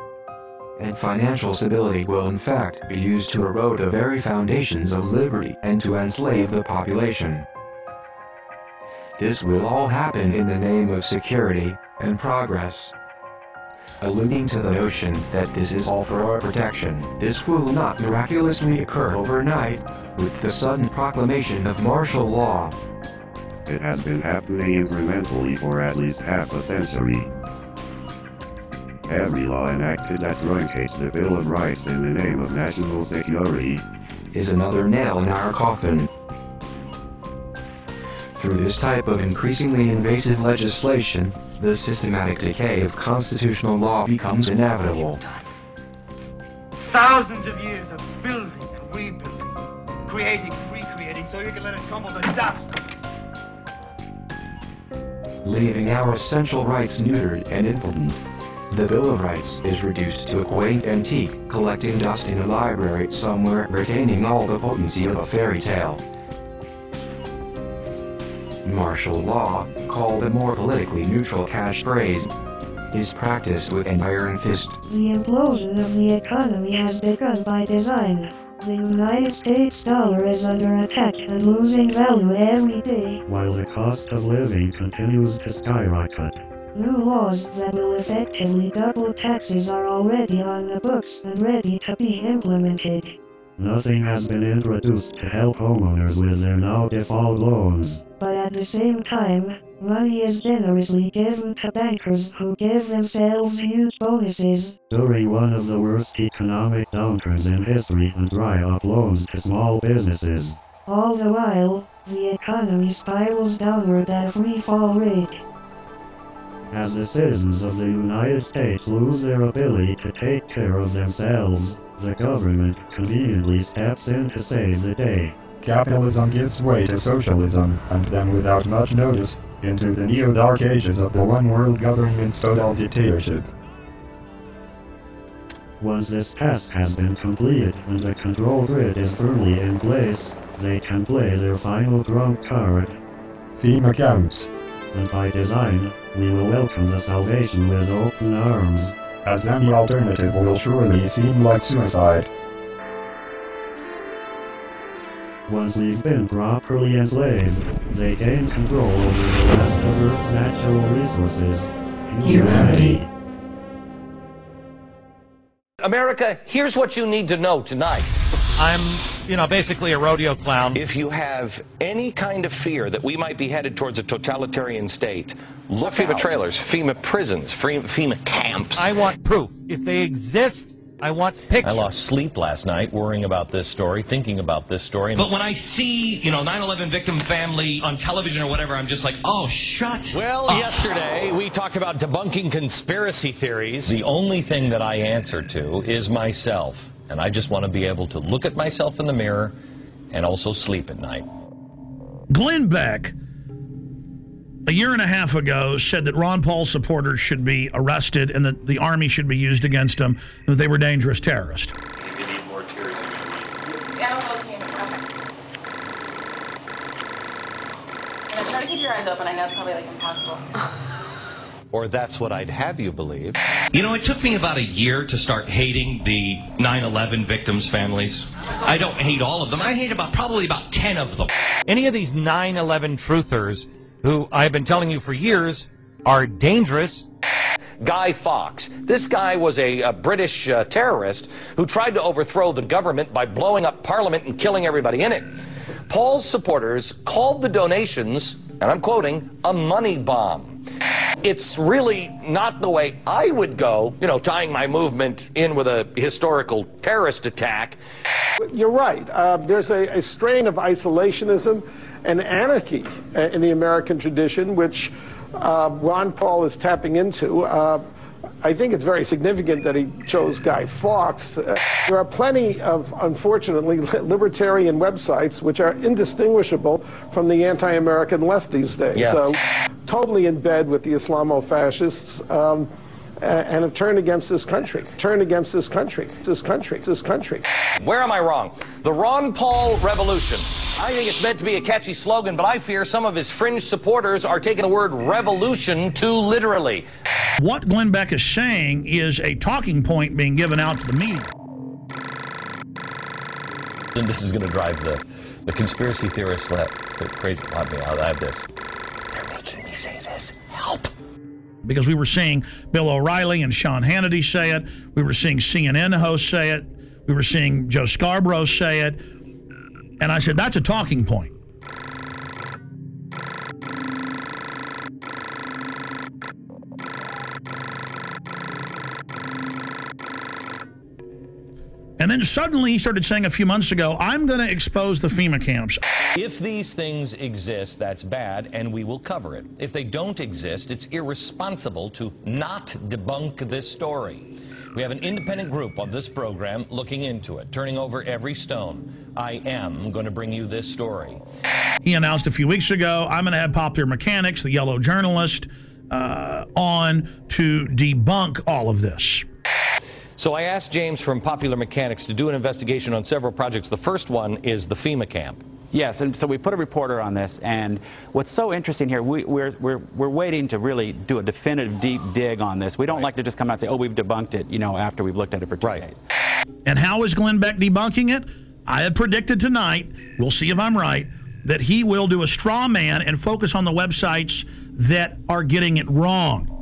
and financial stability will in fact be used to erode the very foundations of liberty and to enslave the population. This will all happen in the name of security and progress. Alluding to the notion that this is all for our protection, this will not miraculously occur overnight with the sudden proclamation of martial law.
It has been happening incrementally for at least half a century. Every law enacted that truncates the Bill of Rights in the name of national security
is another nail in our coffin. Through this type of increasingly invasive legislation, the systematic decay of constitutional law becomes inevitable.
Thousands of years of building and rebuilding, creating and recreating so you can let it crumble to dust.
Leaving our essential rights neutered and impotent. The Bill of Rights is reduced to a quaint antique, collecting dust in a library somewhere, retaining all the potency of a fairy tale. Martial law, called a more politically neutral catchphrase, is practiced with an iron fist.
The implosion of the economy has begun by design. The United States dollar is under attack and losing value every day,
while the cost of living continues to skyrocket.
New laws that will effectively double taxes are already on the books and ready to be implemented.
Nothing has been introduced to help homeowners with their now default loans.
But at the same time, money is generously given to bankers who give themselves huge bonuses
during one of the worst economic downturns in history and dry up loans to small businesses.
All the while, the economy spirals downward at a free fall rate.
As the citizens of the United States lose their ability to take care of themselves, the government conveniently steps in to save the day.
Capitalism gives way to socialism, and then without much notice, into the neo-dark ages of the one-world government-style dictatorship.
Once this task has been completed and the control grid is firmly in place, they can play their final trump card.
FEMA camps.
And by design, we will welcome the salvation with open arms,
as any alternative will surely seem like suicide.
Once we've been properly enslaved, they gain control over the rest of Earth's natural resources. Humanity.
America, here's what you need to know tonight.
I'm, basically a rodeo clown.
If you have any kind of fear that we might be headed towards a totalitarian state, look at FEMA trailers, FEMA prisons, FEMA camps.
I want proof. If they exist, I want pictures.
I lost sleep last night worrying about this story, thinking about this story.
But when I see, 9/11 victim family on television or whatever, I'm just like, oh, shut
Well,
up.
Yesterday we talked about debunking conspiracy theories.
The only thing that I answer to is myself. And I just want to be able to look at myself in the mirror and also sleep at night.
Glenn Beck, a year and a half ago, said that Ron Paul supporters should be arrested and that the army should be used against them and that they were dangerous terrorists.
keep your eyes open. I know it's probably like impossible.
Or that's what I'd have you believe.
You know, it took me about a year to start hating the 9/11 victims' families. I don't hate all of them. I hate probably about 10 of them.
Any of these 9/11 truthers who I've been telling you for years are dangerous.
Guy Fawkes. This guy was a British terrorist who tried to overthrow the government by blowing up Parliament and killing everybody in it. Paul's supporters called the donations, and I'm quoting, a money bomb. It's really not the way I would go, you know, tying my movement in with a historical terrorist attack.
You're right. There's a strain of isolationism and anarchy in the American tradition, which Ron Paul is tapping into. I think it's very significant that he chose Guy Fawkes. There are plenty of, unfortunately, libertarian websites which are indistinguishable from the anti-American left these days.
Yeah.
So, totally in bed with the Islamo-fascists and have turned against this country. Turned against this country. This country.
Where am I wrong? The Ron Paul Revolution. I think it's meant to be a catchy slogan, but I fear some of his fringe supporters are taking the word revolution too literally.
What Glenn Beck is saying is a talking point being given out to the media.
And this is going to drive the conspiracy theorists crazy. Let me out. I have this. They're making me say this. Help.
Because we were seeing Bill O'Reilly and Sean Hannity say it. We were seeing CNN hosts say it. We were seeing Joe Scarborough say it. And I said, that's a talking point. And then suddenly he started saying a few months ago, I'm going to expose the FEMA camps.
If these things exist, that's bad, and we will cover it. If they don't exist, it's irresponsible to not debunk this story. We have an independent group on this program looking into it, turning over every stone. I am going to bring you this story.
He announced a few weeks ago, I'm going to have Popular Mechanics, the yellow journalist, on to debunk all of this.
So I asked James from Popular Mechanics to do an investigation on several projects. The first one is the FEMA camp.
Yes, and so we put a reporter on this, and what's so interesting here, we're waiting to really do a definitive deep dig on this. We don't like to just come out and say, oh, we've debunked it, you know, after we've looked at it for 2 days.
And how is Glenn Beck debunking it? I have predicted tonight, we'll see if I'm right, that he will do a straw man and focus on the websites that are getting it wrong.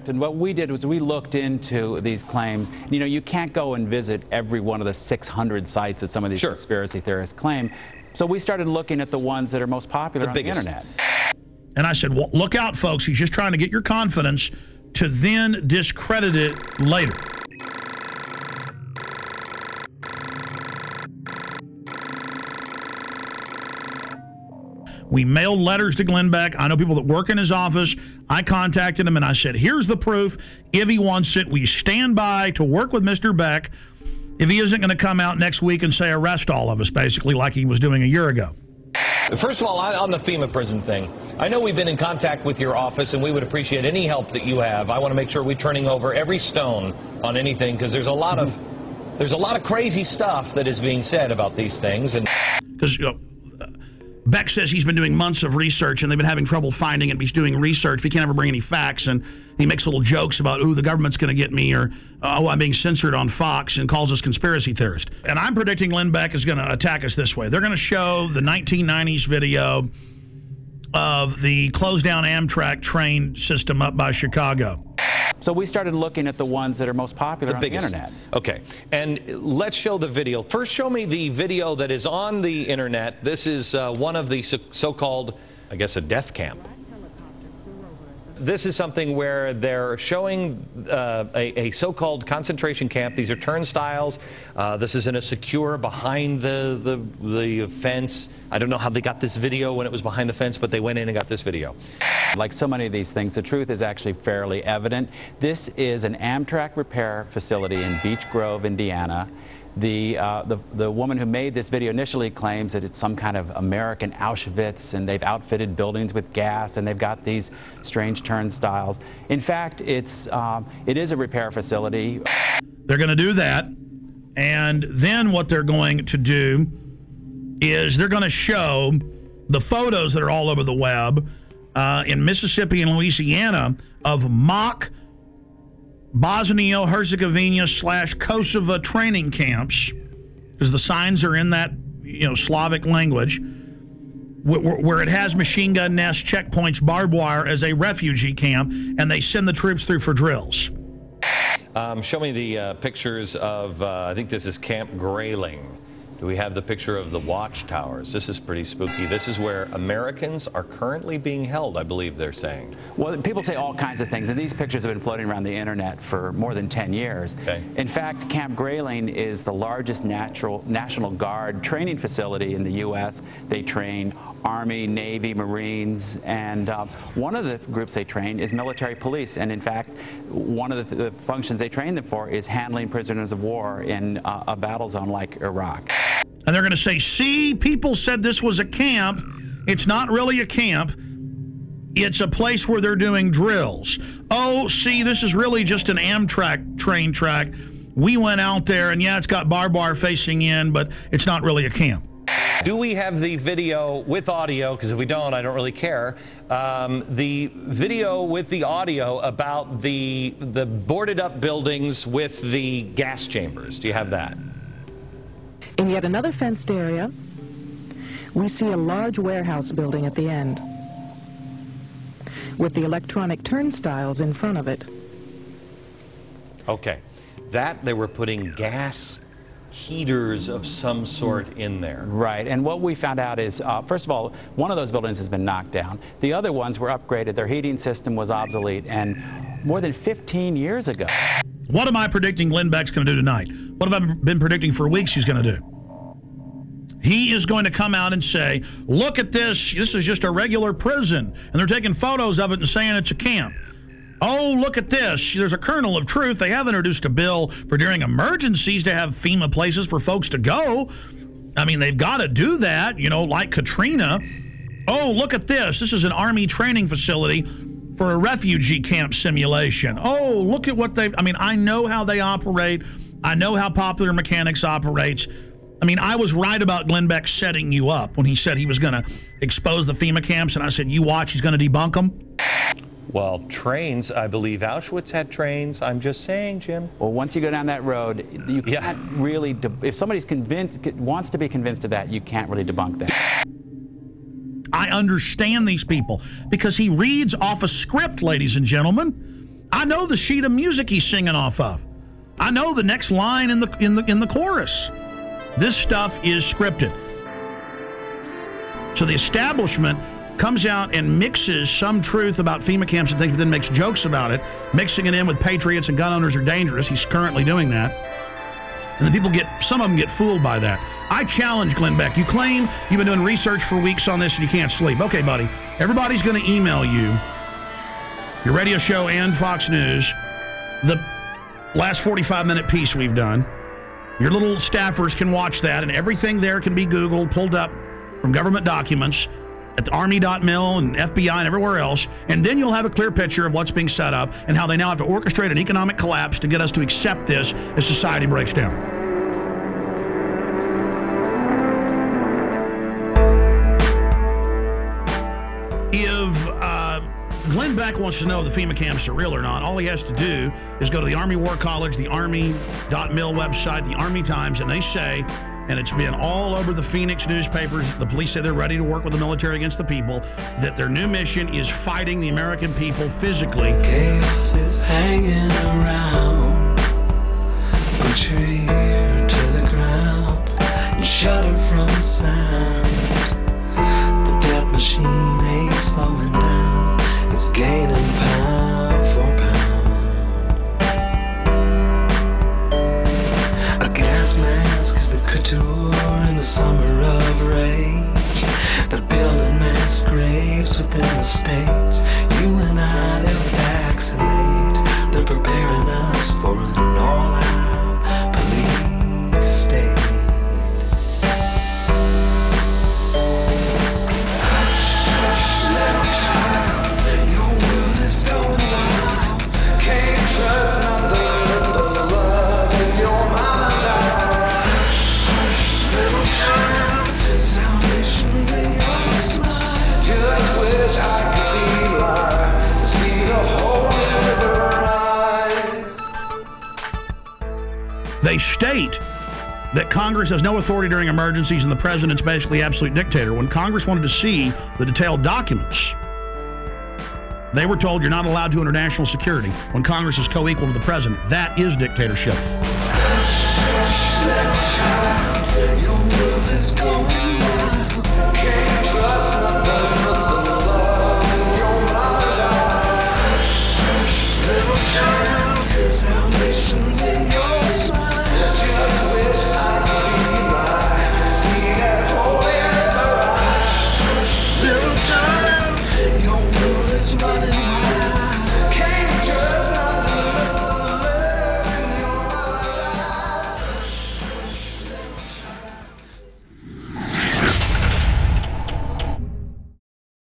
And what we did was we looked into these claims. You know, you can't go and visit every one of the 600 sites that some of these conspiracy theorists claim. So we started looking at the ones that are most popular on the internet.
And I said, well, look out, folks. He's just trying to get your confidence to then discredit it later. We mailed letters to Glenn Beck. I know people that work in his office. I contacted him and I said, here's the proof. If he wants it, we stand by to work with Mr. Beck if he isn't going to come out next week and say arrest all of us, basically like he was doing a year ago.
First of all, on the FEMA prison thing, I know we've been in contact with your office, and we would appreciate any help that you have. I want to make sure we're turning over every stone on anything, because there's a lot of crazy stuff that is being said about these things. And
because Beck says he's been doing months of research, and they've been having trouble finding it. He's doing research, but he can't ever bring any facts, and he makes little jokes about, ooh, the government's going to get me, or, oh, I'm being censored on Fox, and calls us conspiracy theorists. And I'm predicting Glenn Beck is going to attack us this way. They're going to show the 1990s video of the closed-down Amtrak train system up by Chicago.
So we started looking at the ones that are most popular on the internet.
Okay, and let's show the video. First, show me the video that is on the internet. This is one of the so-called, I guess, a death camp. This is something where they're showing a so-called concentration camp. These are turnstiles. This is in a secure behind the fence. I don't know how they got this video when it was behind the fence, but they went in and got this video.
Like so many of these things, the truth is actually fairly evident. This is an Amtrak repair facility in Beech Grove, Indiana. The woman who made this video initially claims that it's some kind of American Auschwitz, and they've outfitted buildings with gas, and they've got these strange turnstiles. In fact, it is a repair facility.
They're going to do that, and then what they're going to do is they're going to show the photos that are all over the web in Mississippi and Louisiana of mock Bosnia-Herzegovina / Kosovo training camps, because the signs are in that, you know, Slavic language, where it has machine gun nests, checkpoints, barbed wire as a refugee camp, and they send the troops through for drills.
Show me the pictures of, I think this is Camp Grayling. Do we have the picture of the watchtowers? This is pretty spooky. This is where Americans are currently being held, I believe they're saying.
Well, people say all kinds of things, and these pictures have been floating around the internet for more than 10 years.
Okay.
In fact, Camp Grayling is the largest National Guard training facility in the U.S. They train Army, Navy, Marines, and one of the groups they train is military police. And in fact, one of the functions they train them for is handling prisoners of war in a battle zone like Iraq.
And they're going to say, see, people said this was a camp. It's not really a camp. It's a place where they're doing drills. Oh, see, this is really just an Amtrak train track. We went out there, and yeah, it's got barbed wire facing in, but it's not really a camp.
Do we have the video with audio? Because if we don't, I don't really care. The video with the audio about the boarded up buildings with the gas chambers. Do you have that?
In yet another fenced area, we see a large warehouse building at the end, with the electronic turnstiles in front of it.
Okay. That, they were putting gas heaters of some sort in there.
Right, and what we found out is, first of all, one of those buildings has been knocked down. The other ones were upgraded. Their heating system was obsolete, and more than 15 years ago.
What am I predicting Glenn Beck's going to do tonight? What have I been predicting for weeks he's going to do? He is going to come out and say, look at this. This is just a regular prison. And they're taking photos of it and saying it's a camp. Oh, look at this. There's a kernel of truth. They have introduced a bill for during emergencies to have FEMA places for folks to go. I mean, they've got to do that, you know, like Katrina. Oh, look at this. This is an Army training facility for a refugee camp simulation. Oh, look at what I mean, I know how they operate. I know how Popular Mechanics operates. I mean, I was right about Glenn Beck setting you up when he said he was going to expose the FEMA camps, and I said, you watch, he's going to debunk them.
Well, trains, I believe Auschwitz had trains. I'm just saying, Jim.
Well, once you go down that road, you can't really, if somebody's wants to be convinced of that, you can't really debunk that.
I understand these people because he reads off a script, ladies and gentlemen. I know the sheet of music he's singing off of. I know the next line in the chorus. This stuff is scripted. So the establishment comes out and mixes some truth about FEMA camps and things, but then makes jokes about it, mixing it in with patriots and gun owners are dangerous. He's currently doing that. And then people some of them get fooled by that. I challenge Glenn Beck. You claim you've been doing research for weeks on this and you can't sleep. Okay, buddy. Everybody's going to email you, your radio show and Fox News, the last 45-minute piece we've done. Your little staffers can watch that, and everything there can be Googled, pulled up from government documents at the Army.mil and FBI and everywhere else, and then you'll have a clear picture of what's being set up and how they now have to orchestrate an economic collapse to get us to accept this as society breaks down. If Glenn Beck wants to know if the FEMA camps are real or not, all he has to do is go to the Army War College, the Army.mil website, the Army Times, and they say, and it's been all over the Phoenix newspapers, the police say they're ready to work with the military against the people, that their new mission is fighting the American people physically.
Chaos is hanging around, put your ear to the ground and shudder from the sound. The death machine ain't slowing down, it's gaining pound for pound. A gas mask is the couture in the summer of rage. They're building mass graves within the states. You and I, they'll vaccinate. They're preparing us for an all-out police state. Salvation's in your smile.
They state that Congress has no authority during emergencies and the president's basically absolute dictator. When Congress wanted to see the detailed documents, they were told you're not allowed to under national security. When Congress is co-equal to the president, that is dictatorship.
Your world is going